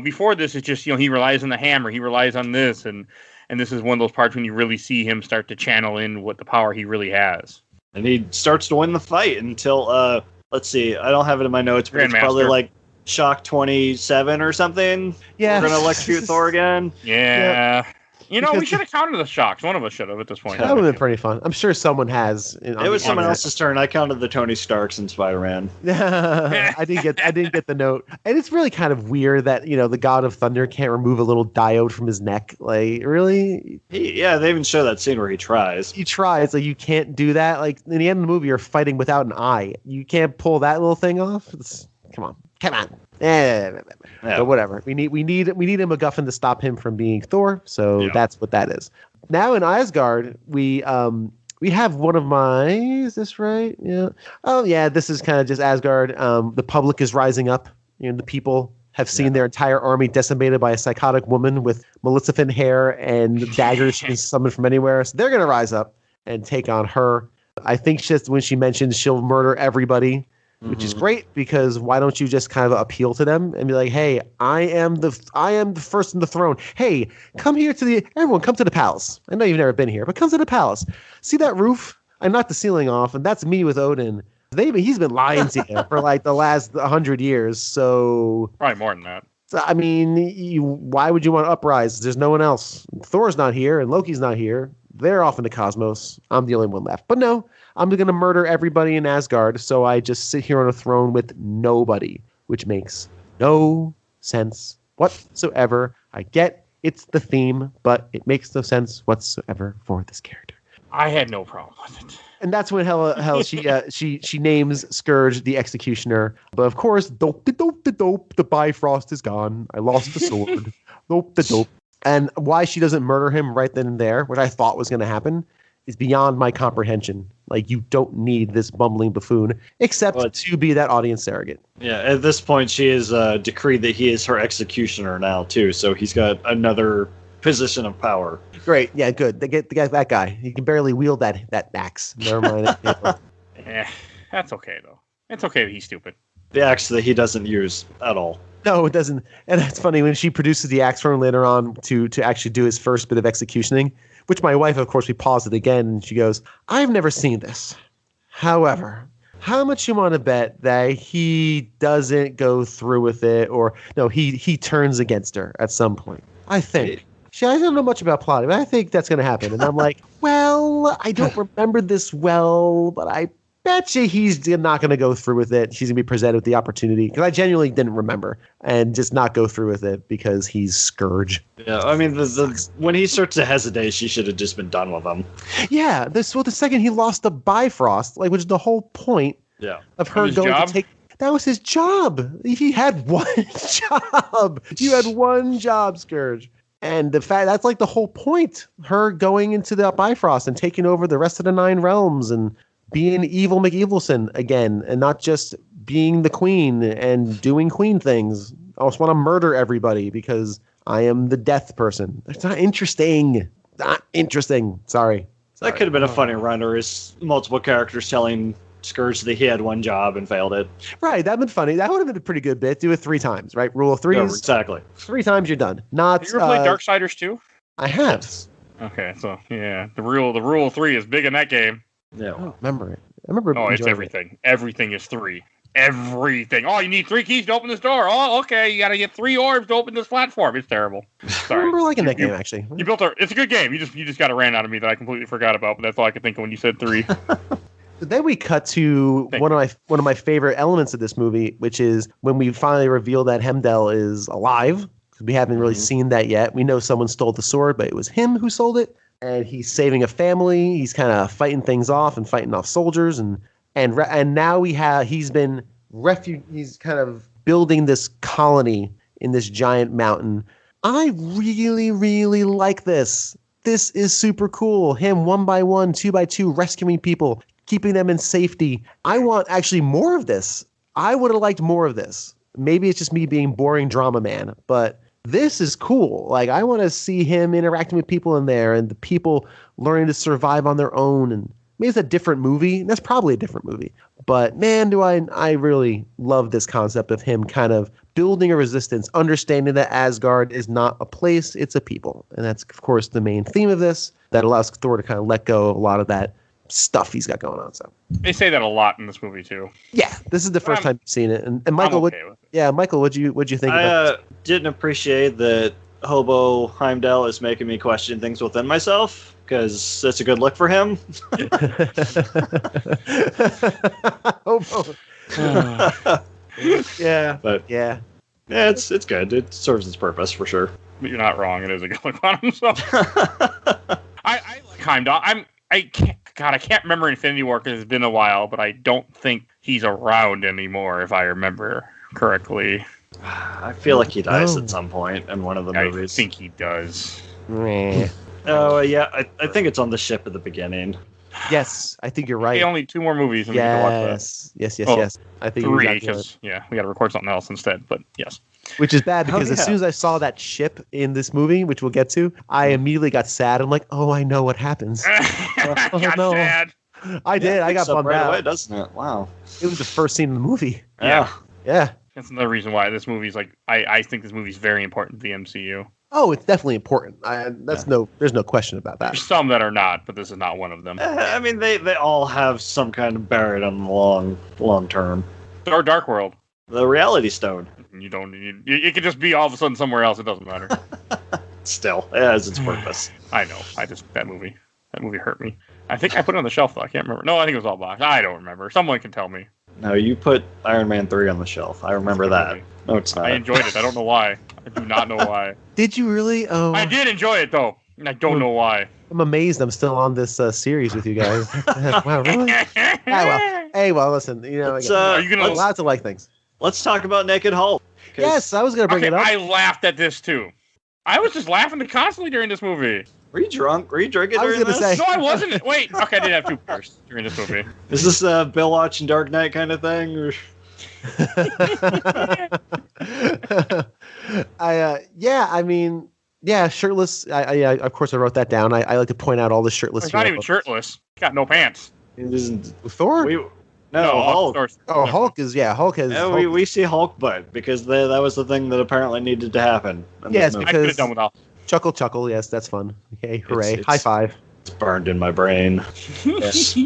before this it's just he relies on the hammer, he relies on this, and this is one of those parts when you really see him start to channel in what the power he really has. And he starts to win the fight until let's see, I don't have it in my notes, but it's probably like Shock 27 or something. Yeah, we're gonna electrocute Thor again. Yeah. Yep. We should have counted the shocks. One of us should have at this point. That would have been pretty fun. I'm sure someone has. It was someone else's turn. I counted the Tony Starks in Spider-Man. I didn't get the note. And it's really kind of weird that, the God of Thunder can't remove a little diode from his neck. Like, really? They even show that scene where he tries. He tries. Like, you can't do that. Like, in the end of the movie, you're fighting without an eye. You can't pull that little thing off. Come on. Yeah. But whatever. We need a MacGuffin to stop him from being Thor. So that's what that is. Now in Asgard, we have one of my. Is this right? Yeah. Oh yeah. This is kind of just Asgard. The public is rising up. The people have seen their entire army decimated by a psychotic woman with Maleficent hair and daggers she can summon from anywhere. So they're gonna rise up and take on her. I think when she mentions she'll murder everybody. Which is great because why don't you just kind of appeal to them and be like, hey, I am the first in the throne. Hey, come here everyone come to the palace. I know you've never been here, but come to the palace. See that roof? I knocked the ceiling off, and that's me with Odin. He's been lying to you for like the last 100 years. So probably more than that. So, I mean, why would you want to uprise? There's no one else. Thor's not here, and Loki's not here. They're off in the cosmos. I'm the only one left. But no, I'm going to murder everybody in Asgard, so I just sit here on a throne with nobody, which makes no sense whatsoever. I get it's the theme, but it makes no sense whatsoever for this character. I had no problem with it. And that's when hell she names Scourge the Executioner. But of course, dope, the Bifrost is gone. I lost the sword. Dope. And why she doesn't murder him right then and there, which I thought was going to happen, is beyond my comprehension. Like, you don't need this bumbling buffoon, except to be that audience surrogate. Yeah, at this point, she has decreed that he is her executioner now, too. So he's got another position of power. Great. Yeah, good. They get that guy. He can barely wield that axe. Never mind. Yeah, that's okay, though. It's okay that he's stupid. The axe that he doesn't use at all. No, it doesn't. And that's funny when she produces the axe for him later on to actually do his first bit of executioning, which my wife, of course, we paused it again, and she goes, I've never seen this. However, how much you want to bet that he doesn't go through with it, or no, he turns against her at some point? I think. I don't know much about plotting, but I think that's going to happen. And I'm like, well, I don't remember this well, but I bet you he's not going to go through with it. She's going to be presented with the opportunity, because I genuinely didn't remember, and just not go through with it because he's Scourge. Yeah, I mean, when he starts to hesitate, she should have just been done with him. Yeah, the second he lost the Bifrost, which is the whole point of her going to take. That was his job. He had one job. You had one job, Scourge. And the fact that's like the whole point. Her going into the Bifrost and taking over the rest of the 9 realms and being evil McEvilson again, and not just being the queen and doing queen things. I just want to murder everybody because I am the death person. It's not interesting. Sorry. That could have been a funny run, or is multiple characters telling Scourge that he had one job and failed it. Right, that'd been funny. That would have been a pretty good bit. Do it 3 times, right? Rule of 3. Yeah, exactly. 3 times you're done. Not. Have you ever played Darksiders 2? I have. Okay, so yeah, the rule of 3 is big in that game. Yeah, I don't remember it. I remember. Oh, it's everything. Everything is 3. Everything. Oh, you need 3 keys to open this door. Oh, okay. You got to get 3 orbs to open this platform. It's terrible. Sorry. I remember liking that game, actually. It's a good game. You just got a rant out of me that I completely forgot about, but that's all I could think of when you said 3. Then we cut to one of my favorite elements of this movie, which is when we finally reveal that Hemdell is alive. We haven't really seen that yet. We know someone stole the sword, but it was him who sold it. And he's saving a family. He's kind of fighting things off and fighting off soldiers. And now he's kind of building this colony in this giant mountain. I really, really like this. This is super cool. Him 1 by 1, 2 by 2, rescuing people, keeping them in safety. I want actually more of this. I would have liked more of this. Maybe it's just me being boring drama man, but this is cool. Like, I want to see him interacting with people in there and the people learning to survive on their own. And maybe it's a different movie. That's probably a different movie. But man, I really love this concept of him kind of building a resistance, understanding that Asgard is not a place, it's a people. And that's, of course, the main theme of this that allows Thor to kind of let go of a lot of that stuff he's got going on. So they say that a lot in this movie too. Yeah, this is the first time you've seen it. And Michael, Michael, what'd you think about this? Didn't appreciate that Hobo Heimdall is making me question things within myself, because that's a good look for him. Hobo. Yeah, it's good. It serves its purpose for sure. But you're not wrong. It is a good look on himself. I like Heimdall. I can't remember Infinity War because it's been a while, but I don't think he's around anymore, if I remember correctly. I feel like he dies at some point in one of the movies. I think he does. Oh, yeah. I think it's on the ship at the beginning. Yes, I think you're right. Only 2 more movies. And Yes. I think 3, because we got to record something else instead. But yes, which is bad because as soon as I saw that ship in this movie, which we'll get to, I immediately got sad. I'm like, oh, I know what happens. Sad. I did. I got bummed right out. away, doesn't it? Wow. It was the first scene in the movie. Yeah. Yeah. That's another reason why this movie's like. I think this movie's very important to the MCU. Oh, it's definitely important. There's no question about that. There's some that are not, but this is not one of them. I mean, they all have some kind of bearing on the long term. Or Dark World. The Reality Stone. It could just be all of a sudden somewhere else. It doesn't matter. Still, it has its purpose. I know. That movie hurt me. I think I put it on the shelf though. I can't remember. No, I think it was all box. I don't remember. Someone can tell me. No, you put Iron Man 3 on the shelf. I remember that. Movie. No, it's not. I enjoyed it. I don't know why. I do not know why. Did you really? Oh, I did enjoy it though, and I don't know why. I'm amazed I'm still on this series with you guys. Wow, really? Well, listen. are you gonna allowed to like things? Let's talk about Naked Hulk. Yes, I was going to bring it up. I laughed at this too. I was just laughing constantly during this movie. Were you drunk? Were you drinking during this? No, I wasn't. Wait. Okay, I did have 2 beers during this movie. Is this a Bill watching Dark Knight kind of thing? Or? Shirtless. Of course I wrote that down. I like to point out all the shirtless. He's not even shirtless. He's got no pants. Thor? Hulk. Hulk is Hulk has. Yeah, we see Hulk butt because that was the thing that apparently needed to happen. Yes, I could have done without. Chuckle. Yes, that's fun. Okay, hooray! High five. It's burned in my brain. Yes.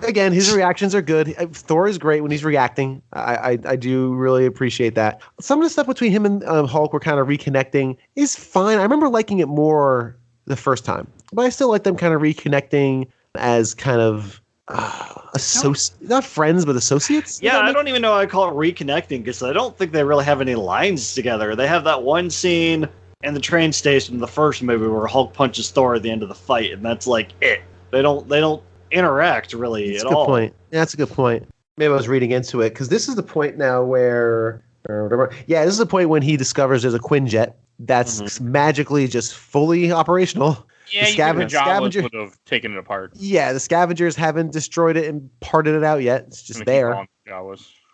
Again, his reactions are good. Thor is great when he's reacting. I do really appreciate that. Some of the stuff between him and Hulk, we're kind of reconnecting, is fine. I remember liking it more the first time, but I still like them kind of reconnecting as kind of not friends, but associates. Yeah, I don't even know how I call it reconnecting because I don't think they really have any lines together. They have that one scene in the train station in the first movie where Hulk punches Thor at the end of the fight, and that's like it. They don't interact really at all. That's a good point. Yeah, that's a good point. Maybe I was reading into it because this is the point now where, this is the point when he discovers there's a Quinjet that's magically just fully operational. Yeah, the scavenger would have taken it apart. Yeah, the scavengers haven't destroyed it and parted it out yet. It's just there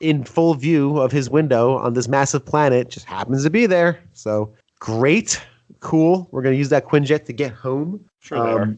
in full view of his window on this massive planet. Just happens to be there. So great, cool. We're gonna use that Quinjet to get home. Sure, they are.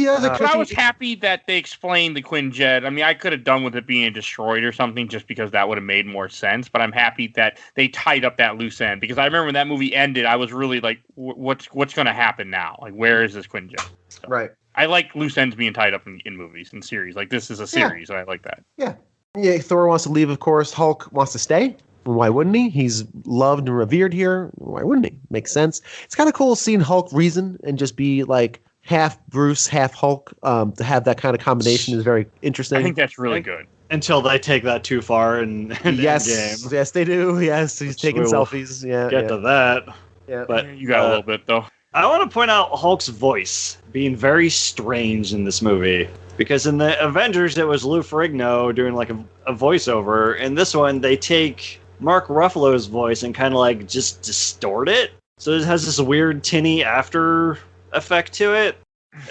I was happy that they explained the Quinjet. I mean, I could have done with it being destroyed or something just because that would have made more sense. But I'm happy that they tied up that loose end because I remember when that movie ended, I was really like, what's going to happen now? Like, where is this Quinjet? So, right. I like loose ends being tied up in movies and series. Like, this is a series, and I like that. Yeah. Yeah, Thor wants to leave, of course. Hulk wants to stay. Why wouldn't he? He's loved and revered here. Why wouldn't he? Makes sense. It's kind of cool seeing Hulk reason and just be like, half Bruce, half Hulk. To have that kind of combination is very interesting. I think that's really good. Until they take that too far and yes, Endgame. yes, they do. Yes, he's Which taking we will selfies. Yeah, Get to that. Yeah. But You got a little bit, though. I want to point out Hulk's voice being very strange in this movie. Because in the Avengers, it was Lou Ferrigno doing like a voiceover. In this one, they take Mark Ruffalo's voice and kind of like just distort it. So it has this weird tinny after effect to it.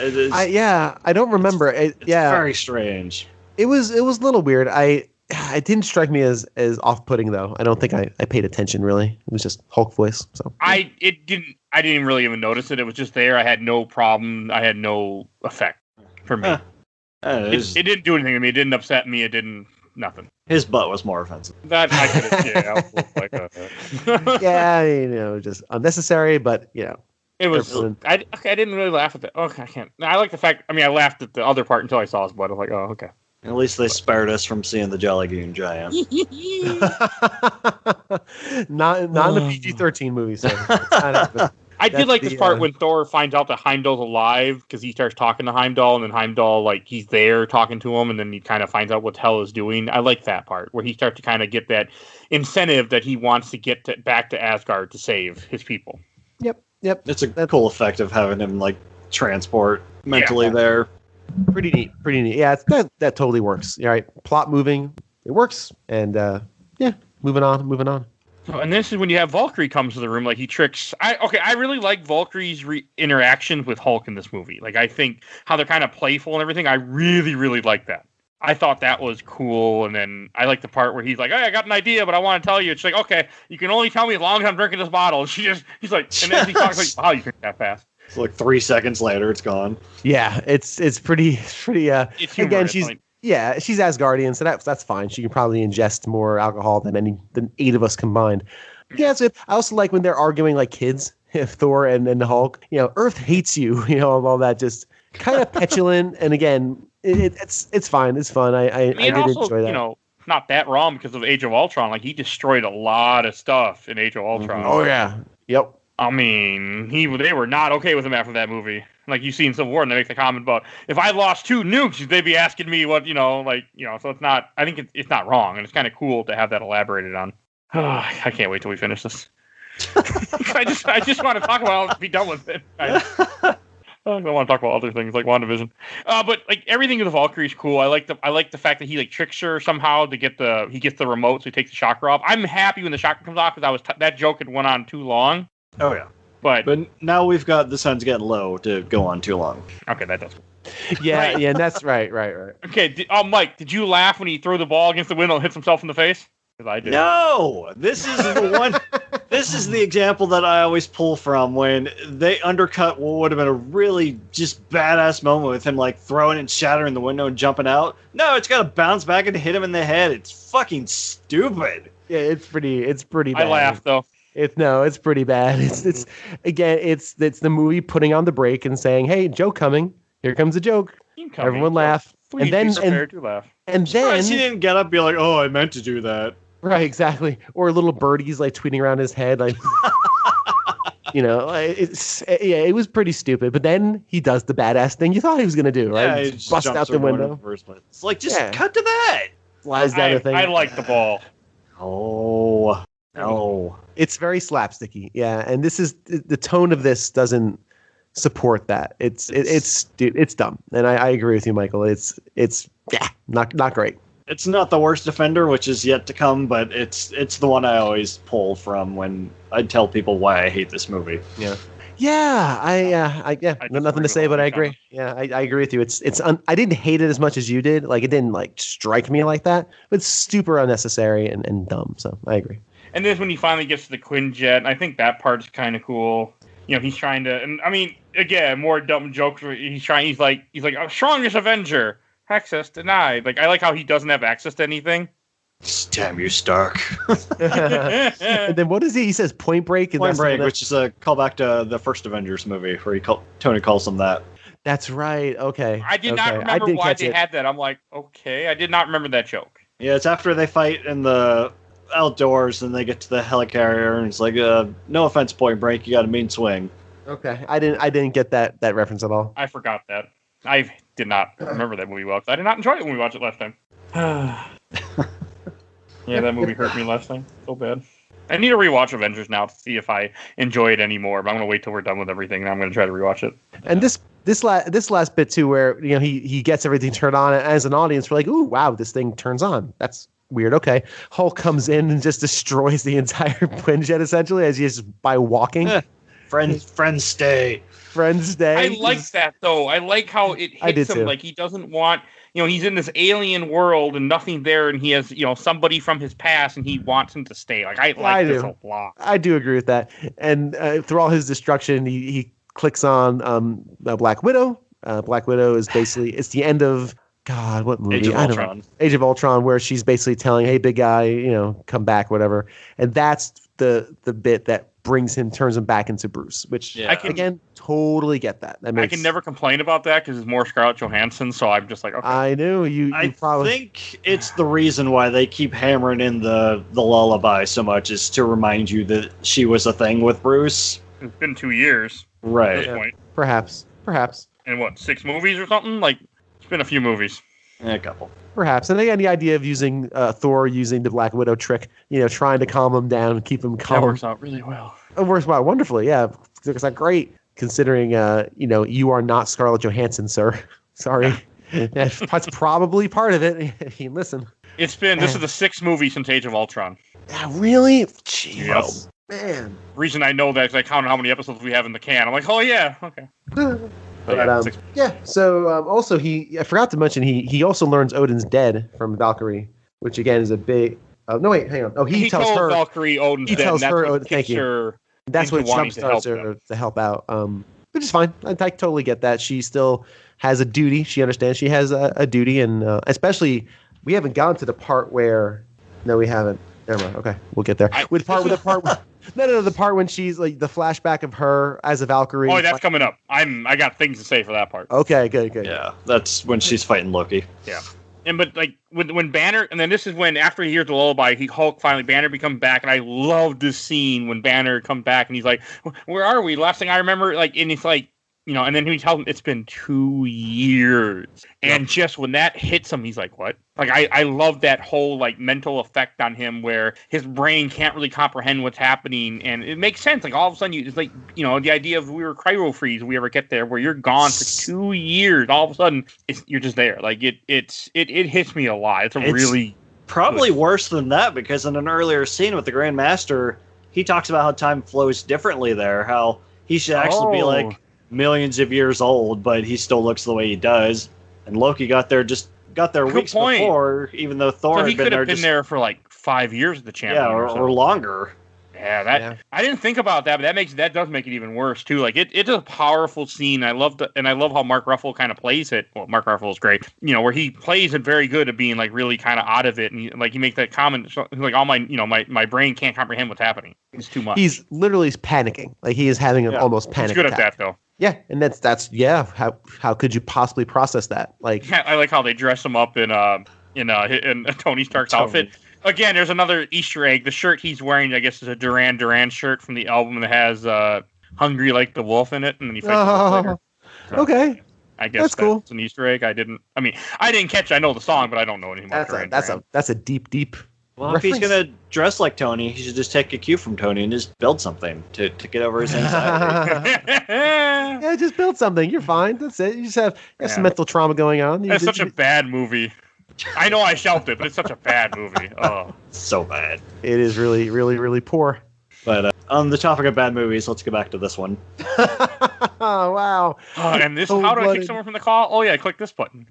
I don't remember. It's very strange. It was a little weird. It didn't strike me as off-putting though. I don't think I paid attention really. It was just Hulk voice. So I didn't really even notice it. It was just there. I had no problem. I had no effect for me. It didn't do anything to me. It didn't upset me. It didn't nothing. His butt was more offensive. That I could have yeah, just unnecessary. But it was. I didn't really laugh at that. Okay, I can't. I like the fact. I mean, I laughed at the other part until I saw his butt. I was like, oh, okay. At least they spared us from seeing the Jolly Green Giant. not in the PG-13 movie. So I did like this part when Thor finds out that Heimdall's alive because he starts talking to Heimdall, and then Heimdall, like, he's there talking to him, and then he kind of finds out what Hell is doing. I like that part where he starts to kind of get that incentive that he wants to get back to Asgard to save his people. Yep. It's a cool effect of having him like transport mentally there. Pretty neat. Yeah, that totally works. All right, plot moving, it works, and moving on. And this is when you have Valkyrie comes to the room, like he tricks. I really like Valkyrie's interactions with Hulk in this movie. Like I think how they're kind of playful and everything. I really, really like that. I thought that was cool, and then I like the part where he's like, "Hey, I got an idea, but I want to tell you." It's like, "Okay, you can only tell me as long as I'm drinking this bottle." And he's like, and then he talks like, "Wow, you drink that fast." So like 3 seconds later, it's gone. Yeah, it's pretty. It's humorous. Again, she's Asgardian, so that's fine. She can probably ingest more alcohol than 8 of us combined. Yeah, so I also like when they're arguing like kids. If Thor and Hulk, Earth hates you, all that just kind of petulant. And again, it's fine. It's fun. I did also, enjoy that. Not that wrong because of Age of Ultron. Like he destroyed a lot of stuff in Age of Ultron. Oh yeah. Yep. I mean, they were not okay with him after that movie. Like you see in Civil War, and they make the comment about if I lost 2 nukes, they'd be asking me what, So it's not. I think it's not wrong, and it's kind of cool to have that elaborated on. I can't wait till we finish this. I just want to talk about it, be done with it. I don't want to talk about other things like WandaVision. But like everything with the Valkyrie is cool. I like the fact that he like tricks her somehow to get he gets the remote, so he takes the chakra off. I'm happy when the chakra comes off because that joke had went on too long. Oh yeah, but now we've got the sun's getting low to go on too long. Okay, that does. Yeah, right. Yeah, that's right. Okay, Mike, did you laugh when he threw the ball against the window and hits himself in the face? Because I did. No, this is the one. This is the example that I always pull from when they undercut what would have been a really just badass moment with him like throwing and shattering the window and jumping out. No, it's got to bounce back and hit him in the head. It's fucking stupid. Yeah, it's pretty bad. I laughed though. It's pretty bad. It's the movie putting on the brake and saying, "Hey, joke coming. Here comes a joke." Everyone laugh. And then he didn't get up and be like, "Oh, I meant to do that." Right, exactly. Or little birdies like tweeting around his head, like it was pretty stupid. But then he does the badass thing you thought he was gonna do, right? Yeah, he just busts out the window. It's like cut to that. Flies down the thing. I like the ball. Oh no. It's very slapsticky, yeah. And this is the tone of this doesn't support that. It's dumb, and I agree with you, Michael. It's not great. It's not the worst offender, which is yet to come, but it's the one I always pull from when I tell people why I hate this movie. Yeah. I got nothing to say, but I agree. Yeah, I agree with you. I didn't hate it as much as you did. Like it didn't like strike me like that. But it's super unnecessary and dumb. So I agree. And then when he finally gets to the Quinjet, I think that part's kind of cool. He's trying to, and I mean, again, more dumb jokes. He's like, I'm strongest Avenger. Access denied. Like I like how he doesn't have access to anything. Damn you, Stark. And then what is he? He says Point Break. Point Break, which is a callback to the first Avengers movie, where Tony calls him that. That's right. Okay. I did not remember why they had that. I'm like, okay, I did not remember that joke. Yeah, it's after they fight in the outdoors and they get to the helicarrier and it's like, no offense, Point Break, you got a mean swing. Okay, I didn't get that reference at all. I forgot that. I did not remember that movie well, because I did not enjoy it when we watched it last time. Yeah, that movie hurt me last time. So bad. I need to rewatch Avengers now to see if I enjoy it anymore, but I'm going to wait till we're done with everything, and I'm going to try to rewatch it. And this last bit too, where he gets everything turned on, and as an audience, we're like, ooh, wow, this thing turns on. That's weird. Okay, Hulk comes in and just destroys the entire Quinjet essentially as he is by walking. Friends stay. Friends stay. I like that though. I like how it hits him. Too. Like he doesn't want, he's in this alien world and nothing there, and he has, somebody from his past, and he wants him to stay. Like I like this a lot. I do agree with that. And through all his destruction, he clicks on Black Widow. Black Widow is basically it's the end of God, what movie? Age of Ultron. Age of Ultron, where she's basically telling, "Hey, big guy, come back, whatever." And that's the bit that turns him back into Bruce, which I can again totally get that. I can never complain about that because it's more Scarlett Johansson. So I'm just like, okay. I knew you. I probably think it's the reason why they keep hammering in the lullaby so much is to remind you that she was a thing with Bruce. It's been 2 years, right? At this point. Perhaps. And what, 6 movies or something? Like it's been a few movies. A couple. Perhaps. And again, the idea of using Thor using the Black Widow trick, trying to calm him down and keep him calm. That works out really well. It works out wonderfully, yeah. It's not great considering, you are not Scarlett Johansson, sir. Sorry. That's probably part of it. Listen. This is the 6th movie since Age of Ultron. Yeah, really? Jeez. Yep. Man. Reason I know that is I counted how many episodes we have in the can. I'm like, oh yeah, okay. So also I forgot to mention he also learns Odin's dead from Valkyrie, which again is a big. No wait, hang on. Oh, he tells her Valkyrie Odin's dead. Tells her. Thank you. That's what jumpstarts her to help out. Which is fine. I totally get that. She still has a duty. She understands she has a duty, and especially we haven't gone to the part where. No, we haven't. Never mind. Okay, we'll get there. The part when she's like the flashback of her as a Valkyrie. Oh, that's coming up. I got things to say for that part. Okay, good. Yeah, that's when she's fighting Loki. Yeah, but like when Banner, and then this is when after he hears the lullaby, Hulk finally Banner becomes back, and I love this scene when Banner comes back and he's like, "Where are we?" Last thing I remember, and it's like. And then he tells him it's been 2 years. And just when that hits him, he's like, what? Like, I love that whole, mental effect on him where his brain can't really comprehend what's happening. And it makes sense. Like, all of a sudden, it's like, the idea of we were cryo-freeze, we ever get there, where you're gone for 2 years. All of a sudden, you're just there. Like, it hits me a lot. It's really... Probably worse than that, because in an earlier scene with the Grand Master, he talks about how time flows differently there, how he should actually be, millions of years old, but he still looks the way he does. And Loki got there weeks before, even though Thor had been there. He could have been there for 5 years as the champion. Yeah, or longer. Yeah, I didn't think about that, but that does make it even worse too. Like it's a powerful scene. I love how Mark Ruffalo kind of plays it. Well, Mark Ruffalo is great. Where he plays it very good at being really kind of out of it, and he makes that comment like all my brain can't comprehend what's happening. It's too much. He's literally panicking. Like he is having an almost panic. He's good attack. At that though. Yeah, and that's how could you possibly process that? I like how they dress him up in Tony Stark's outfit. Again, there's another Easter egg. The shirt he's wearing, I guess, is a Duran Duran shirt from the album that has "Hungry Like the Wolf" in it, and then he fights the wolf later. So, okay, I guess that's cool. It's an Easter egg. I didn't catch. I know the song, but I don't know anything about Duran Duran. That's a deep. Well, reference. If he's gonna dress like Tony, he should just take a cue from Tony and just build something to get over his anxiety. Yeah, just build something. You're fine. That's it. You just have some mental trauma going on. It's such a bad movie. I know I shelved it, but it's such a bad movie. Oh, so bad. It is really, really, really poor. But on the topic of bad movies, let's go back to this one. Oh, wow. And this, how do I kick someone from the call? Oh, yeah, click this button.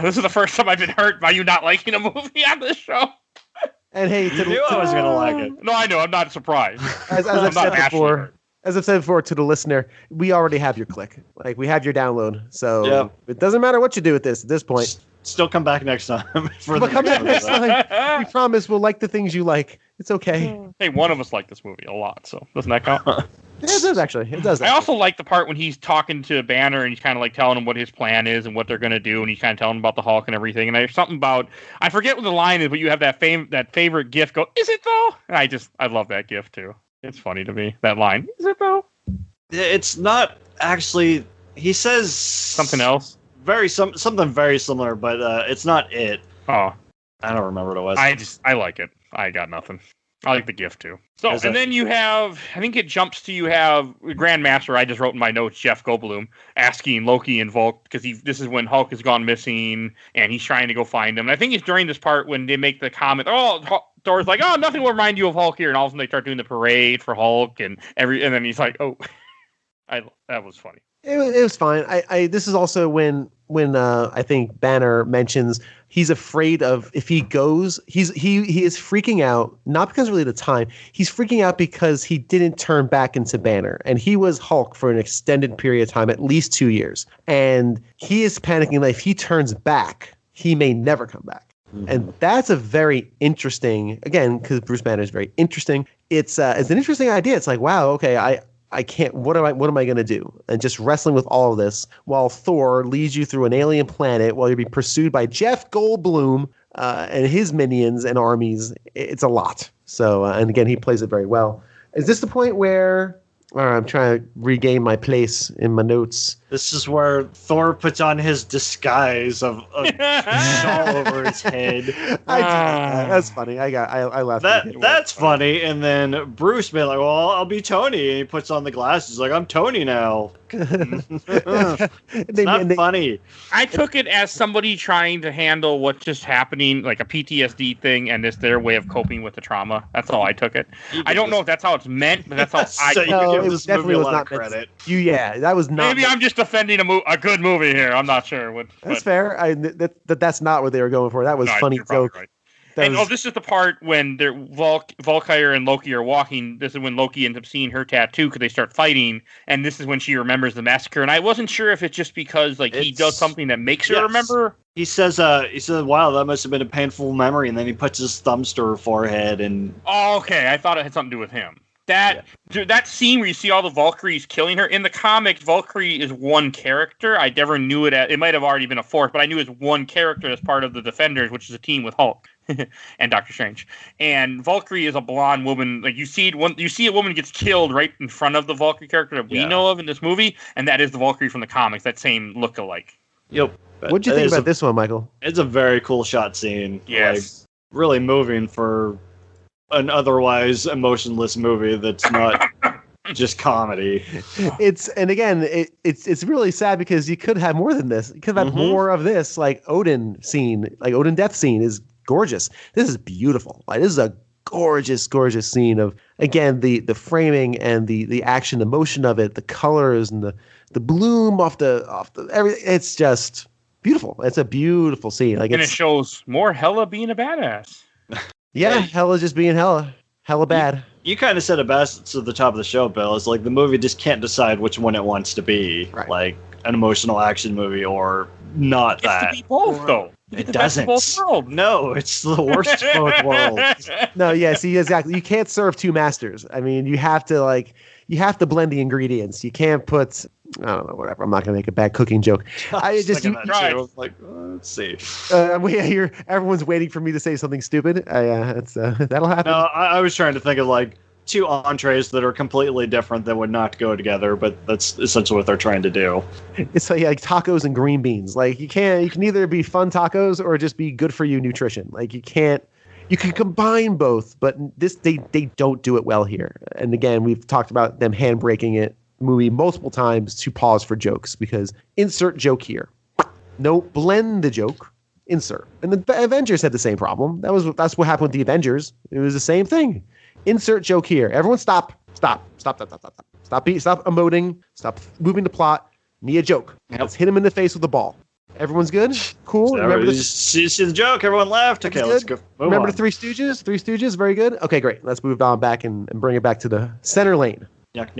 This is the first time I've been hurt by you not liking a movie on this show. And hey, I knew I was going to like it. No, I know. I'm not surprised. As I've said before to the listener, we already have your click. We have your download. So It doesn't matter what you do with this at this point. Still come back next time. Come back next time. We promise we'll like the things you like. It's okay. Hey, one of us liked this movie a lot, so doesn't that count? Yeah, it does actually. It does. I also like the part when he's talking to Banner and he's kind of telling him what his plan is and what they're going to do, and he's kind of telling him about the Hulk and everything. And there's something about, I forget what the line is, but you have that favorite gif go, "Is it though?" And I love that gif too. It's funny to me, that line. Is it though? It's not actually. He says Something else? Something very similar, but it's not it. Oh. I don't remember what it was. I like it. I got nothing. I like the gift too. So, Is and that- then you have, I think it jumps to, you have Grandmaster, I just wrote in my notes, Jeff Goldblum, asking Loki and Volk, because this is when Hulk has gone missing, and he's trying to go find him. And I think it's during this part when they make the comment, Thor's like, oh, nothing will remind you of Hulk here, and all of a sudden they start doing the parade for Hulk, and then he's like, oh, that was funny. It was fine. This is also when I think Banner mentions he's afraid of, if he goes, he is freaking out, not because really the time, he's freaking out because he didn't turn back into Banner, and he was Hulk for an extended period of time, at least 2 years, and he is panicking that if he turns back, he may never come back. Mm-hmm. And that's a very interesting, again, because Bruce Banner is very interesting. It's an interesting idea. It's like, wow, okay, I can't, what am I going to do? And just wrestling with all of this while Thor leads you through an alien planet while you're being pursued by Jeff Goldblum and his minions and armies. It's a lot. So, and again, he plays it very well. Is this the point where, all right, I'm trying to regain my place in my notes. This is where Thor puts on his disguise of a shawl over his head. That's funny. I laughed. That's funny. And then Bruce being like, well, I'll be Tony. And he puts on the glasses like, I'm Tony now. It's not funny. I took it as somebody trying to handle what's just happening, like a PTSD thing, and it's their way of coping with the trauma. That's all I took it. I don't know if that's how it's meant, but that's how I took it. No, it definitely was not credit. That was not. Maybe I'm just defending a good movie here. I'm not sure. That's fair. That's not what they were going for. That was funny joke. Right. This is the part when Valkyrie and Loki are walking. This is when Loki ends up seeing her tattoo because they start fighting, and this is when she remembers the massacre. And I wasn't sure if it's just because he does something that makes her remember. He says, wow, that must have been a painful memory, and then he puts his thumbs to her forehead and. Oh, okay. I thought it had something to do with him. That scene where you see all the Valkyries killing her, in the comics, Valkyrie is one character. I never knew it might have already been a fourth, but I knew it was one character as part of the Defenders, which is a team with Hulk and Doctor Strange. And Valkyrie is a blonde woman. Like you see a woman gets killed right in front of the Valkyrie character that we know of in this movie, and that is the Valkyrie from the comics, that same look-alike. Yep. What'd you think about this one, Michael? It's a very cool shot scene. Yes. Really moving for an otherwise emotionless movie that's not just comedy. It's really sad because you could have more than this. You could have had more of this, like Odin death scene is gorgeous. This is beautiful. Like this is a gorgeous scene of, again, the framing and the action, the motion of it, the colors and the bloom off the everything. It's just beautiful. It's a beautiful scene. Like, and it shows more Hela being a badass. Yeah, Hela just being hella bad. You kind of said it best at the top of the show, Bill. It's like the movie just can't decide which one it wants to be. Right. Like an emotional action movie or not that. It's to be both, though. It doesn't. Both worlds. No, it's the worst of both worlds. No, yeah, see, exactly. You can't serve two masters. I mean, you have to blend the ingredients. You can't put, I don't know, whatever. I'm not going to make a bad cooking joke. Let's see. Everyone's waiting for me to say something stupid. That'll happen. No, I was trying to think of like two entrees that are completely different that would not go together, but that's essentially what they're trying to do. It's like tacos and green beans. Like you can either be fun tacos or just be good for you nutrition. Like you can combine both, but they don't do it well here. And again, we've talked about them handbraking it movie multiple times to pause for jokes because insert joke here. No, blend the joke, insert. And the Avengers had the same problem. That's what happened with the Avengers. It was the same thing. Insert joke here. Everyone stop emoting, stop moving the plot. Need a joke. Yep. Let's hit him in the face with the ball. Everyone's good? Cool. So remember see the joke. Everyone laughed. Okay, let's go. Remember the Three Stooges? Three Stooges, very good. Okay, great. Let's move on back and bring it back to the center lane. Yuck.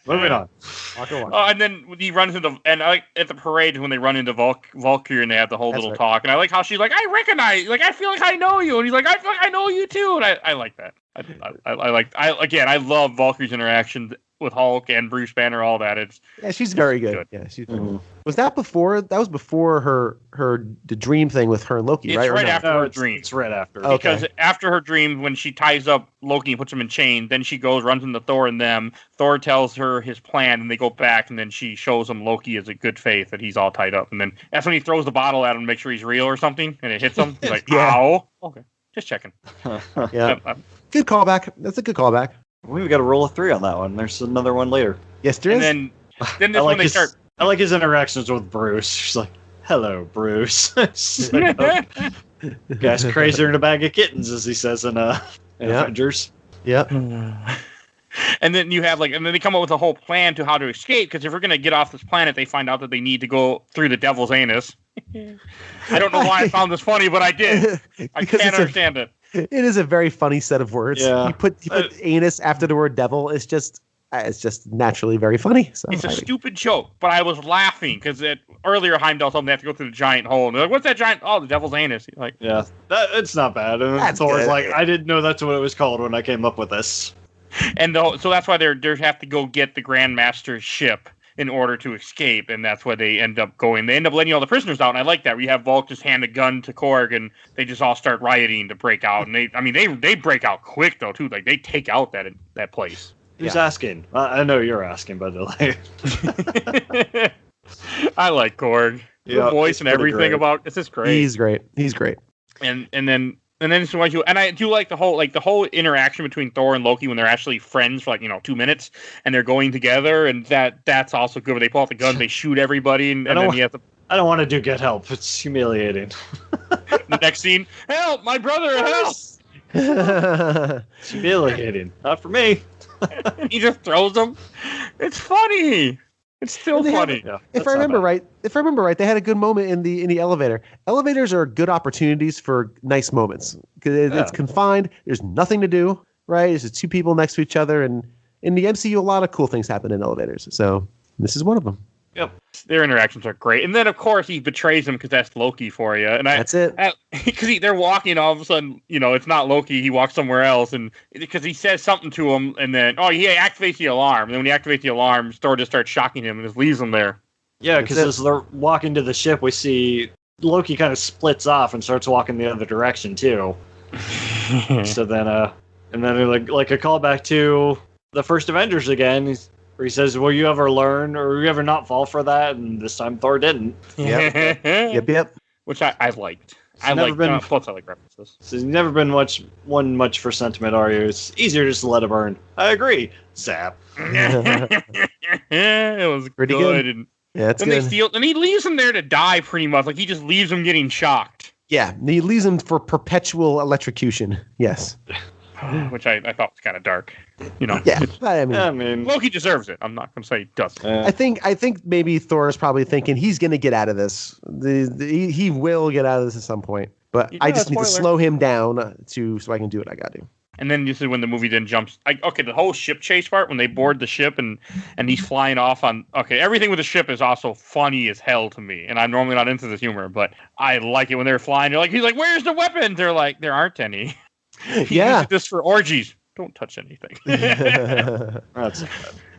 Moving on. And then he runs into, and I like at the parade when they run into Valkyrie and they have the whole little talk, and I like how she's like, I recognize, like I feel like I know you, and he's like, I feel like I know you too, and I like that. I love Valkyrie's interactions with Hulk and Bruce Banner, all that. Yeah, she's very good. Yeah, she's very good. Was that before? That was before the dream thing with her and Loki, right? It's right after her it's, dream. It's right after. Okay. Because after her dream, when she ties up Loki and puts him in chains, then she goes, runs into Thor and them. Thor tells her his plan, and they go back, and then she shows him Loki as a good faith that he's all tied up. And then that's when he throws the bottle at him to make sure he's real or something, and it hits him. He's like, ow. Okay, just checking. Yeah. Good callback. That's a good callback. We've got a roll of 3 on that one. There's another one later. Yes, there is. And then this when they start. I like his interactions with Bruce. She's like, "Hello, Bruce." Like, oh, guy's crazier than a bag of kittens, as he says in Avengers. Yeah. And then you have and then they come up with a whole plan to how to escape. Because if we're gonna get off this planet, they find out that they need to go through the devil's anus. I don't know why I found this funny, but I did. I can't understand it. It is a very funny set of words. Yeah. You put anus after the word devil. It's just naturally very funny. So it's a stupid joke, but I was laughing because earlier Heimdall told them they have to go through the giant hole. And they're like, "What's that giant? Oh, the devil's anus." Like, yeah, it's not bad. And Thor's like, "I didn't know that's what it was called when I came up with this." And so that's why they have to go get the Grandmaster's ship in order to escape, and that's why they end up going. They end up letting all the prisoners out, and I like that. We have Volk just hand a gun to Korg, and they just all start rioting to break out. And they break out quick though too. Like they take out that place. Who's asking? I know you're asking, by the way. I like Korg. The voice and everything about it's just great. He's great. And then so I do like the whole interaction between Thor and Loki when they're actually friends for 2 minutes and they're going together, and that's also good. Where they pull out the guns, they shoot everybody, and then you have to. I don't want to get help. It's humiliating. The next scene, help! My brother, help! It's humiliating. Not for me. He just throws them. It's funny. It's still funny. If I remember right, they had a good moment in the elevator. Elevators are good opportunities for nice moments because it's confined. There's nothing to do, right? It's just 2 people next to each other, and in the MCU, a lot of cool things happen in elevators. So this is one of them. Yep, their interactions are great, and then of course he betrays him because that's Loki for you. And that's it. Because they're walking, all of a sudden, it's not Loki. He walks somewhere else, and because he says something to him, and then he activates the alarm. And then when he activates the alarm, Thor just starts shocking him and just leaves him there. Yeah, because as they're walking to the ship, we see Loki kind of splits off and starts walking the other direction too. So then, and then like a callback to the first Avengers again. Where he says, "Will you ever learn, or you ever not fall for that?" And this time Thor didn't. Yep. Which I liked. I like references. So you've never been much for sentiment, are you? It's easier just to let it burn. I agree. Zap. It was pretty good. And it's then good. They steal, and he leaves him there to die pretty much. Like he just leaves him getting shocked. Yeah, he leaves him for perpetual electrocution. Yes. Which I thought was kind of dark, Yeah, I mean, Loki deserves it. I'm not going to say he doesn't. I think maybe Thor is probably thinking he's going to get out of this. He will get out of this at some point, but I just need to slow him down so I can do what I got to. And then this is when the movie then jumps. The whole ship chase part when they board the ship and he's flying off on. Okay, everything with the ship is also funny as hell to me, and I'm normally not into this humor, but I like it when they're flying. He's like, "Where's the weapons?" They're like, "There aren't any." He used this for orgies. Don't touch anything. That's it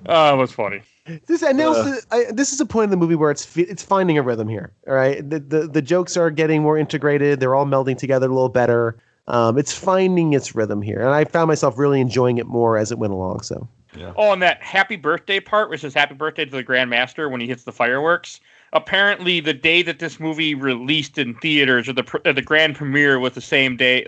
was funny. This is a point in the movie where it's finding a rhythm here. All right, the jokes are getting more integrated. They're all melding together a little better. It's finding its rhythm here, and I found myself really enjoying it more as it went along. So. Yeah. Oh, and that happy birthday part, which is happy birthday to the Grandmaster when he hits the fireworks. Apparently, the day that this movie released in theaters, or the grand premiere, was the same day,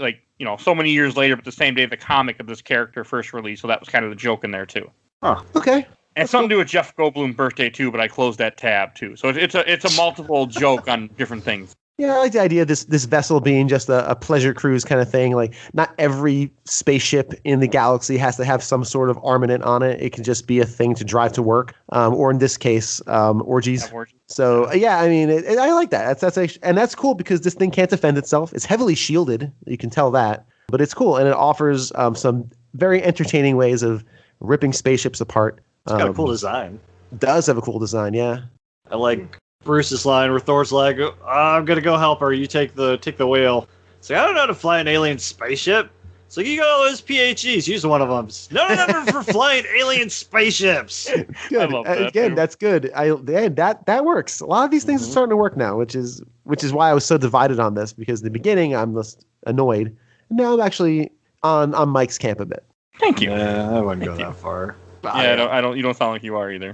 so many years later, but the same day the comic of this character first released. So that was kind of the joke in there too. Oh, okay. And something to do with Jeff Goldblum's birthday too, but I closed that tab too. So it's a multiple joke on different things. Yeah, I like the idea of this vessel being just a pleasure cruise kind of thing. Like, not every spaceship in the galaxy has to have some sort of armament on it. It can just be a thing to drive to work, or in this case, orgies. So yeah, I mean, I like that. That's cool because this thing can't defend itself. It's heavily shielded. You can tell that, but it's cool, and it offers some very entertaining ways of ripping spaceships apart. It's got a cool design. It does have a cool design, yeah. I like Bruce's line where Thor's like, I'm gonna go help her. You take the wheel. It's like, I don't know how to fly an alien spaceship. So you got all those PhDs. Use one of them. None of them are for flying alien spaceships. Good. I love that, Again, too. that's good. That works. A lot of these things are starting to work now, which is why I was so divided on this, because in the beginning I'm just annoyed. And now I'm actually on Mike's camp a bit. Thank you. Yeah, I wouldn't go that far. Yeah, I don't. You don't sound like you are either.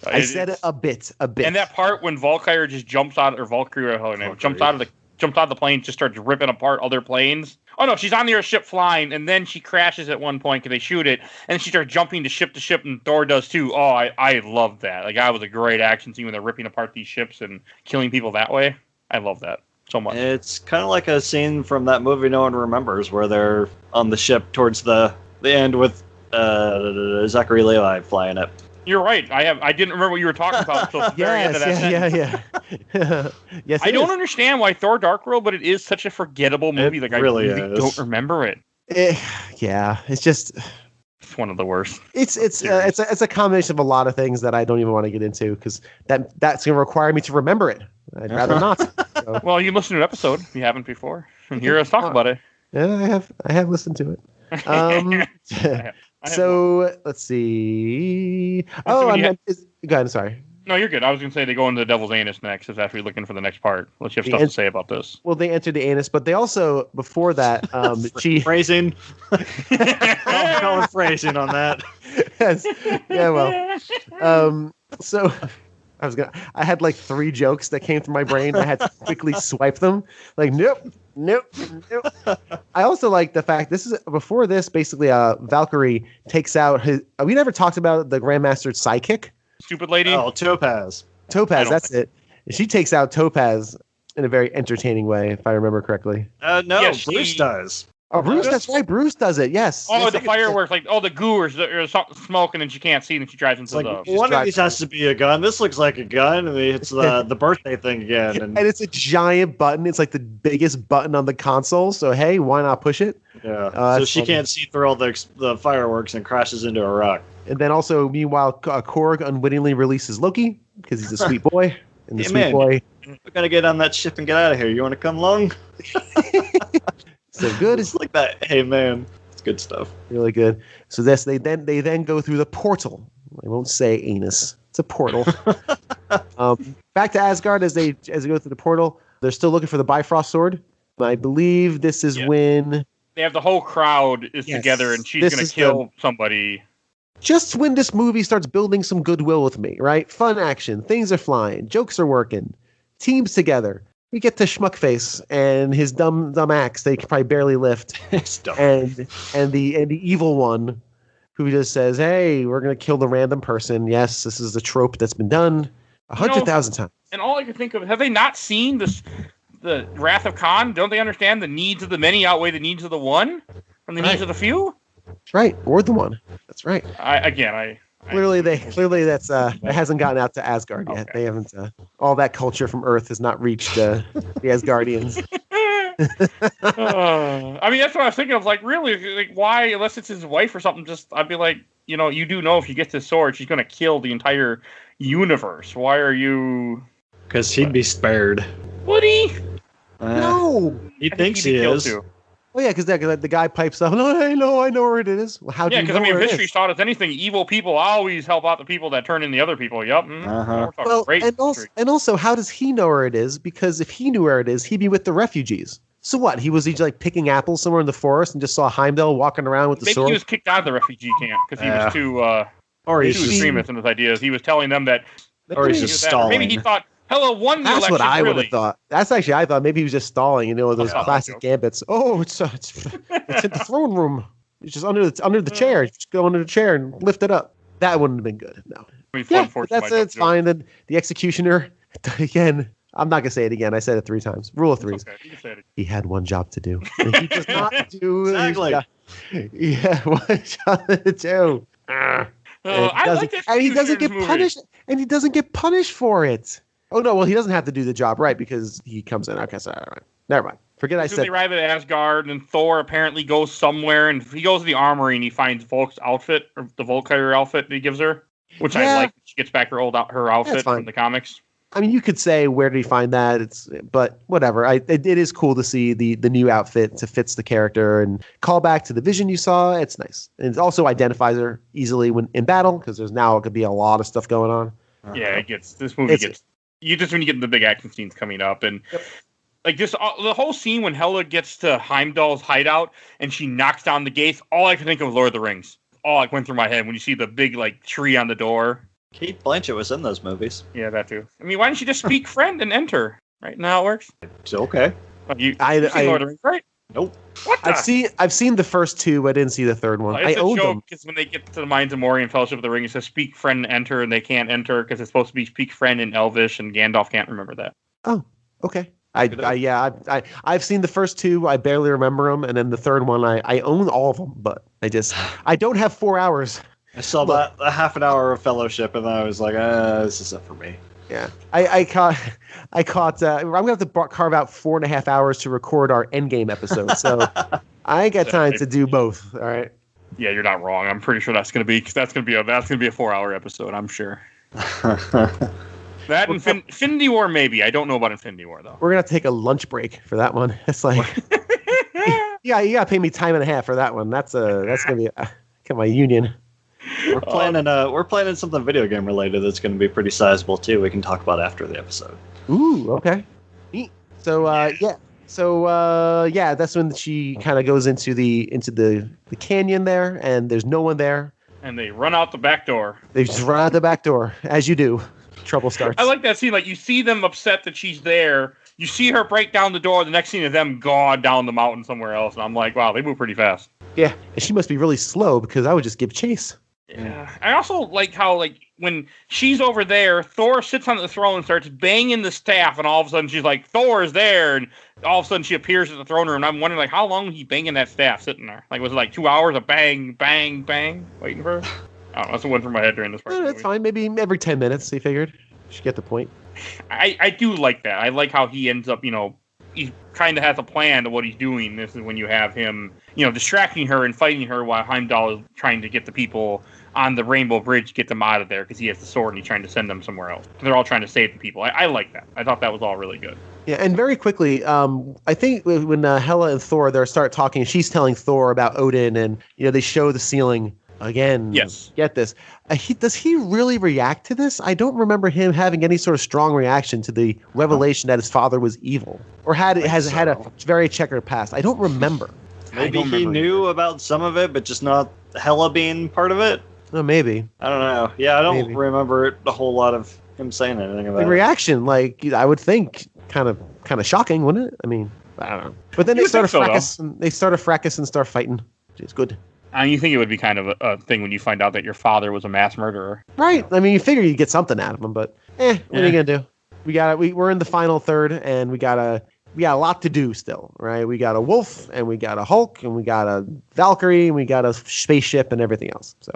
I said it a bit. And that part when Valkyrie just jumps out, or Valkyrie, or her name, jumps out of the plane, just starts ripping apart other planes. Oh no, she's on the ship flying, and then she crashes at one point because they shoot it, and she starts jumping to ship, and Thor does too. Oh, I love that. Like, that was a great action scene when they're ripping apart these ships and killing people that way. I love that so much. It's kind of like a scene from that movie no one remembers, where they're on the ship towards the end with Zachary Levi flying it. You're right. I didn't remember what you were talking about until the very end of that sentence. Yeah. Yes, I don't understand why Thor: Dark World, but it is such a forgettable movie. It Like, really I really is. don't remember it. It's just. It's one of the worst. It's a combination of a lot of things that I don't even want to get into, because that's going to require me to remember it. I'd rather not. So. Well, you listen to an episode if you haven't before, and hear us talk about it. Yeah, I have listened to it. So let's see. So Go ahead. Sorry. No, you're good. I was going to say they go into the Devil's Anus next, is after you're looking for the next part. Unless you have stuff to say about this. Well, they entered the anus, but they also, before that, she... Phrasing. I'll call it phrasing on that. Yes. Yeah, well. So... I had like 3 jokes that came to my brain. I had to quickly swipe them. Like, nope. I also like the fact before this, basically, Valkyrie takes out his. We never talked about the Grandmaster's sidekick. Stupid lady. Oh, Topaz. That's it. She takes out Topaz in a very entertaining way, if I remember correctly. No, Yeah, Bruce does. Oh, Bruce, that's right. Bruce does it. Yes. Oh, Yes, the fireworks, like, the goo or something smoking, and she can't see, and she drives into Like, the... one of these has to be a gun. This looks like a gun, and it's the birthday thing again. And it's a giant button. It's like the biggest button on the console. So, hey, why not push it? Yeah. So she can't see through all the fireworks and crashes into a rock. And then also, meanwhile, Korg unwittingly releases Loki because he's a sweet boy. And the sweet boy... We're going to get on that ship and get out of here. You want to come along? So good. It's like that. Hey, man. It's good stuff. Really good. So they then go through the portal. I won't say anus. It's a portal. Back to Asgard as they go through the portal. They're still looking for the Bifrost sword. I believe this is when they have the whole crowd is together, and she's going to kill somebody. Just when this movie starts building some goodwill with me, right? Fun action, things are flying, jokes are working, teams together. We get to Schmuckface and his dumb axe they can probably barely lift. and the evil one who just says, "Hey, we're gonna kill the random person." Yes, this is a trope that's been done 100,000 times. And all I can think of, have they not seen the Wrath of Khan? Don't they understand the needs of the many outweigh the needs of the one and the needs of the few? That's right, or the one. That's right. Clearly, that's it hasn't gotten out to Asgard yet. Okay. They haven't. All that culture from Earth has not reached the Asgardians. I mean, that's what I was thinking of. Like, really, like, why? Unless it's his wife or something. Just, I'd be like, you do know if you get this sword, she's going to kill the entire universe. Why are you? Because he'd be spared. Would he? No. He thinks he is. Too. Oh yeah, because the guy pipes up. No, I know where it is. Well, how do you know? Yeah, because history taught us anything. Evil people always help out the people that turn in the other people. Yep. Well, and also, how does he know where it is? Because if he knew where it is, he'd be with the refugees. So what? He was like picking apples somewhere in the forest and just saw Heimdall walking around with the sword. Maybe he was kicked out of the refugee camp because he was too. Or he's too extremist in his ideas. He was telling them that. Or he's just stalling. Maybe he thought. Hello, won the That's election. What I really. would have thought. That's actually I thought maybe he was just stalling. Those classic gambits. Oh, it's in the throne room. It's just under the chair. Just go under the chair and lift it up. That wouldn't have been good. No. That's it. It's fine. Then the executioner again. I'm not gonna say it again. I said it 3 times. Rule of threes. Okay. He had one job to do. And he does not do exactly. Yeah, one job to do. And he doesn't get punished. And he doesn't get punished for it. Oh no! Well, he doesn't have to do the job, right? Because he comes in. Okay, sorry. All right. Never mind. Forget I said. They arrive at Asgard, and Thor apparently goes somewhere, and he goes to the armory, and he finds Volk's outfit, or the Valkyrie outfit that he gives her, which I like. She gets back her outfit from the comics. I mean, you could say, where did he find that? But whatever. It is cool to see the new outfit to fits the character and call back to the vision you saw. It's nice. And it also identifies her easily when in battle because there's now could be a lot of stuff going on. Yeah, this movie gets you just when you get the big action scenes coming up and. Yep. Like this, the whole scene when Hela gets to Heimdall's hideout and she knocks down the gates. All I can think of was Lord of the Rings. All like went through my head when you see the big like tree on the door. Kate Blanchett was in those movies. Yeah, that too. I mean, why don't you just speak friend and enter? Right now it works. It's okay. You've seen Lord of the Rings, right? Nope. What? I've seen the first two, but I didn't see the third one. I own them. Because when they get to the Mines of Moria and Fellowship of the Ring, it says speak friend and enter, and they can't enter because it's supposed to be speak friend in Elvish, and Gandalf can't remember that. Oh, okay. I've seen the first two. I barely remember them, and then the third one, I own all of them, but I don't have 4 hours. I saw that a half an hour of Fellowship, and then I was like, this isn't for me. Yeah, I caught. I'm gonna have to carve out 4.5 hours to record our Endgame episode, so I ain't got time to do both. All right. Yeah, you're not wrong. I'm pretty sure that's gonna be a 4-hour episode. I'm sure. That Infinity War, maybe. I don't know about Infinity War, though. We're going to take a lunch break for that one. It's like, yeah, you got to pay me time and a half for that one. That's going to be my union. We're planning something video game related that's going to be pretty sizable, too. We can talk about after the episode. Ooh, okay. Neat. So, that's when she kind of goes into the canyon there, and there's no one there. And they run out the back door. They just run out the back door, as you do. Trouble starts. I like that scene. Like, you see them upset that she's there. You see her break down the door. The next scene is them gone down the mountain somewhere else. And I'm like, wow, they move pretty fast. Yeah, and she must be really slow because I would just give chase. Yeah. I also like how, like, when she's over there, Thor sits on the throne and starts banging the staff. And all of a sudden she's like, Thor is there. And all of a sudden she appears at the throne room. And I'm wondering, like, how long was he banging that staff sitting there? Like, was it like 2 hours of bang, bang, bang waiting for her? I don't know. That's what went through my head during this part. That's fine. Maybe every 10 minutes, he figured. Should get the point. I do like that. I like how he ends up, he kind of has a plan to what he's doing. This is when you have him, distracting her and fighting her while Heimdall is trying to get the people on the Rainbow Bridge, get them out of there because he has the sword and he's trying to send them somewhere else. They're all trying to save the people. I like that. I thought that was all really good. Yeah, and very quickly, I think when Hela and Thor they start talking, she's telling Thor about Odin, and they show the ceiling. Again, yes. Get this. Does he really react to this? I don't remember him having any sort of strong reaction to the revelation that his father was evil, or had a very checkered past. I don't remember. Maybe he knew about some of it, but just not Hela being part of it. Oh, maybe. I don't know. Yeah, I don't remember a whole lot of him saying anything about it. The reaction, like I would think, kind of shocking, wouldn't it? I mean, I don't know. But then they start a fracas. They start a fracas and start fighting, which is good. You think it would be kind of a thing when you find out that your father was a mass murderer, right? I mean, you figure you'd get something out of him, but what are you gonna do? We're in the final third, and we got a lot to do still, right? We got a wolf, and we got a Hulk, and we got a Valkyrie, and we got a spaceship, and everything else. So.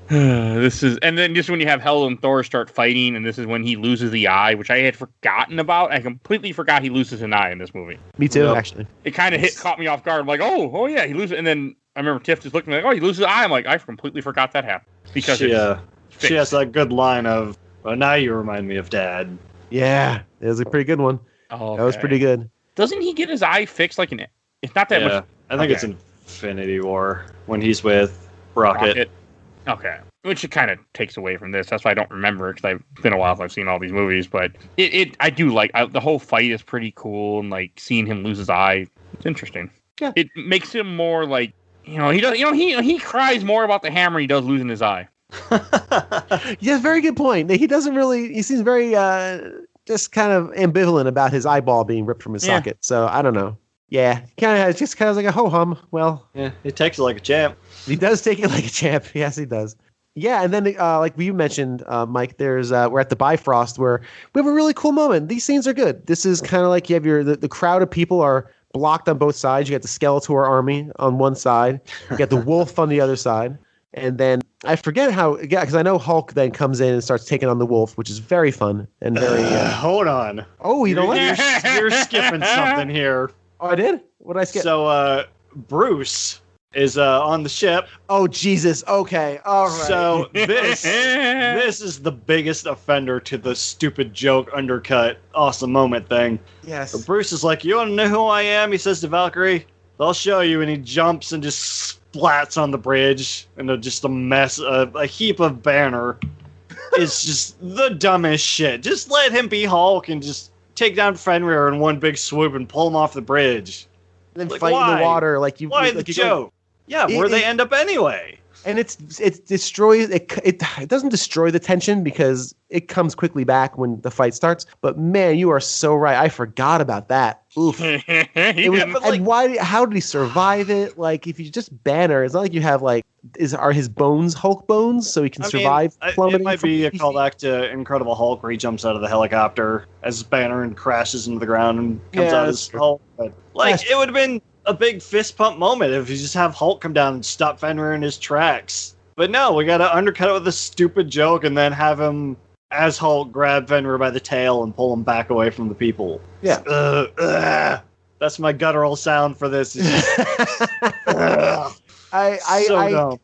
And then just when you have Hela and Thor start fighting, and this is when he loses the eye, which I had forgotten about. I completely forgot he loses an eye in this movie. Me too, actually. It kind of caught me off guard. I'm like, oh yeah, he loses. And then I remember Tiff just looking like, oh, he loses the eye. I'm like, I completely forgot that happened because she has that good line of, well, now you remind me of Dad. Yeah, it was a pretty good one. Oh, that was pretty good. Doesn't he get his eye fixed? It's not that much. I think it's Infinity War when he's with Rocket. Okay. Which it kind of takes away from this. That's why I don't remember it, because it's been a while since I've seen all these movies. But I do like the whole fight is pretty cool, and like seeing him lose his eye, it's interesting. Yeah. It makes him more like he does. He cries more about the hammer he does losing his eye. Yeah, very good point. He doesn't really. He seems very just kind of ambivalent about his eyeball being ripped from his socket. So I don't know. Yeah, kind of like a ho hum. Well, yeah, he takes it like a champ. He does take it like a champ. Yes, he does. Yeah, and then like you mentioned, Mike, there's we're at the Bifrost where we have a really cool moment. These scenes are good. This is kind of like you have the crowd of people are blocked on both sides. You got the Skeletor army on one side. You got the wolf on the other side. And then I forget how, because I know Hulk then comes in and starts taking on the wolf, which is very fun and very. Hold on. Oh, you don't like You're skipping something here. Oh, I did? What did I skip? So, Bruce is on the ship. Oh, Jesus. Okay. All right. So this is the biggest offender to the stupid joke, undercut, awesome moment thing. Yes. Bruce is like, you want to know who I am? He says to Valkyrie, I'll show you. And he jumps and just splats on the bridge. And just a mess, a heap of banner. It's just the dumbest shit. Just let him be Hulk and just take down Fenrir in one big swoop and pull him off the bridge. And then fight in the water like you. Why like the joke? Yeah, where they end up anyway. And it destroys it doesn't destroy the tension because it comes quickly back when the fight starts. But man, you are so right. I forgot about that. Oof. How did he survive it? Like, if you just Banner, it's not like you have like are his bones Hulk bones so he can survive plummeting? It might be a callback to Incredible Hulk where he jumps out of the helicopter as Banner and crashes into the ground and comes out as Hulk. But, it would have been a big fist pump moment if you just have Hulk come down and stop Fenrir in his tracks. But no, we gotta undercut it with a stupid joke and then have him, as Hulk, grab Fenrir by the tail and pull him back away from the people. Yeah. That's my guttural sound for this. I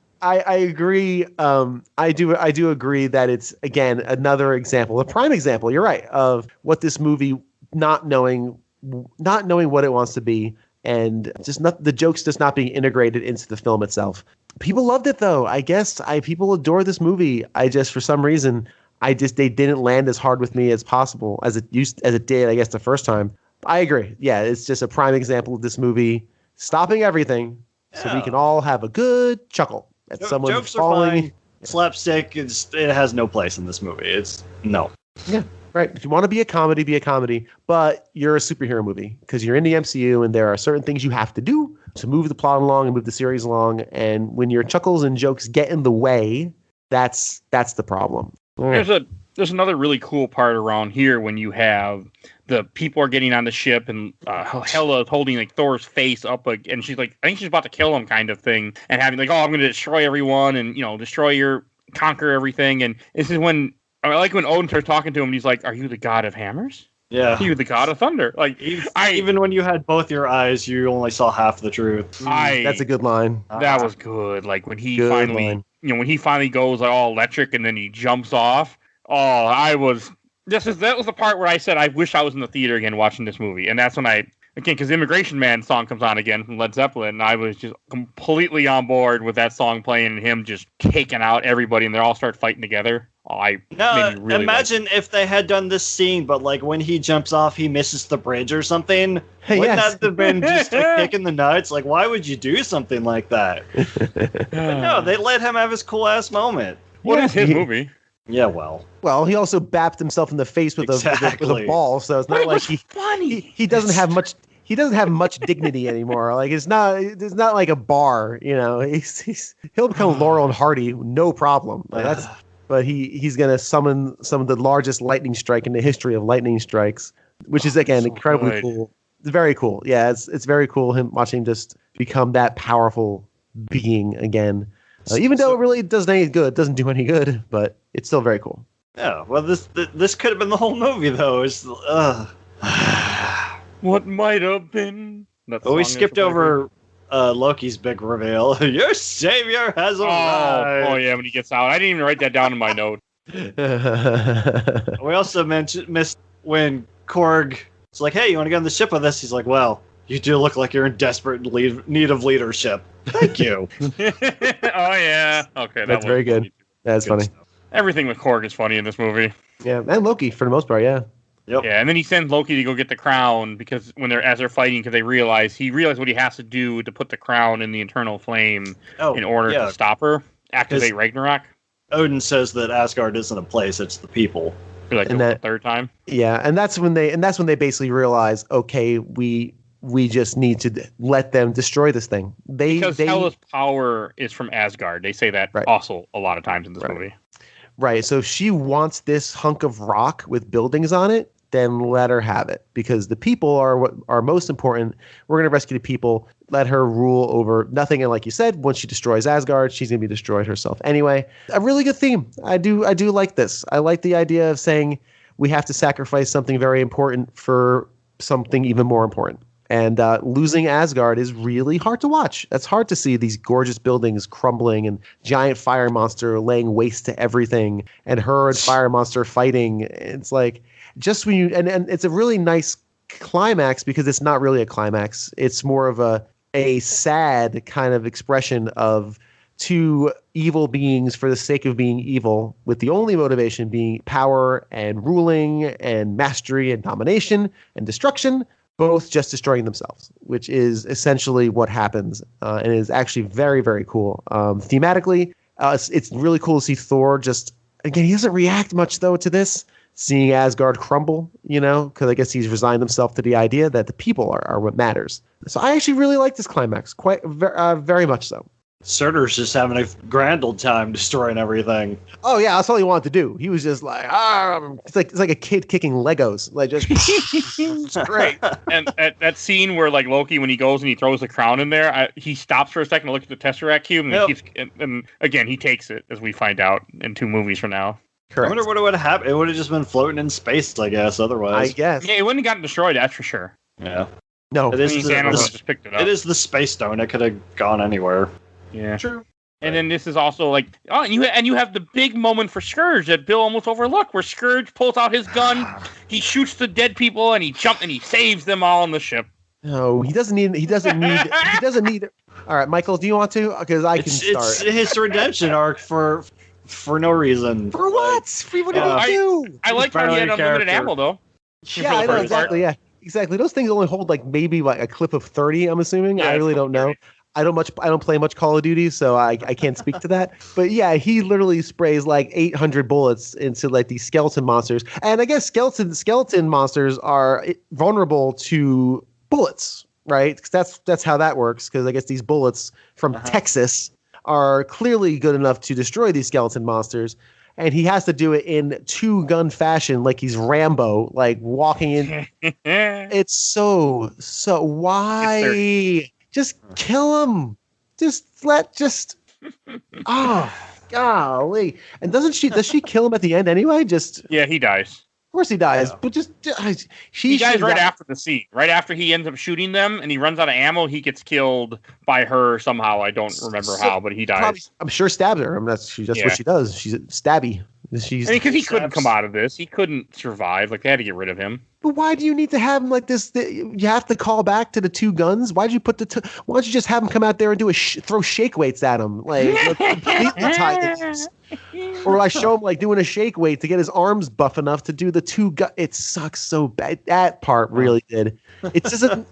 agree. I do agree that it's, again, another example, a prime example, you're right, of what this movie not knowing what it wants to be, and just the jokes just not being integrated into the film itself. People loved it though. I guess people adore this movie. For some reason, they didn't land as hard with me as possible as it did, I guess, the first time. I agree. Yeah, it's just a prime example of this movie stopping everything so we can all have a good chuckle at someone jokes falling. Are fine. Slapstick, it has no place in this movie. It's no. Yeah. Right. If you want to be a comedy, but you're a superhero movie because you're in the MCU and there are certain things you have to do to move the plot along and move the series along. And when your chuckles and jokes get in the way, that's the problem. There's another really cool part around here when you have the people are getting on the ship and Hela holding like Thor's face up, and she's like, I think she's about to kill him, kind of thing, and having like, oh, I'm going to destroy everyone and conquer everything. And this is when I like when Odin starts talking to him and he's like, are you the god of hammers? Yeah. Are you the god of thunder? Like, even when you had both your eyes, you only saw half the truth. That's a good line. That was good. Like when he finally goes like, all electric and then he jumps off. Oh, that was the part where I said I wish I was in the theater again watching this movie. And that's when because the Immigration Man song comes on again from Led Zeppelin, and I was just completely on board with that song playing and him just taking out everybody, and they all start fighting together. Imagine if they had done this scene, but like when he jumps off, he misses the bridge or something. Wouldn't that have been just a kick in the nuts? Like, why would you do something like that? But no, they let him have his cool ass moment. What is his movie? Yeah, well, he also bapped himself in the face with a ball, so it's not like he doesn't have much. He doesn't have much dignity anymore. Like it's not like a bar, he'll become Laurel and Hardy, no problem. Like but he's gonna summon some of the largest lightning strike in the history of lightning strikes, which is again incredibly cool. It's very cool. Yeah, it's very cool watching him just become that powerful being again. Even though it really doesn't do any good, but it's still very cool. Yeah, well, this could have been the whole movie, though. What might have been. We skipped over Loki's big reveal. Your savior has arrived. Oh, yeah, when he gets out. I didn't even write that down in my note. We also missed when Korg is like, hey, you want to get on the ship with us? He's like, well, you do look like you're in desperate need of leadership. Thank you. Oh, yeah. Okay, that's very good. That's funny. Stuff. Everything with Korg is funny in this movie. Yeah, and Loki for the most part, yeah. Yep. Yeah, and then he sends Loki to go get the crown because as they're fighting, because he realized what he has to do to put the crown in the eternal flame in order to stop her, activate Ragnorak. Odin says that Asgard isn't a place; it's the people. The third time. Yeah, and that's when they basically realize, okay, we just need to let them destroy this thing. Because Hela's power is from Asgard. They say that also a lot of times in this movie. Right. So if she wants this hunk of rock with buildings on it, then let her have it, because the people are what are most important. We're going to rescue the people. Let her rule over nothing. And like you said, once she destroys Asgard, she's going to be destroyed herself anyway. A really good theme. I do like this. I like the idea of saying we have to sacrifice something very important for something even more important. And losing Asgard is really hard to watch. That's hard to see these gorgeous buildings crumbling and giant fire monster laying waste to everything, and her and fire monster fighting. It's like just when you and it's a really nice climax because it's not really a climax. It's more of a sad kind of expression of two evil beings for the sake of being evil, with the only motivation being power and ruling and mastery and domination and destruction, both just destroying themselves, which is essentially what happens, and is actually very, very cool. Thematically, it's really cool to see Thor just, again, he doesn't react much, though, to this, seeing Asgard crumble, because I guess he's resigned himself to the idea that the people are what matters. So I actually really like this climax, very much so. Surtur's just having a grand old time destroying everything. Oh yeah, that's all he wanted to do. He was just like, it's like a kid kicking Legos, like just. It's great. And that scene where like Loki, when he goes and he throws the crown in there, he stops for a second to look at the Tesseract cube, and, and again he takes it, as we find out in 2 movies from now. Correct. I wonder what would have happened. It would have just been floating in space, I guess. Otherwise, I guess. Yeah, it wouldn't have gotten destroyed. That's for sure. Yeah. No, it is. Just picked it up. It is the space stone. It could have gone anywhere. Yeah. True. And then this is also like, and you have the big moment for Scourge that Bill almost overlooked, where Scourge pulls out his gun, he shoots the dead people, and he jumps and he saves them all on the ship. No, he doesn't need. All right, Michael, do you want to? Because I can start. It's his redemption arc for no reason. For what? What did he do? I like how he had unlimited ammo, though. Yeah, I know exactly. Yeah, exactly. Those things only hold like maybe like a clip of 30. I'm assuming. Yeah, I really don't know. I don't play much Call of Duty, so I can't speak to that. But yeah, he literally sprays like 800 bullets into like these skeleton monsters. And I guess skeleton monsters are vulnerable to bullets, right? 'Cause that's how that works. Because I guess these bullets from Texas are clearly good enough to destroy these skeleton monsters. And he has to do it in 2-gun fashion, like he's Rambo, like walking in. It's so why? Just kill him. Oh, golly. And does she kill him at the end anyway? Yeah, he dies. Of course he dies, but he dies right after the scene. Right after he ends up shooting them and he runs out of ammo, he gets killed by her somehow. I don't remember how, but he dies. Probably, I'm sure stabs her. I mean, that's what she does. She's stabby. Because he couldn't come out of this. He couldn't survive. Like, they had to get rid of him. But why do you need to have him like this? You have to call back to the 2 guns. Why don't you just have him come out there and do throw shake weights at him, like completely tie these? Or I show him like doing a shake weight to get his arms buff enough to do the 2 gun. It sucks so bad. That part really did. It doesn't.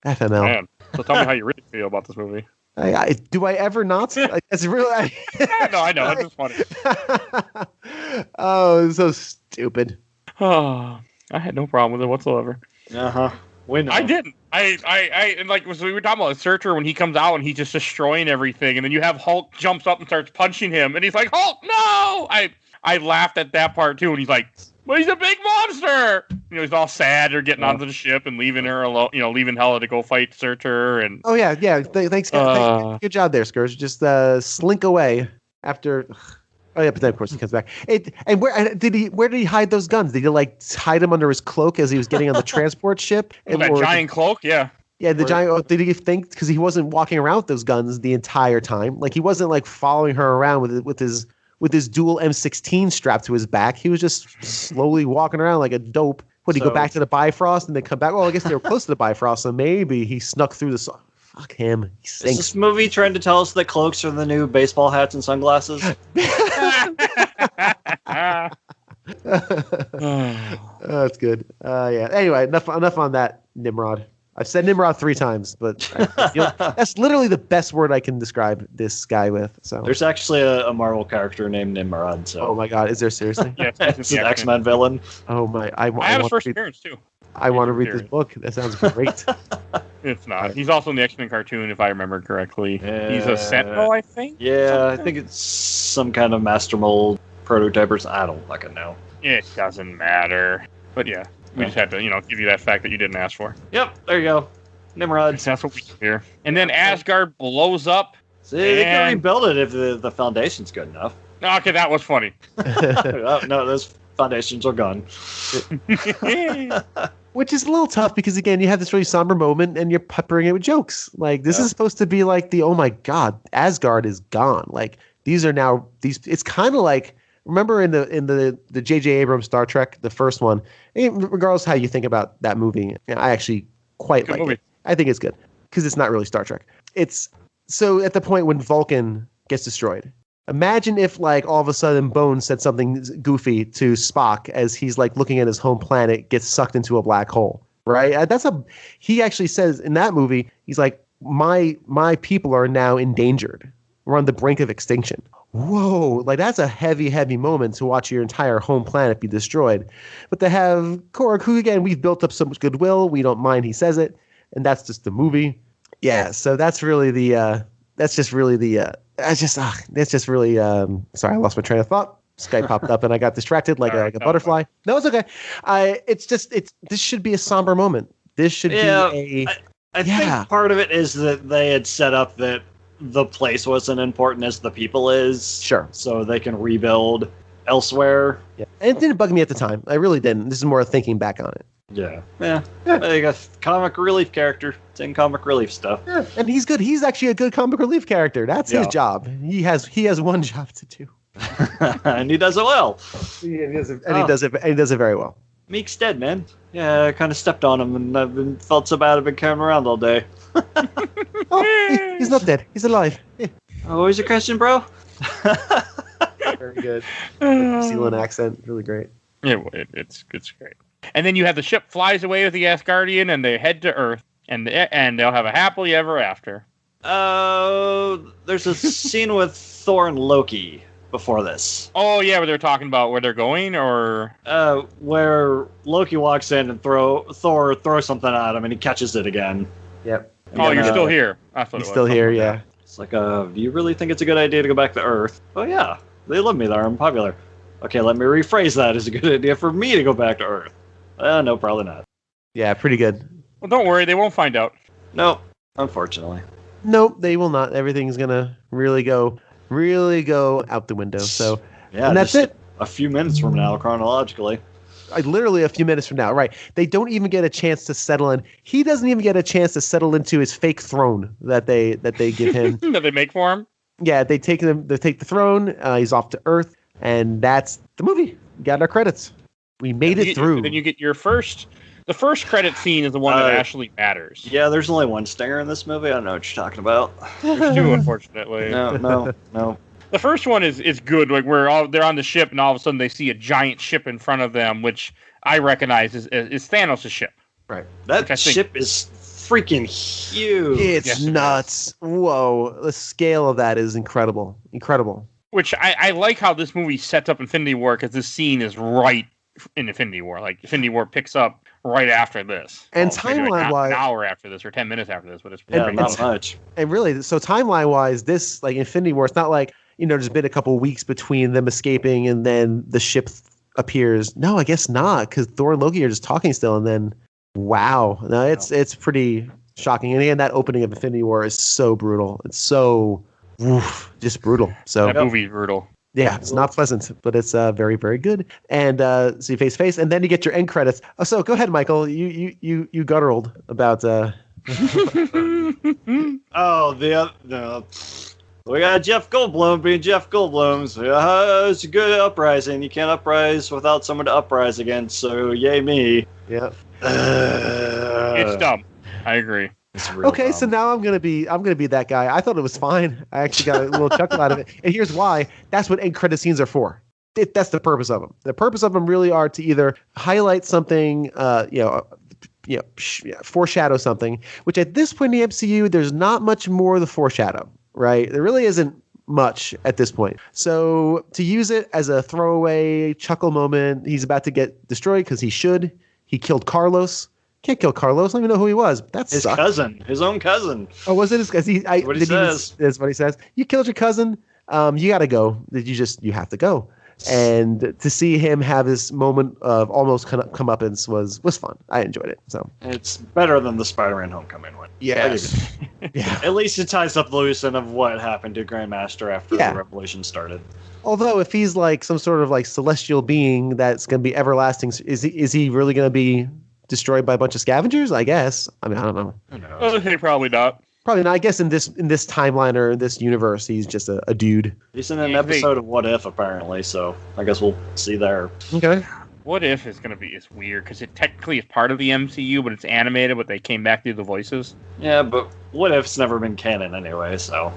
FML. Man. So tell me how you really feel about this movie. Do I ever not? It's really. No, I know. It's just funny. Oh, it's so stupid. Oh, I had no problem with it whatsoever. I didn't. And like we were talking about Surtur when he comes out and he's just destroying everything, and then you have Hulk jumps up and starts punching him, and he's like, "Hulk, no!" I laughed at that part too, and he's like, "Well, he's a big monster." He's all sad. They're getting onto the ship and leaving her alone. Leaving Hela to go fight Surtur. And thanks. Good job there, Scourge. Just slink away after. Oh yeah, but then of course he comes back. Where did he hide those guns? Did he like hide them under his cloak as he was getting on the transport ship? Giant cloak, yeah. Yeah, the giant. Did he think because he wasn't walking around with those guns the entire time? Like he wasn't like following her around with his dual M16 strapped to his back. He was just slowly walking around like a dope. Would he go back to the Bifrost and then come back? Well, I guess they were close to the Bifrost, so maybe he snuck through the. Fuck him. He stinks. Is this movie trying to tell us that cloaks are the new baseball hats and sunglasses? That's good. Yeah. Anyway, enough on that, Nimrod. I've said Nimrod 3 times, but that's literally the best word I can describe this guy with. So there's actually a Marvel character named Nimrod. So oh my god, is there seriously? Yeah, it's an X-Men villain. Oh my! I have his first appearance too. I want to read this book. That sounds great. It's not. He's also in the X-Men cartoon, if I remember correctly. He's a Sentinel, I think? Yeah, I think it's some kind of Master Mold prototype or something. I don't fucking know. It doesn't matter. But yeah, we just had to, give you that fact that you didn't ask for. Yep, there you go. Nimrod. That's what we do here. And then Asgard blows up. See, they can rebuild it if the foundation's good enough. Okay, that was funny. No, those foundations are gone. Which is a little tough because, again, you have this really somber moment and you're peppering it with jokes. Like, this is supposed to be like oh my God, Asgard is gone. Like, these are now it's kind of like, remember in the J.J. Abrams Star Trek, the first one, regardless of how you think about that movie, I actually quite like it. I think it's good because it's not really Star Trek. It's so at the point when Vulcan gets destroyed. Imagine if, like, all of a sudden Bones said something goofy to Spock as he's, like, looking at his home planet, gets sucked into a black hole, right? He actually says in that movie, he's like, my people are now endangered. We're on the brink of extinction. Whoa, like, that's a heavy, heavy moment to watch your entire home planet be destroyed. But to have Korg, who, again, we've built up so much goodwill, we don't mind he says it, and that's just the movie. Yeah, so that's really sorry, I lost my train of thought. Skype popped up and I got distracted like a butterfly. No, it's okay. This should be a somber moment. This should be I think part of it is that they had set up that the place wasn't important as the people is. Sure. So they can rebuild elsewhere. Yeah. And it didn't bug me at the time. I really didn't. This is more thinking back on it. Yeah. Like a comic relief character. It's in comic relief stuff. Yeah. And he's good. He's actually a good comic relief character. That's his job. He has one job to do. And he does it well. He does it very well. Meek's dead, man. Yeah, I kind of stepped on him and I've felt so bad I've been carrying him around all day. He's not dead. He's alive. Yeah. Oh, what was your question, bro? Very good. New Zealand accent. Really great. Yeah, it's great. And then you have the ship flies away with the Asgardian, and they head to Earth, and they'll have a happily ever after. There's a scene with Thor and Loki before this. Oh yeah, where they're talking about where they're going, or where Loki walks in and Thor throws something at him, and he catches it again. Yep. Oh, you're still here. That's what he's still here. Yeah. It's like, do you really think it's a good idea to go back to Earth? Oh yeah, they love me there. I'm popular. Okay, let me rephrase that. Is a good idea for me to go back to Earth? No, probably not. Yeah, pretty good. Well, don't worry, they won't find out. Nope, unfortunately. Nope, they will not. Everything's gonna really go out the window. So, yeah, and that's it. A few minutes from now, chronologically. Literally a few minutes from now, right? They don't even get a chance to settle in. He doesn't even get a chance to settle into his fake throne that they give him. That they make for him. Yeah, they take the throne. He's off to Earth, and that's the movie. Got our credits. We made it through. Then you get your first. The first credit scene is the one that actually matters. Yeah, there's only one stinger in this movie. I don't know what you're talking about. There's two, unfortunately. No. The first one is good. Like they're on the ship, and all of a sudden they see a giant ship in front of them, which I recognize is Thanos' ship. Right. That ship is freaking huge. It's nuts. Whoa. The scale of that is incredible. Incredible. Which I like how this movie sets up Infinity War, because this scene is right in Infinity War. Like, Infinity War picks up right after this. And timeline-wise... an hour after this, or 10 minutes after this, but it's not much. And really, so timeline-wise, this, like, Infinity War, it's not like, there's been a couple weeks between them escaping and then the ship appears. No, I guess not, because Thor and Loki are just talking still, and then, wow. No, it's pretty shocking. And again, that opening of Infinity War is so brutal. It's so... just brutal. So that movie's brutal. Yeah, it's not pleasant, but it's very, very good. And so you face, and then you get your end credits. Oh, so go ahead, Michael. You gutturaled about. We got Jeff Goldblum being Jeff Goldblum. So, it's a good uprising. You can't uprise without someone to uprise against. So yay me. Yeah. It's dumb. I agree. Okay, so now I'm gonna be that guy. I thought it was fine. I actually got a little chuckle out of it, and here's why. That's what end credit scenes are for. That's the purpose of them. The purpose of them really are to either highlight something, foreshadow something. Which at this point in the MCU, there's not much more to foreshadow, right? There really isn't much at this point. So to use it as a throwaway chuckle moment, he's about to get destroyed because he should. He killed Carlos. Can't kill Carlos. I don't even know who he was. That's his cousin, his own cousin. Oh, was it his cousin? That's what he says. That's what he says. You killed your cousin. You got to go. You have to go. And to see him have this moment of almost comeuppance was fun. I enjoyed it. So it's better than the Spider-Man Homecoming one. Yes. Yeah. At least it ties up the loose end of what happened to Grandmaster after the revolution started. Although if he's like some sort of like celestial being that's going to be everlasting, is he really going to be destroyed by a bunch of scavengers, I guess. I mean, I don't know. Who knows? I think probably not. Probably not. I guess in this timeline or in this universe, he's just a dude. He's in an episode of What If, apparently, so I guess we'll see there. Okay. What If is going to be is weird because it technically is part of the MCU, but it's animated, but they came back to do the voices. Yeah, but What If's never been canon anyway, so.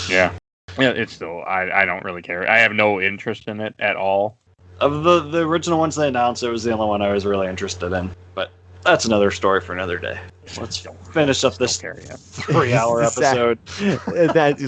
Yeah. Yeah, it's still, I don't really care. I have no interest in it at all. Of the original ones they announced, it was the only one I was really interested in. But that's another story for another day. Let's finish up this 3-hour episode.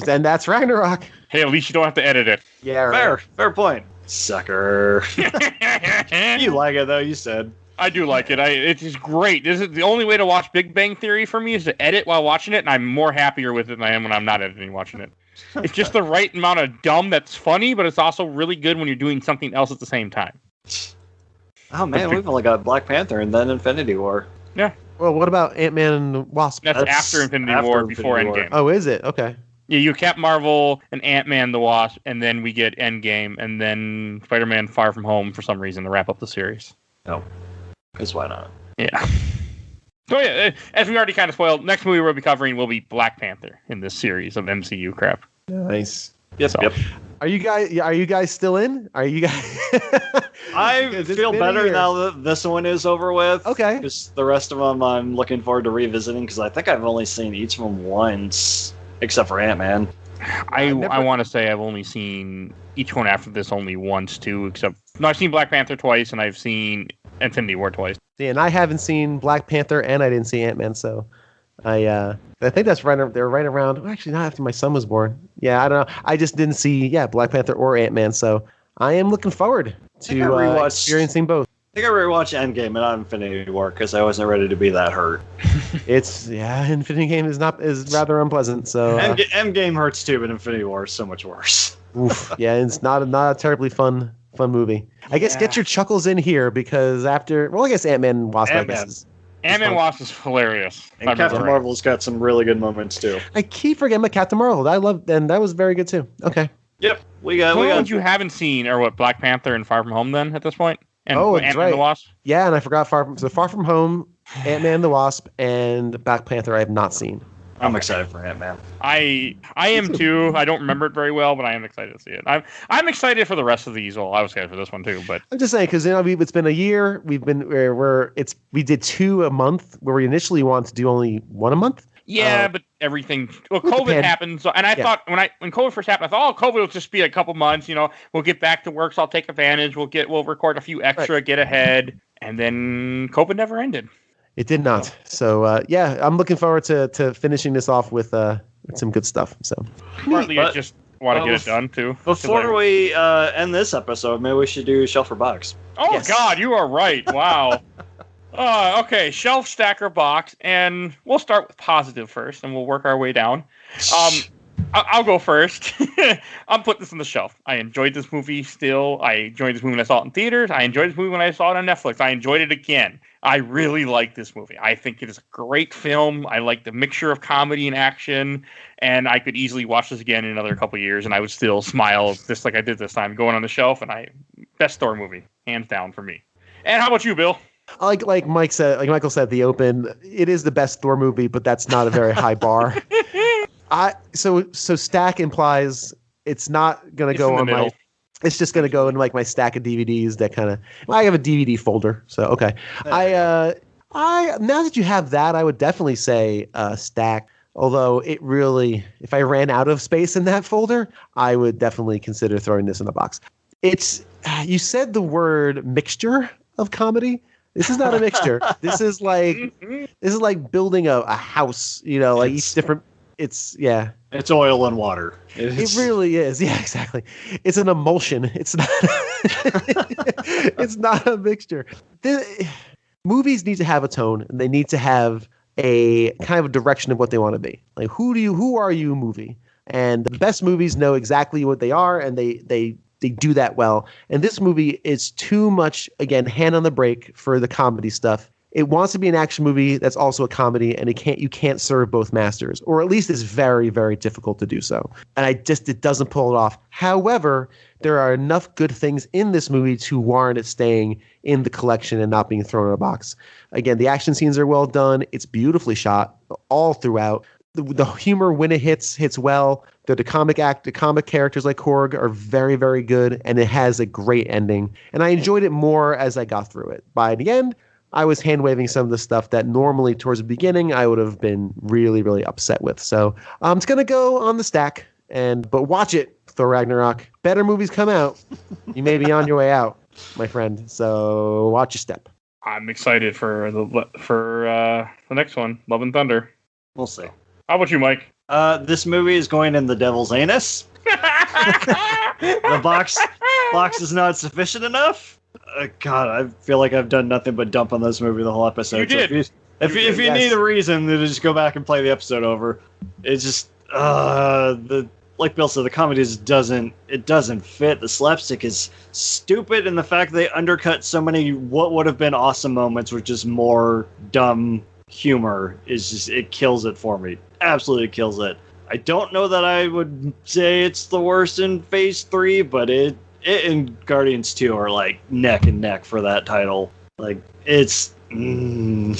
And that's Ragnarok. Hey, at least you don't have to edit it. Yeah, right. Fair point. Sucker. You like it, though, you said. I do like it. It's just great. This is the only way to watch Big Bang Theory for me is to edit while watching it, and I'm more happier with it than I am when I'm not editing watching it. It's just the right amount of dumb that's funny, but it's also really good when you're doing something else at the same time. Oh, man, we've only got Black Panther and then Infinity War. Yeah. Well, what about Ant-Man and the Wasp? That's after Infinity War, before Endgame. Oh, is it? Okay. Yeah, you Captain Marvel and Ant-Man the Wasp, and then we get Endgame, and then Spider-Man Far From Home for some reason to wrap up the series. Oh, because why not? Yeah. So yeah, as we already kind of spoiled, next movie we'll be covering will be Black Panther in this series of MCU crap. Nice. Yep. Are you guys still in? Are you guys? I feel better now that this one is over with. Okay. Because the rest of them I'm looking forward to revisiting because I think I've only seen each of them once, except for Ant-Man. I want to say I've only seen each one after this only once too, I've seen Black Panther twice and I've seen Infinity War twice. Yeah, and I haven't seen Black Panther and I didn't see Ant-Man, so I think that's right. They're right around. Well, actually, not after my son was born. Yeah, I don't know. I just didn't see Black Panther or Ant-Man, so I am looking forward to experiencing both. I think I rewatched Endgame and not Infinity War because I wasn't ready to be that hurt. Infinity Game is rather unpleasant. So Endgame hurts too, but Infinity War is so much worse. Oof, yeah, it's not a terribly fun movie. I guess get your chuckles in here because I guess Ant-Man and Wasp. Ant-Man Wasp is hilarious. And Captain Marvel's got some really good moments too. I keep forgetting about Captain Marvel. And that was very good too. Okay. Yep, we got. The ones you haven't seen are what, Black Panther and Far From Home then at this point. And Ant-Man and the Wasp. Yeah, and I forgot Far From Home, Ant-Man and the Wasp, and Black Panther. I have not seen. I'm excited for Ant-Man. I am too. I don't remember it very well, but I am excited to see it. I'm excited for the rest of these. Well, I was excited for this one too, but I'm just saying because it's been a year. We did 2 a month where we initially wanted to do only 1 a month. Yeah, but everything. Well, COVID happened, so and I thought when COVID first happened, I thought, COVID will just be a couple months. We'll get back to work, so I'll take advantage. We'll record a few extra, get ahead, and then COVID never ended. It did not. So I'm looking forward to finishing this off with some good stuff. So partly I just want to get it done too. Before we end this episode, maybe we should do shelf or box. Oh yes. God, you are right. Wow. Okay, shelf, stacker, box, and we'll start with positive first, and we'll work our way down. I'll go first. I'm putting this on the shelf. I enjoyed this movie still. I enjoyed this movie when I saw it in theaters. I enjoyed this movie when I saw it on Netflix. I enjoyed it again. I really like this movie. I think it is a great film. I like the mixture of comedy and action, and I could easily watch this again in another couple of years, and I would still smile just like I did this time, going on the shelf, and best Thor movie, hands down for me. And how about you, Bill? Like Michael said at the open, it is the best Thor movie, but that's not a very high bar. So stack implies it's not gonna go on my. It's just gonna go in like my stack of DVDs. That kind of. I have a DVD folder, so okay. I now that you have that, I would definitely say stack. Although it really, if I ran out of space in that folder, I would definitely consider throwing this in a box. You said the word mixture of comedy. This is not a mixture. This is like building a house. Like each different. It's oil and water. It really is. Yeah, exactly. It's an emulsion. It's not. It's not a mixture. Movies need to have a tone, and they need to have a kind of a direction of what they want to be. Like who are you movie? And the best movies know exactly what they are, and they do that well. And this movie is too much, again, hand on the brake for the comedy stuff. it wants to be an action movie that's also a comedy, and you can't serve both masters, or at least it's very, very difficult to do so. And it doesn't pull it off. However, there are enough good things in this movie to warrant it staying in the collection and not being thrown in a box. Again, the action scenes are well done. It's beautifully shot all throughout. The humor, when it hits well. The comic characters like Korg are very, very good, and it has a great ending. And I enjoyed it more as I got through it. By the end, I was hand-waving some of the stuff that normally towards the beginning I would have been really, really upset with. So it's going to go on the stack, but watch it, Thor Ragnarok. Better movies come out. You may be on your way out, my friend. So watch your step. I'm excited for the next one, Love and Thunder. We'll see. How about you, Mike? This movie is going in the devil's anus. The box is not sufficient enough. God, I feel like I've done nothing but dump on this movie the whole episode. You did. So if you need a reason, then just go back and play the episode over. It's just like Bill said, the comedy just doesn't fit. The slapstick is stupid, and the fact they undercut so many what would have been awesome moments with just more dumb humor it kills it for me. Absolutely kills it. I don't know that I would say it's the worst in Phase 3, but it and Guardians 2 are like neck and neck for that title. Like, it's I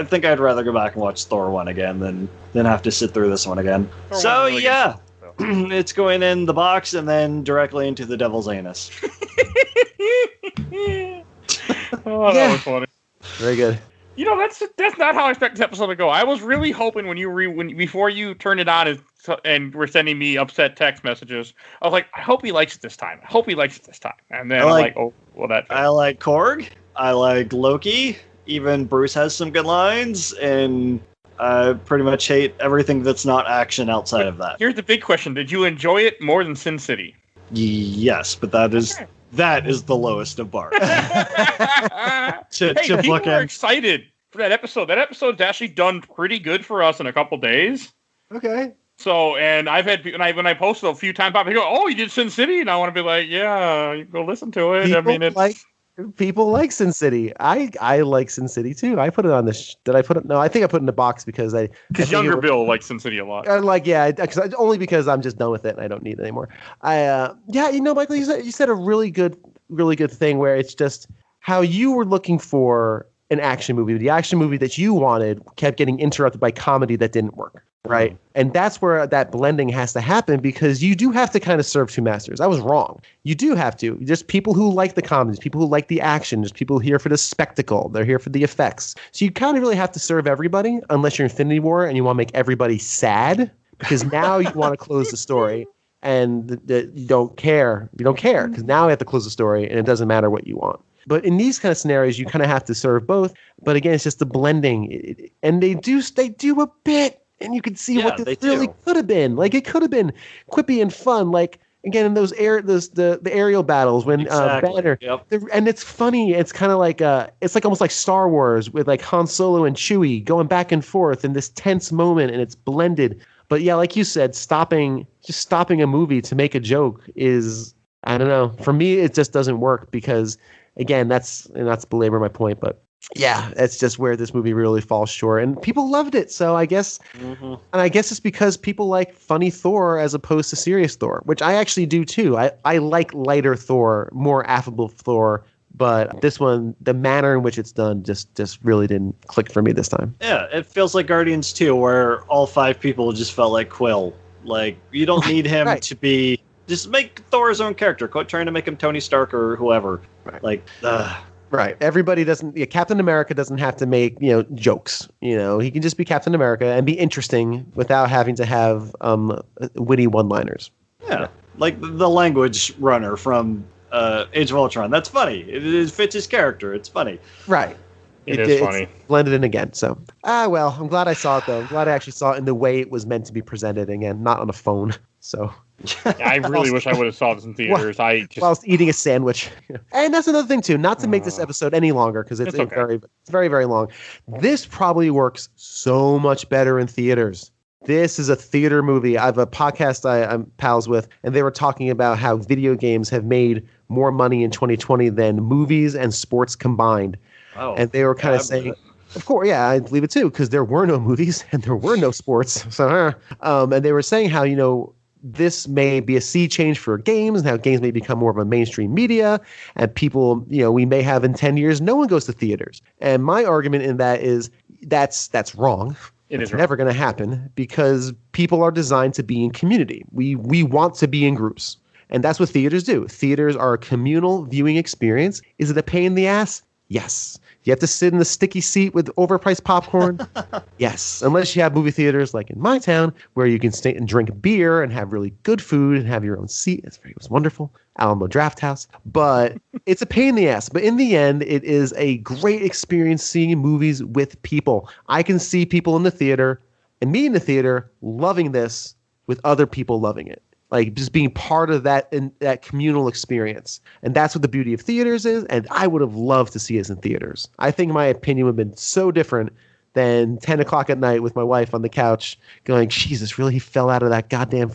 think I'd rather go back and watch Thor 1 again than have to sit through this one again. So yeah, it's going in the box and then directly into the devil's anus. Oh, that was funny. Very good. You know, that's not how I expected this episode to go. I was really hoping before you turned it on and were sending me upset text messages, I was like, I hope he likes it this time. I hope he likes it this time. And then I'm like, oh, well, that. I like Korg. I like Loki. Even Bruce has some good lines, and I pretty much hate everything that's not action outside of that. Here's the big question: did you enjoy it more than Sin City? Yes, but that is the lowest of bars. People were excited for that episode. That episode's actually done pretty good for us in a couple days. Okay. So, and I've had when I posted a few times, they go, "Oh, you did Sin City," and I want to be like, "Yeah, you go listen to it." People like Sin City. I like Sin City too. I put it on this. Did I put it? No, I think I put it in the box because younger Bill likes Sin City a lot. Only because I'm just done with it and I don't need it anymore. Michael, you said a really good thing where it's just how you were looking for an action movie. The action movie that you wanted kept getting interrupted by comedy that didn't work. Right. And that's where that blending has to happen, because you do have to kind of serve two masters. I was wrong. You do have to. Just people who like the comedies, people who like the action, just people here for the spectacle. They're here for the effects. So you kind of really have to serve everybody, unless you're Infinity War and you want to make everybody sad, because now you want to close the story and you don't care. You don't care because now we have to close the story and it doesn't matter what you want. But in these kind of scenarios, you kind of have to serve both. But again, it's just the blending. And they do a bit. And you can see what this really could have been. Like, it could have been quippy and fun. Like, again, in those the aerial battles when Banner. Yep. And it's funny. It's kind of like it's like almost like Star Wars with like Han Solo and Chewie going back and forth in this tense moment, and it's blended. But yeah, like you said, stopping a movie to make a joke is, I don't know. For me, it just doesn't work because, again, that's to belabor my point, but. Yeah, that's just where this movie really falls short, and people loved it. So I guess, and I guess it's because people like funny Thor as opposed to serious Thor, which I actually do too. I like lighter Thor, more affable Thor, but this one, the manner in which it's done, just really didn't click for me this time. Yeah, it feels like Guardians 2, where all five people just felt like Quill. Like, you don't need him to be. Just make Thor his own character. Quit trying to make him Tony Stark or whoever. Right. Like. Right. Everybody doesn't. Captain America doesn't have to make jokes. He can just be Captain America and be interesting without having to have witty one-liners. Yeah, like the language runner from Age of Ultron. That's funny. It fits his character. It's funny. Right. It is funny. It's blended in again. So well, I'm glad I saw it though. I'm glad I actually saw it in the way it was meant to be presented again, not on a phone. So. I really wish I would have saw this in theaters. Whilst eating a sandwich. And that's another thing too. Not to make this episode any longer because it's very, very, very long. This probably works so much better in theaters. This is a theater movie. I have a podcast I'm pals with, and they were talking about how video games have made more money in 2020 than movies and sports combined. Oh, and they were kind of saying, of course, yeah, I believe it too, because there were no movies and there were no sports. So, and they were saying how, this may be a sea change for games and how games may become more of a mainstream media, and people, we may have in 10 years, no one goes to theaters. And my argument in that is that's wrong. It's never going to happen because people are designed to be in community. We want to be in groups. And that's what theaters do. Theaters are a communal viewing experience. Is it a pain in the ass? Yes. You have to sit in the sticky seat with overpriced popcorn? Yes. Unless you have movie theaters like in my town where you can stay and drink beer and have really good food and have your own seat. It was wonderful. Alamo Draft House. But it's a pain in the ass. But in the end, it is a great experience seeing movies with people. I can see people in the theater and me in the theater loving this with other people loving it. Like just being part of that communal experience. And that's what the beauty of theaters is. And I would have loved to see us in theaters. I think my opinion would have been so different than 10 o'clock at night with my wife on the couch going, Jesus, really? He fell out of that goddamn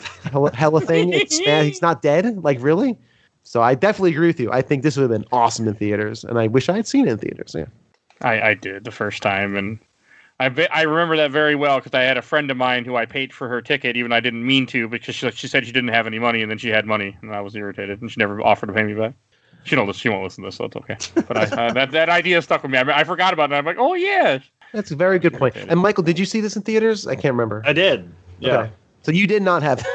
hella thing? He's not dead? Like, really? So I definitely agree with you. I think this would have been awesome in theaters. And I wish I had seen it in theaters. Yeah, I did the first time. And I remember that very well because I had a friend of mine who I paid for her ticket, even though I didn't mean to, because she said she didn't have any money, and then she had money, and I was irritated, and she never offered to pay me back. She won't listen to this, so it's okay. But that idea stuck with me. I forgot about it. I'm like, oh yeah, that's a very good point. And Michael, did you see this in theaters? I can't remember. I did. Yeah. Okay. So you did not have.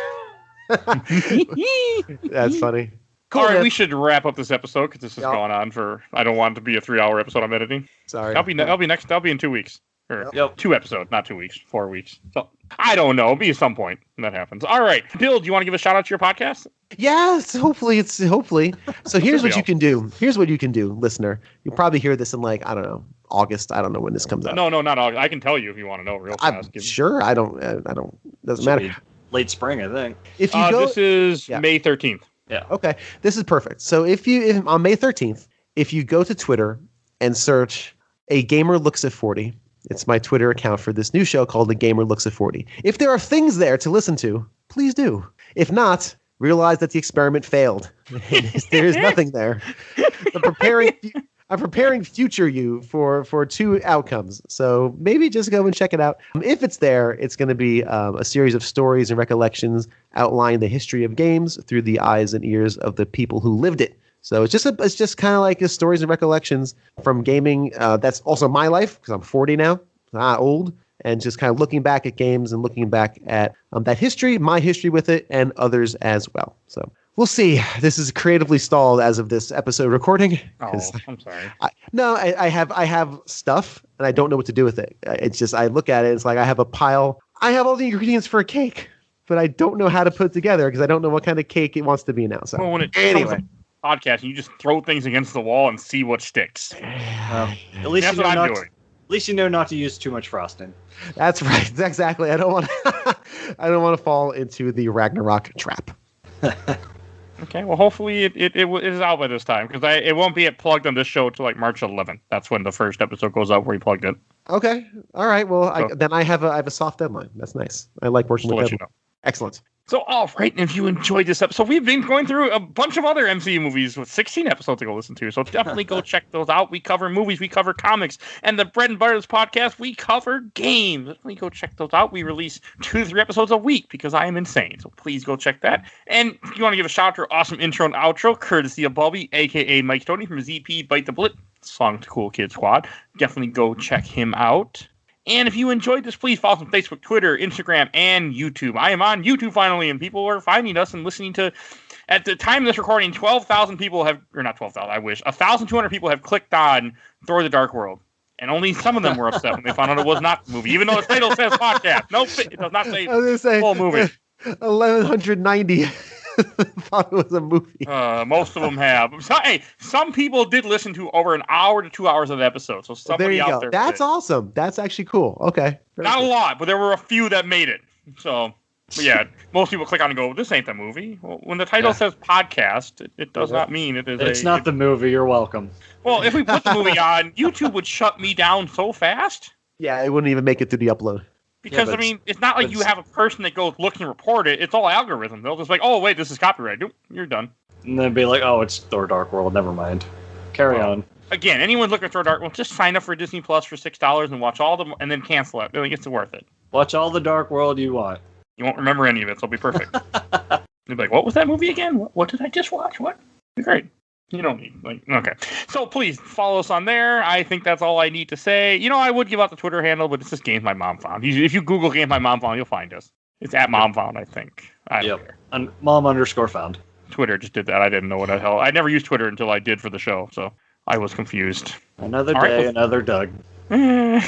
That's funny. Cool, all right, we should wrap up this episode because this has gone on for. I don't want it to be a 3-hour episode I'm editing. Sorry. That'll be in 2 weeks. Or 2 episodes, not 2 weeks, 4 weeks. So I don't know. It'll be at some point when that happens. All right. Bill, do you want to give a shout out to your podcast? Yes, hopefully. So here's what you can do. Here's what you can do, listener. You'll probably hear this in August. I don't know when this comes out. No, not August. I can tell you if you want to know real fast. Sure. I don't. Doesn't matter. Late spring, I think. If you go, this is May 13th. Yeah. Okay. This is perfect. So if on May 13th, if you go to Twitter and search "A Gamer Looks at 40." It's my Twitter account for this new show called The Gamer Looks at 40. If there are things there to listen to, please do. If not, realize that the experiment failed. There is nothing there. I'm preparing future you for 2 outcomes. So maybe just go and check it out. If it's there, it's going to be a series of stories and recollections outlining the history of games through the eyes and ears of the people who lived it. So it's just kind of like stories and recollections from gaming. That's also my life because I'm 40 now, not old, and just kind of looking back at games and looking back at that history, my history with it, and others as well. So we'll see. This is creatively stalled as of this episode recording. Oh, I'm sorry. I have stuff and I don't know what to do with it. It's just I look at it. It's like I have a pile. I have all the ingredients for a cake, but I don't know how to put it together because I don't know what kind of cake it wants to be now. So anyway. Podcast and you just throw things against the wall and see what sticks. At least that's what I'm doing. At least you know not to use too much frosting. That's right. Exactly. I don't want to fall into the Ragnorak trap. Okay. Well, hopefully it is out by this time because it won't be plugged on this show until March 11th. That's when the first episode goes out where you plugged it. Okay. All right. Well, then I have a soft deadline. That's nice. I like working with deadlines. Excellent. So, all right, and if you enjoyed this episode, we've been going through a bunch of other MCU movies with 16 episodes to go listen to. So definitely go check those out. We cover movies, we cover comics, and the Bread and Butter of this podcast, we cover games. Definitely go check those out. We release 2 to 3 episodes a week because I am insane. So please go check that. And if you want to give a shout out to our awesome intro and outro, courtesy of Bubby, a.k.a. Mike Tony from ZP Bite the Bullet, song to Cool Kid Squad. Definitely go check him out. And if you enjoyed this, please follow us on Facebook, Twitter, Instagram, and YouTube. I am on YouTube finally, and people are finding us and listening to. At the time of this recording, 12,000 people have, or not 12,000, I wish, 1,200 people have clicked on Thor: The Dark World. And only some of them were upset when they found out it was not the movie, even though the title says podcast. Nope, it does not say full movie. 1,190 thought it was a movie. Most of them have. So, hey, some people did listen to over an hour to 2 hours of the episode. So somebody out there. That's awesome. That's actually cool. Okay. Not a lot, but there were a few that made it. So, but yeah, most people click on and go, "This ain't the movie." Well, when the title says podcast, it does not mean it is. It's not the movie. You're welcome. Well, if we put the movie on, YouTube would shut me down so fast. Yeah, it wouldn't even make it through the upload. Because, it's not like you have a person that goes look and report it. It's all algorithm. They'll just oh, wait, this is copyright. Nope, you're done. And then be like, oh, it's Thor: Dark World. Never mind. Carry on. Again, anyone's looking for Dark World, just sign up for Disney Plus for $6 and watch all the and then cancel it. I think it's worth it. Watch all the Dark World you want. You won't remember any of it, so it'll be perfect. You'll be like, what was that movie again? What did I just watch? What? Great. You don't need, okay. So please follow us on there. I think that's all I need to say. I would give out the Twitter handle, but it's just Games My Mom Found. If you Google Games My Mom Found, you'll find us. It's at Mom Found, I think. I don't care. Mom_found. Twitter just did that. I didn't know what the hell. I never used Twitter until I did for the show, so I was confused. Another day, another Doug. Hello,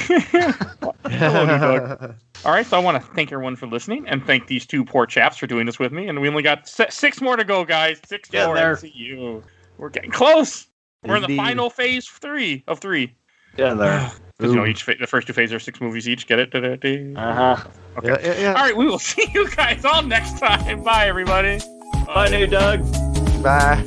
Doug. All right, so I want to thank everyone for listening and thank these two poor chaps for doing this with me. And we only got 6 more to go, guys. 6 more. MCU. We're getting close. We're in the final phase 3 of 3. Yeah, there. Because the first 2 phases are 6 movies each. Get it? Okay. Yeah. All right, we will see you guys all next time. Bye, everybody. Bye, new Doug. Bye.